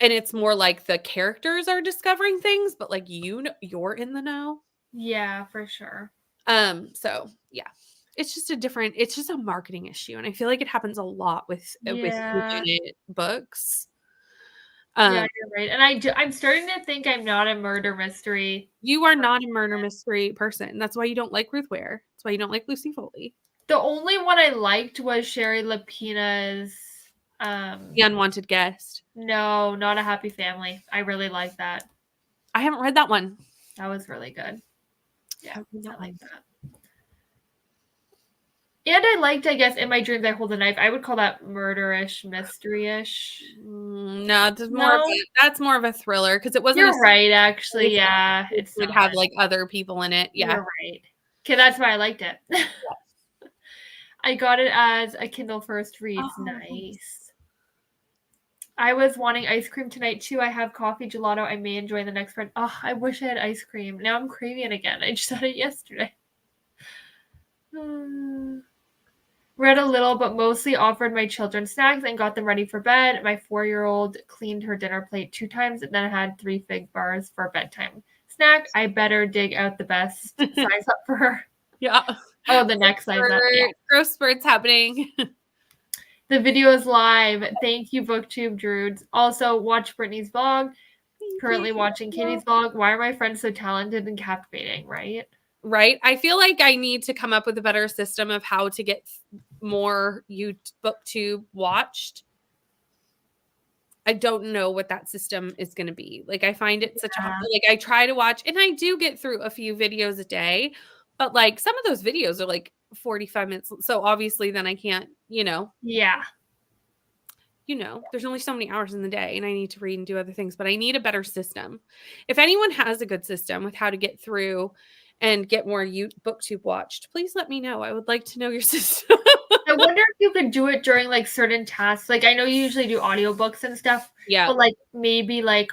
And it's more like the characters are discovering things, but like you're in the know. Yeah, for sure. So yeah, it's just a marketing issue, and I feel like it happens a lot with books. Yeah, you're right. And I'm starting to think I'm not a murder mystery. You are not a murder mystery person. That's why you don't like Ruth Ware. That's why you don't like Lucy Foley. The only one I liked was Sherry Lapina's The Unwanted Guest. No, Not a Happy Family. I really like that. I haven't read that one. That was really good. Yeah, I like that. And I liked, I guess, In My Dreams I Hold a Knife. I would call that murderish, mystery-ish. No, that's more of a thriller because it wasn't. You're right, actually. Yeah, it would have like other people in it. Yeah, you're right. Okay, that's why I liked it. I got it as a Kindle First Reads. Nice. I was wanting ice cream tonight too. I have coffee gelato. I may enjoy the next one. Oh, I wish I had ice cream. Now I'm craving it again. I just had it yesterday. Read a little, but mostly offered my children snacks and got them ready for bed. My 4-year-old cleaned her dinner plate 2 times and then had 3 fig bars for bedtime snack. I better dig out the best size up for her. Yeah. Oh, the next size up. Yeah. Growth spurts happening. The video is live. Thank you, BookTube Druids. Also, watch Brittany's vlog. Currently watching Katie's vlog. Why are my friends so talented and captivating, right? Right. I feel like I need to come up with a better system of how to get more BookTube watched. I don't know what that system is going to be. Like, I find it such a hard, like, I try to watch and I do get through a few videos a day, but like some of those videos are like 45 minutes. So obviously then I can't, Yeah. There's only so many hours in the day and I need to read and do other things, but I need a better system. If anyone has a good system with how to get through and get more BookTube watched, please let me know. I would like to know your system. I wonder if you could do it during like certain tasks. Like I know you usually do audiobooks and stuff. Yeah. But like maybe like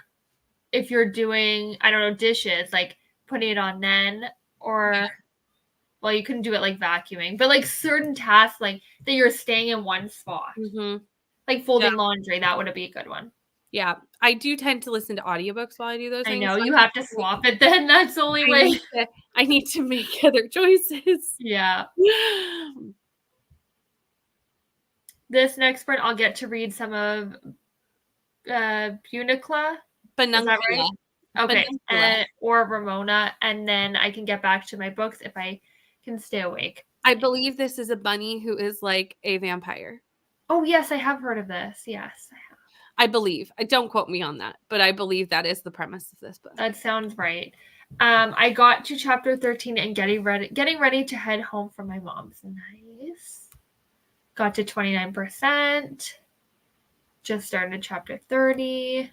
if you're doing, I don't know, dishes, like putting it on then or well, you couldn't do it like vacuuming, but like certain tasks like that you're staying in one spot. Mm-hmm. Like folding laundry, that would be a good one. Yeah. I do tend to listen to audiobooks while I do those things. I know, you have to swap it then. That's the only way. I need to make other choices. Yeah. This next part, I'll get to read some of Bunicla. Right? Okay. Or Ramona, and then I can get back to my books if I can stay awake. I believe this is a bunny who is like a vampire. Oh, yes, I have heard of this. Yes, I have. I believe. Don't quote me on that, but I believe that is the premise of this book. That sounds right. I got to chapter 13 and getting ready to head home from my mom's. Nice. Got to 29%. Just started chapter 30.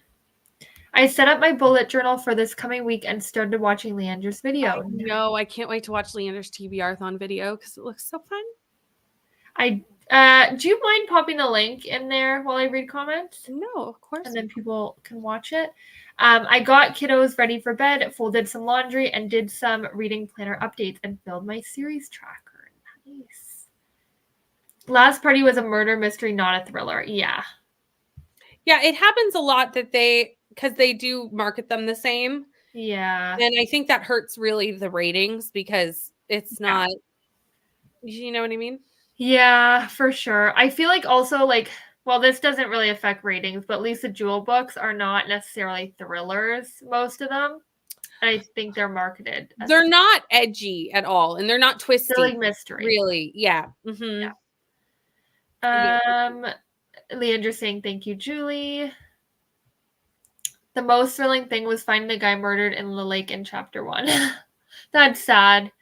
I set up my bullet journal for this coming week and started watching Leandra's video. No, I can't wait to watch Leandra's TBR-thon video because it looks so fun. Do you mind popping the link in there while I read comments? No, of course. And then people can watch it. I got kiddos ready for bed, folded some laundry, and did some reading planner updates and filled my series tracker. Nice. Last Party was a murder mystery, not a thriller. Yeah. Yeah, it happens a lot that because they do market them the same. Yeah. And I think that hurts really the ratings because it's not, you know what I mean? Yeah, for sure. I feel like also like, well, this doesn't really affect ratings, but Lisa Jewell books are not necessarily thrillers, most of them. And I think they're marketed. They're not edgy at all, and they're not twisty. They're like mystery. Really, yeah. Mm-hmm. Yeah. Leandra saying, thank you, Julie. The most thrilling thing was finding the guy murdered in the lake in chapter 1. That's sad.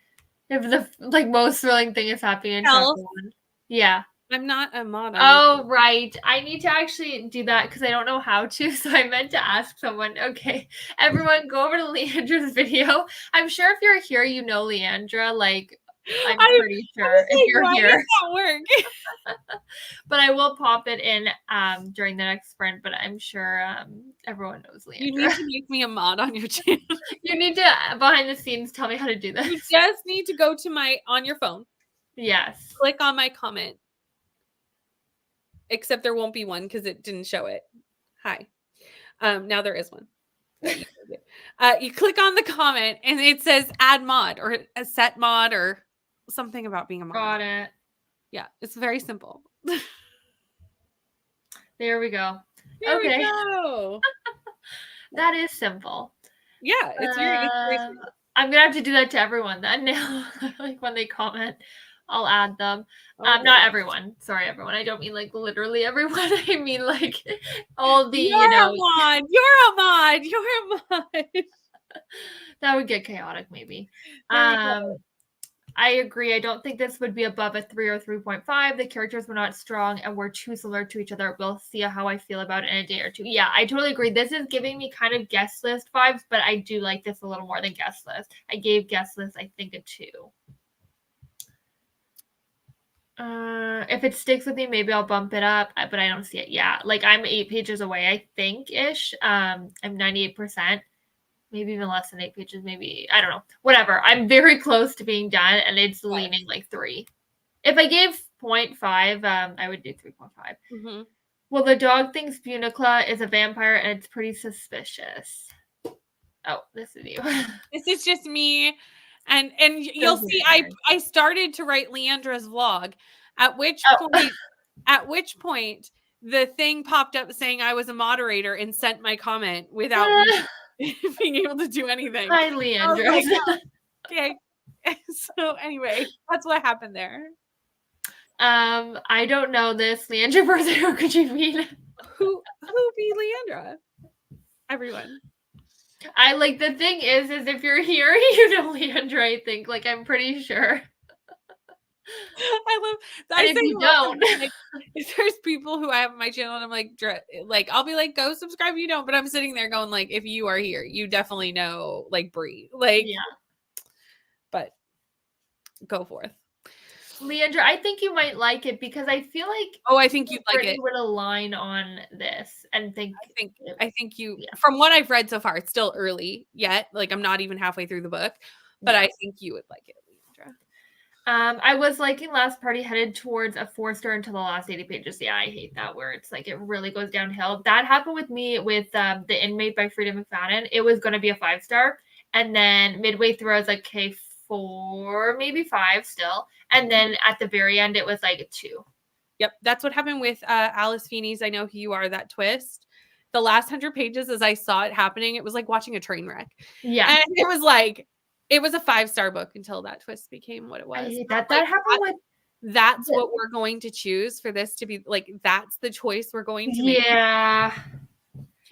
If the most thrilling thing is happening in chapter 1. Yeah. I'm not a mod. Oh, right. I need to actually do that because I don't know how to. So I meant to ask someone. Okay. Everyone go over to Leandra's video. I'm sure if you're here, you know Leandra. Like, I'm pretty sure if you're here. Does that work? But I will pop it in during the next sprint, but I'm sure everyone knows Leandra. You need to make me a mod on your channel. You need to, behind the scenes, tell me how to do this. You just need to go to on your phone. Yes. Click on my comment. Except there won't be one because it didn't show it. Hi. Now there is one. You click on the comment and it says add mod or a set mod or something about being a mod. Got it. Yeah, it's very simple. There we go. There we go. That is simple. Yeah, it's very simple. I'm gonna have to do that to everyone then now, like when they comment. I'll add them. Not everyone. Sorry, everyone. I don't mean like literally everyone. I mean like all the, You're a mod. You're a mod. You're a mod. That would get chaotic, maybe. I agree. I don't think this would be above a 3 or 3.5. The characters were not strong and were too similar to each other. We'll see how I feel about it in a day or two. Yeah, I totally agree. This is giving me kind of guest list vibes, but I do like this a little more than guest list. I gave guest list, I think, a 2. If it sticks with me, maybe I'll bump it up, but I don't see it. Yeah, like I'm 8 pages away, I think, ish. I'm 98%. Maybe even less than 8 pages, maybe, I don't know, whatever. I'm very close to being done, and it's leaning like 3. If I gave 0.5, I would do 3.5. Mm-hmm. Well, the dog thinks Bunicla is a vampire, and it's pretty suspicious. Oh, this is you. This is just me. And you'll see, I started to write Leandra's vlog, at which point the thing popped up saying I was a moderator and sent my comment without me being able to do anything. Hi, Leandra. Like, okay. So anyway, that's what happened there. I don't know this. Leandra person, who could you mean? Who be Leandra? Everyone. I like, the thing is if you're here, you know Leandra, I think. Like, I'm pretty sure. I say you don't. Like, if there's people who I have on my channel and I'm like, I'll be like, go subscribe if you don't, but I'm sitting there going like, if you are here, you definitely know like Brie. Like, yeah. But go forth. Leandra, I think you might like it because I feel like I think you'd like it. Would align on this and I think you from what I've read so far, it's still early yet. Like I'm not even halfway through the book, but I think you would like it, Leandra. I was liking Last Party headed towards a 4-star until the last 80 pages. Yeah, I hate that where it's like it really goes downhill. That happened with me with The Inmate by Frida McFadden. It was going to be a 5-star, and then midway through I was like, okay, 4, maybe 5 still. And then at the very end, it was like a 2. Yep. That's what happened with Alice Feeney's I Know Who You Are, that twist. The last 100 pages, as I saw it happening, it was like watching a train wreck. Yeah. And it was like, it was a 5-star book until that twist became what it was. That happened with... That's what we're going to choose for this to be, like, that's the choice we're going to make. Yeah.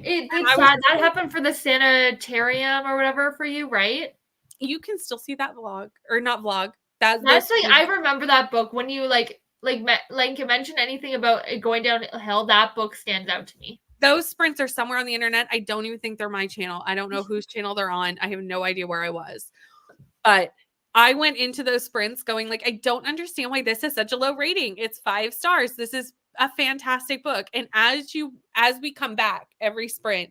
That happened for the Sanitarium or whatever for you, right? You can still see that vlog, or not vlog. That's like, I remember that book when you mention anything about it going downhill. That book stands out to me. Those sprints are somewhere on the internet. I don't even think they're my channel. I don't know whose channel they're on. I have no idea where I was, but I went into those sprints going like, I don't understand why this is such a low rating. It's 5 stars. This is a fantastic book. And as we come back every sprint,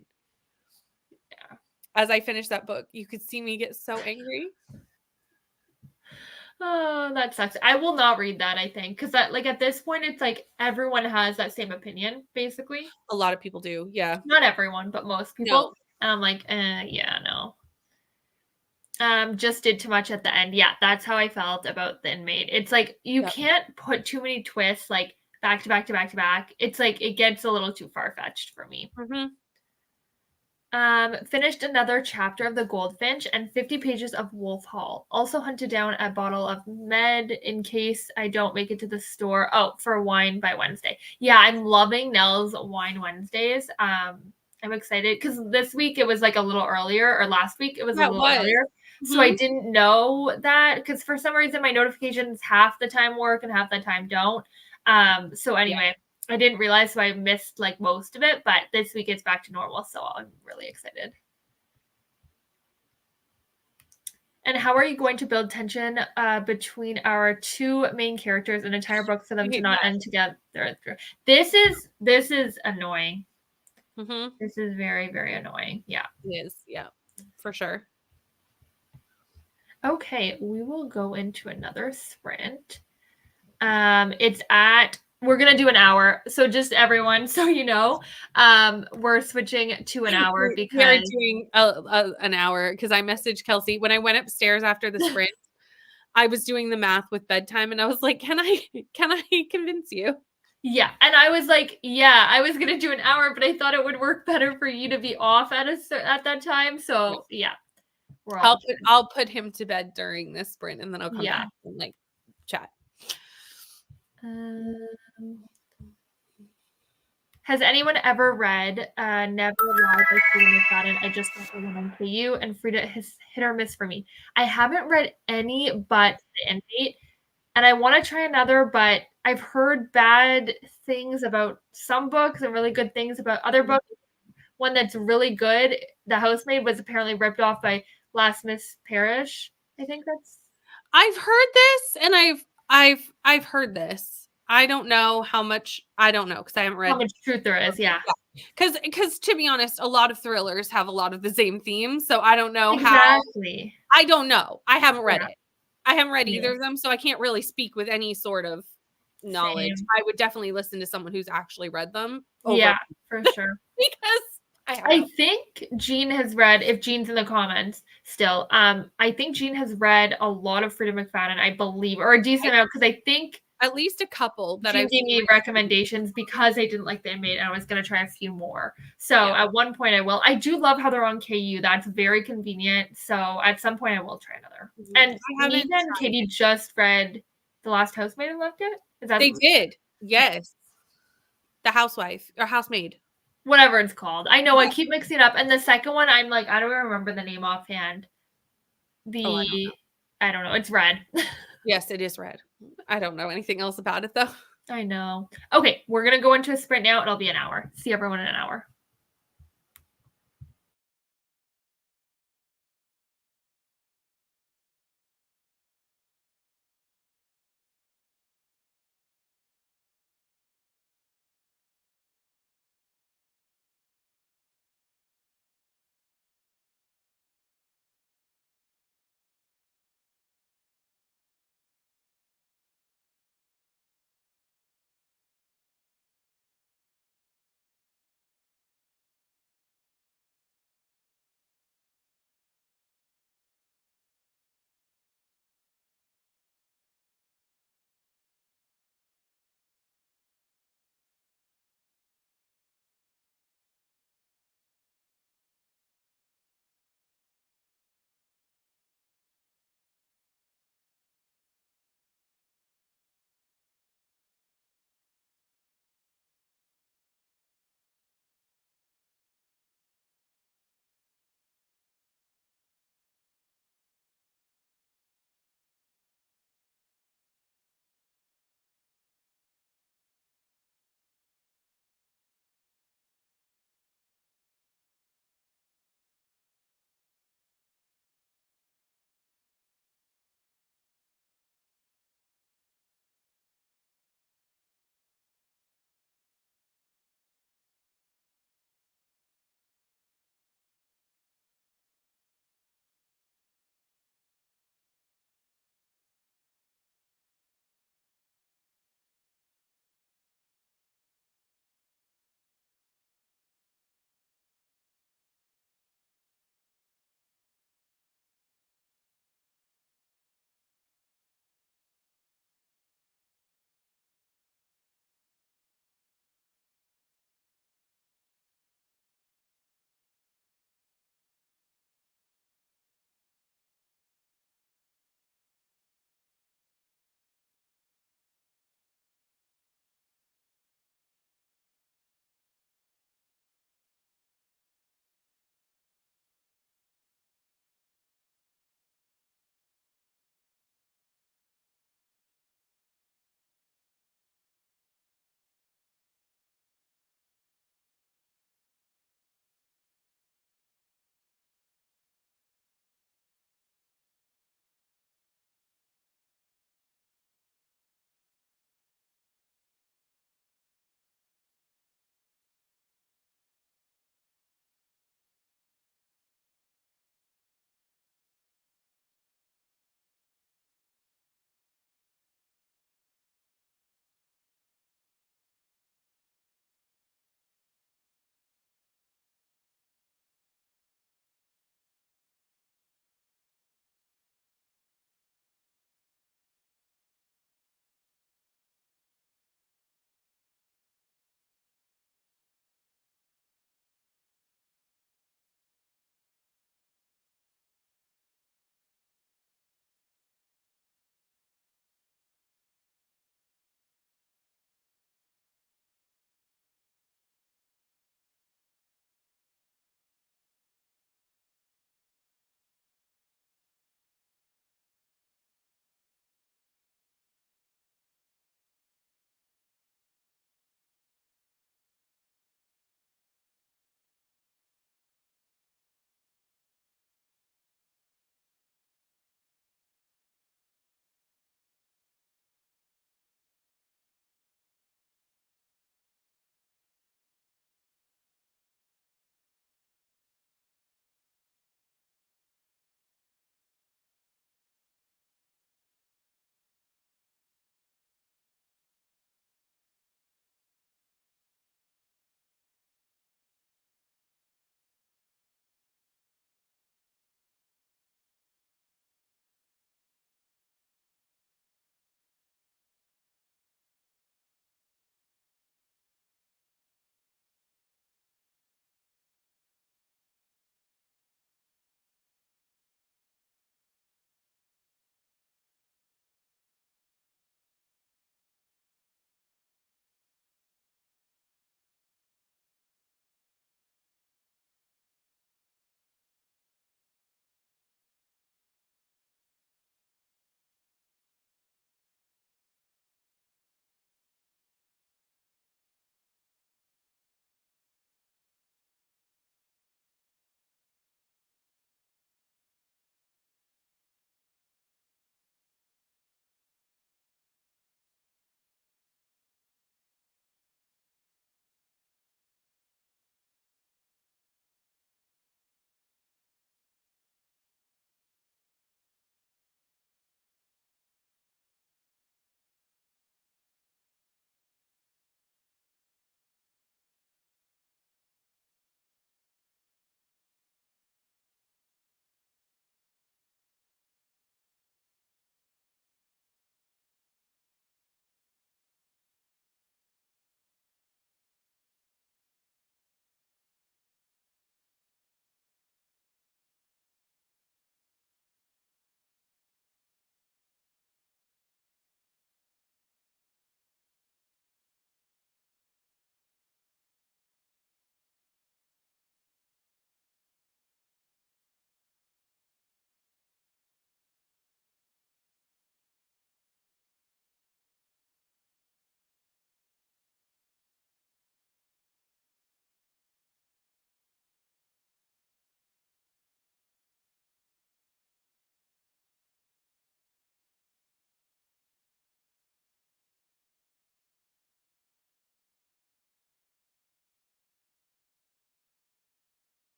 as I finish that book, you could see me get so angry. Oh, that sucks. I will not read that, I think, because at this point, it's like everyone has that same opinion, basically. A lot of people do, yeah. Not everyone, but most people. No. And I'm like, yeah, no. Just did too much at the end. Yeah, that's how I felt about The Inmate. It's like you can't put too many twists like back to back to back to back. It's like it gets a little too far-fetched for me. Mm-hmm. Finished another chapter of The Goldfinch and 50 pages of Wolf Hall. Also hunted down a bottle of med in case I don't make it to the store. Oh, for wine by Wednesday. Yeah, I'm loving Nell's Wine Wednesdays. I'm excited because this week it was like a little earlier, or last week it was a little earlier. Mm-hmm. So I didn't know that because for some reason my notifications half the time work and half the time don't. So anyway. I didn't realize, so I missed like most of it, but this week it's back to normal, so I'm really excited. And how are you going to build tension between our 2 main characters in an entire book for them to not end together? This is annoying. Mm-hmm. This is very, very annoying. Yeah. It is. Yeah, for sure. Okay, we will go into another sprint. We're going to do an hour. So just everyone, so you know, we're switching to an hour because we're doing an hour because I messaged Kelsey when I went upstairs after the sprint. I was doing the math with bedtime and I was like, can I convince you? Yeah. And I was like, yeah, I was going to do an hour, but I thought it would work better for you to be off at that time. So yeah. I'll put him to bed during this sprint and then I'll come back and like chat. Has anyone ever read Never Lie by Frida McFadden? I just got the one on KU, and Frida has hit or miss for me. I haven't read any but The Inmate, and I want to try another, but I've heard bad things about some books and really good things about other books. One that's really good, The Housemaid, was apparently ripped off by Last Miss Parish. I think that's. I've heard this, and I've heard this. I don't know how much. I don't know because I haven't read how much truth there is. Yeah. Because to be honest, a lot of thrillers have a lot of the same themes, so I don't know exactly. how. I don't know. I haven't read it. I haven't read either of them, so I can't really speak with any sort of knowledge. Same. I would definitely listen to someone who's actually read them. Yeah, for sure. Because I think Jean has read, if Jean's in the comments still, I think Jean has read a lot of Frida McFadden, I believe, or a decent amount, because I think at least a couple that Jean gave me recommendations because I didn't like The Inmate and I was going to try a few more. So at one point I will. I do love how they're on KU. That's very convenient. So at some point I will try another. And Nina and Katie just read The Last Housemaid and loved it. Is that they did? Yes. The Housewife or Housemaid. Whatever it's called. I know I keep mixing it up. And the second one, I'm like, I don't remember the name offhand. I don't know. It's red. Yes, it is red. I don't know anything else about it though. I know. Okay, we're going to go into a sprint now. It'll be an hour. See everyone in an hour.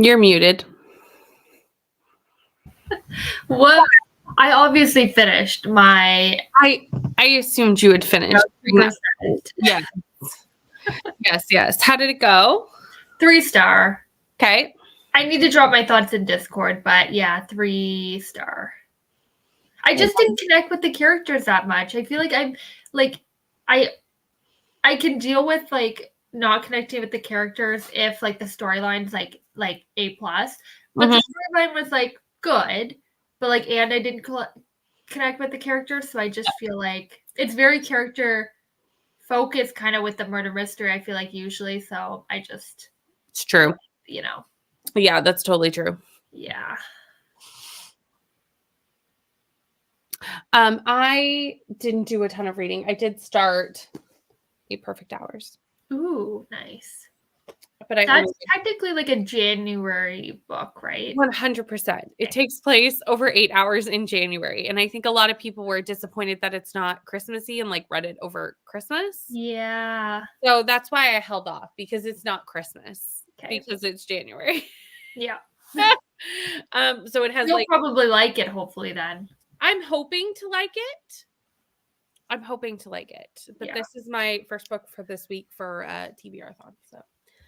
You're muted. What? I obviously finished my. I assumed you had finished. 3%. Yes. Yes. How did it go? 3-star. Okay. I need to drop my thoughts in Discord, but yeah, 3-star. I just didn't connect with the characters that much. I feel like I'm like I can deal with like not connecting with the characters if like the storyline's like A+, but the storyline was like good, but like and I didn't connect with the characters, so I just feel like it's very character focused kind of with the murder mystery, I feel like usually, so I just it's true. You know. Yeah, that's totally true. Yeah. I didn't do a ton of reading. I did start 8 Perfect Hours. Ooh, nice. But that's technically like a January book, right? 100%. It takes place over 8 hours in January. And I think a lot of people were disappointed that it's not Christmassy and like read it over Christmas. Yeah. So that's why I held off, because it's not Christmas. Because it's January. Yeah. So it has You'll probably like it, hopefully then. I'm hoping to like it. But this is my first book for this week for TBR-thon. So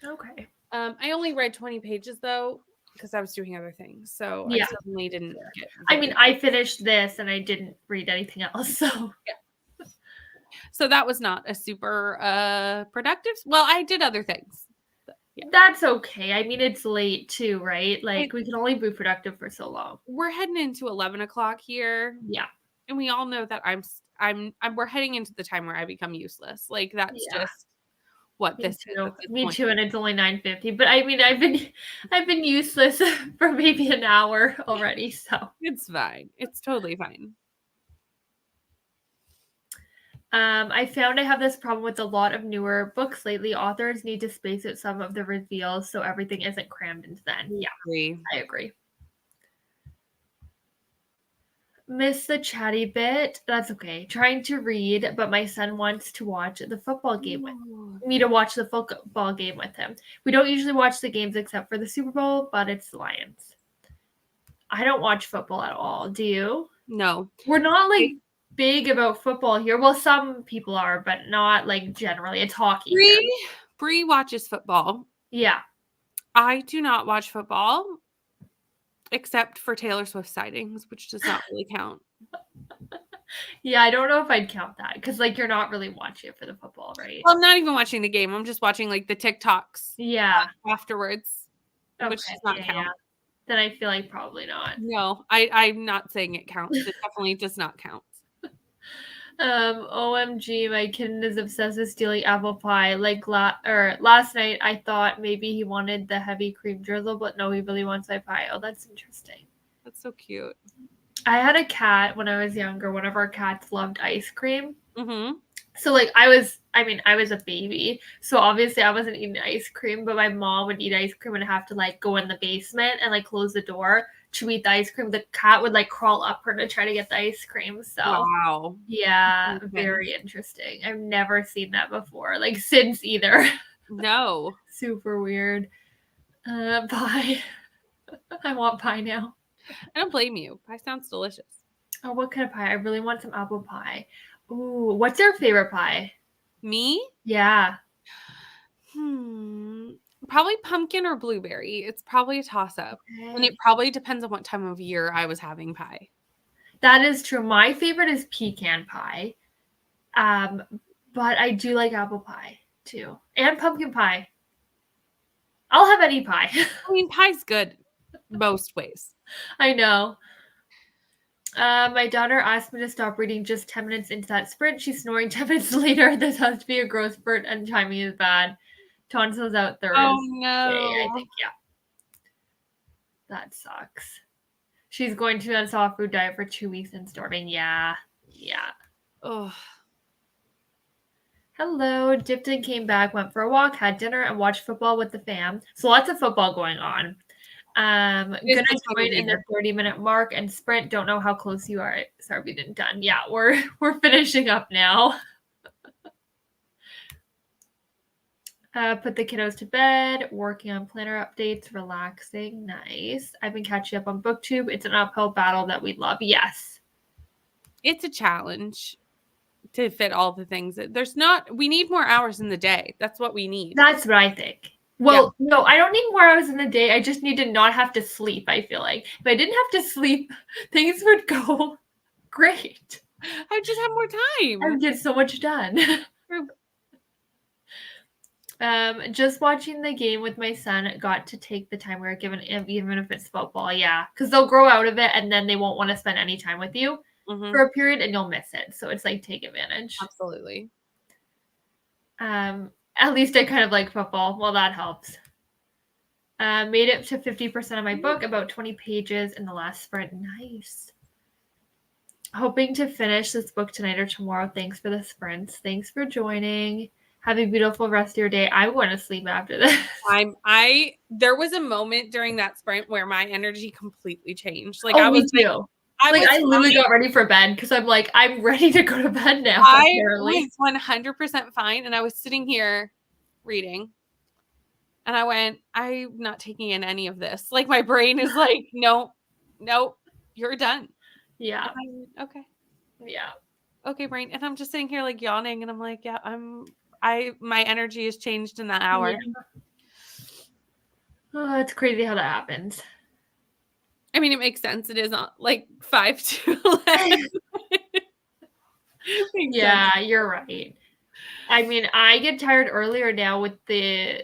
okay. I only read 20 pages though, because I was doing other things. So I certainly didn't get I mean, I finished this and I didn't read anything else. So So that was not a super productive. Well, I did other things. Yeah. That's okay. I mean, it's late too, right? Like we can only be productive for so long. We're heading into 11 o'clock here. Yeah. And we all know that we're heading into the time where I become useless. Like that's just what this is. Me too. And it's only 9:50. But I mean, I've been useless for maybe an hour already. So it's fine. It's totally fine. I found I have this problem with a lot of newer books lately. Authors need to space out some of the reveals so everything isn't crammed into the end. Yeah, I agree. Miss the chatty bit. That's okay. Trying to read, but my son wants to watch the football game with me to watch the football game with him. We don't usually watch the games except for the Super Bowl, but it's the Lions. I don't watch football at all. Do you? No. We're not like big about football here. Well, some people are, but not like generally. It's hockey. Bree watches football. Yeah. I do not watch football except for Taylor Swift sightings, which does not really count. Yeah, I don't know if I'd count that because like you're not really watching it for the football, right? Well, I'm not even watching the game. I'm just watching like the TikToks. Yeah. Afterwards, which does not count. Yeah. Then I feel like probably not. No, I'm not saying it counts. It definitely does not count. OMG, my kitten is obsessed with stealing apple pie. Like last night, I thought maybe he wanted the heavy cream drizzle, but no, he really wants my pie. Oh, that's interesting. That's so cute. I had a cat when I was younger. One of our cats loved ice cream. Mm-hmm. So like I was a baby, so obviously I wasn't eating ice cream, but my mom would eat ice cream and have to like go in the basement and like close the door to eat the ice cream. The cat would like crawl up her to try to get the ice cream. So wow. Yeah, very interesting. I've never seen that before, like since either. No. Super weird. Pie. I want pie now. I don't blame you. Pie sounds delicious. Oh, what kind of pie? I really want some apple pie. Ooh, what's your favorite pie? Me? Yeah. Probably pumpkin or blueberry. It's probably a toss-up. Okay. And it probably depends on what time of year I was having pie. That is true. My favorite is pecan pie. But I do like apple pie too. And pumpkin pie. I'll have any pie. I mean, pie's good most ways. I know. My daughter asked me to stop reading just 10 minutes into that sprint. She's snoring 10 minutes later. This has to be a growth spurt and timing is bad. Tonsils out Thursday. Oh no. I think, yeah. That sucks. She's going to be on a soft food diet for 2 weeks and starting. Yeah. Yeah. Oh. Hello. Dipton came back, went for a walk, had dinner, and watched football with the fam. So lots of football going on. Gonna join in the 30-minute mark and sprint. Don't know how close you are. Sorry, we didn't done. Yeah, we're finishing up now. Put the kiddos to bed, working on planner updates, relaxing. Nice. I've been catching up on BookTube. It's an uphill battle that we love. Yes. It's a challenge to fit all the things. We need more hours in the day. That's what we need. That's what I think. Well, no, I don't need more hours in the day. I just need to not have to sleep, I feel like. If I didn't have to sleep, things would go great. I would just have more time. I would get so much done. True. Just watching the game with my son got to take the time we were given, even if it's football. Yeah, because they'll grow out of it and then they won't want to spend any time with you for a period and you'll miss it. So it's like take advantage. Absolutely. At least I kind of like football. Well, that helps. Made it to 50% of my book, about 20 pages in the last sprint. Nice. Hoping to finish this book tonight or tomorrow. Thanks for the sprints. Thanks for joining. Have a beautiful rest of your day. I want to sleep after this. There was a moment during that sprint where my energy completely changed. Like me too. I literally got ready for bed because I'm like, I'm ready to go to bed now. I was 100% fine. And I was sitting here reading. And I went, I'm not taking in any of this. Like my brain is like, no, you're done. Yeah. Okay. Yeah. Okay, brain. And I'm just sitting here like yawning. And I'm like, yeah, my energy has changed in that hour. Yeah. Oh, it's crazy how that happens. I mean, it makes sense. It is not like 5 to 11. Yeah, you're right. I mean, I get tired earlier now with the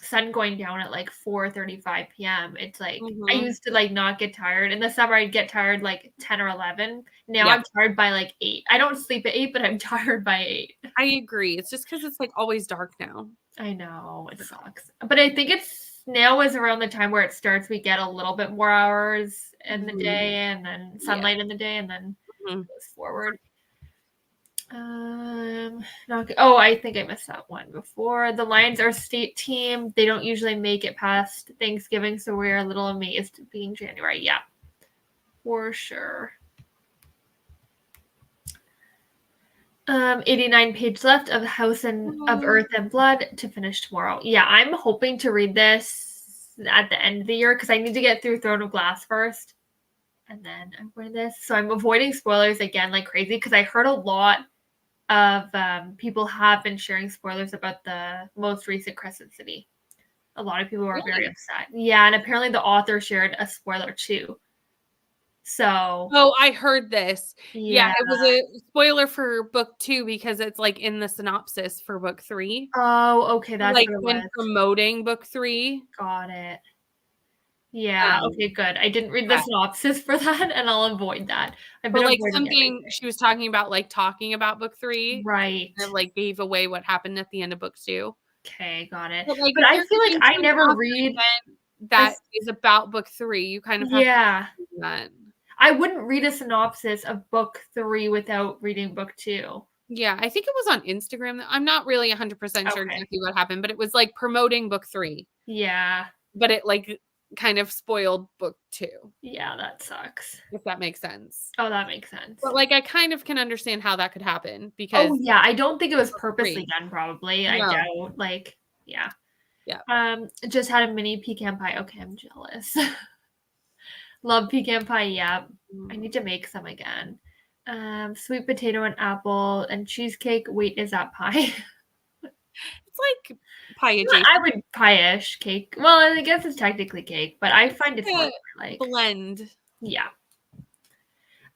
sun going down at like 4:35 p.m. It's like I used to like not get tired. In the summer, I'd get tired like 10 or 11. Now I'm tired by like 8. I don't sleep at 8, but I'm tired by 8. I agree. It's just because it's like always dark now. I know. It sucks. But I think now is around the time where it starts. We get a little bit more hours in the day and then sunlight in the day and then it goes forward. I think I missed that one before. The Lions are a state team. They don't usually make it past Thanksgiving, so we're a little amazed being January. Yeah, for sure. 89 pages left of House of Earth and Blood to finish tomorrow. Yeah, I'm hoping to read this at the end of the year because I need to get through Throne of Glass first. And then I'm going to this. So I'm avoiding spoilers again like crazy because I heard a lot of people have been sharing spoilers about the most recent Crescent City. A lot of people were very upset. Yeah, and apparently the author shared a spoiler too. So I heard this. Yeah, it was a spoiler for book 2 because it's like in the synopsis for book 3. Oh, okay, that's like when promoting book 3. Got it. Yeah, okay, good. I didn't read the synopsis for that, and I'll avoid that. But like something she was talking about, like talking about book 3. Right. And like gave away what happened at the end of book 2. Okay, got it. But, like, but I feel like I never read that is about book 3. You kind of have to do that. I wouldn't read a synopsis of book 3 without reading book 2. Yeah, I think it was on Instagram. I'm not really 100% sure exactly what happened, but it was like promoting book 3. Yeah. But it like kind of spoiled book 2. Yeah, that sucks. If that makes sense. Oh, that makes sense. But like I kind of can understand how that could happen because I don't think it was purposely done probably. No. I doubt. Like, yeah. Yeah. Just had a mini pecan pie. Okay, I'm jealous. Love pecan pie. Yeah. I need to make some again. Sweet potato and apple and cheesecake. Wait, is that pie? It's like pie adjacent. I would pie-ish cake. Well, I guess it's technically cake, but I find it's more like blend. Yeah.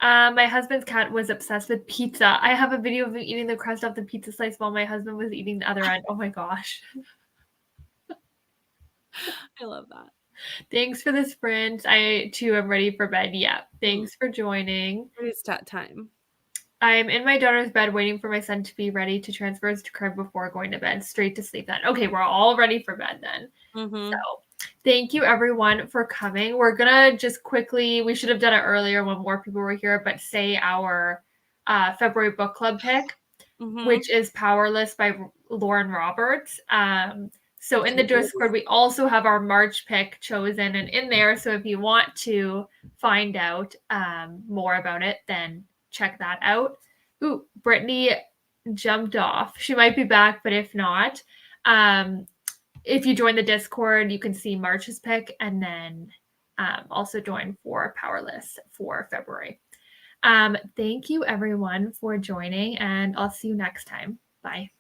My husband's cat was obsessed with pizza. I have a video of him eating the crust off the pizza slice while my husband was eating the other end. Oh my gosh. I love that. Thanks for the sprint. I too am ready for bed. Yeah. Thanks for joining. It's that time. I'm in my daughter's bed waiting for my son to be ready to transfer his crib before going to bed. Straight to sleep then. Okay, we're all ready for bed then. So thank you everyone for coming. We're gonna just quickly, we should have done it earlier when more people were here, but say our February book club pick, which is Powerless by Lauren Roberts. So in the Discord, we also have our March pick chosen and in there. So if you want to find out more about it, then check that out. Ooh, Brittany jumped off. She might be back, but if not, If you join the Discord, you can see March's pick, and then also join for Powerless for February. Thank you, everyone, for joining, and I'll see you next time. Bye.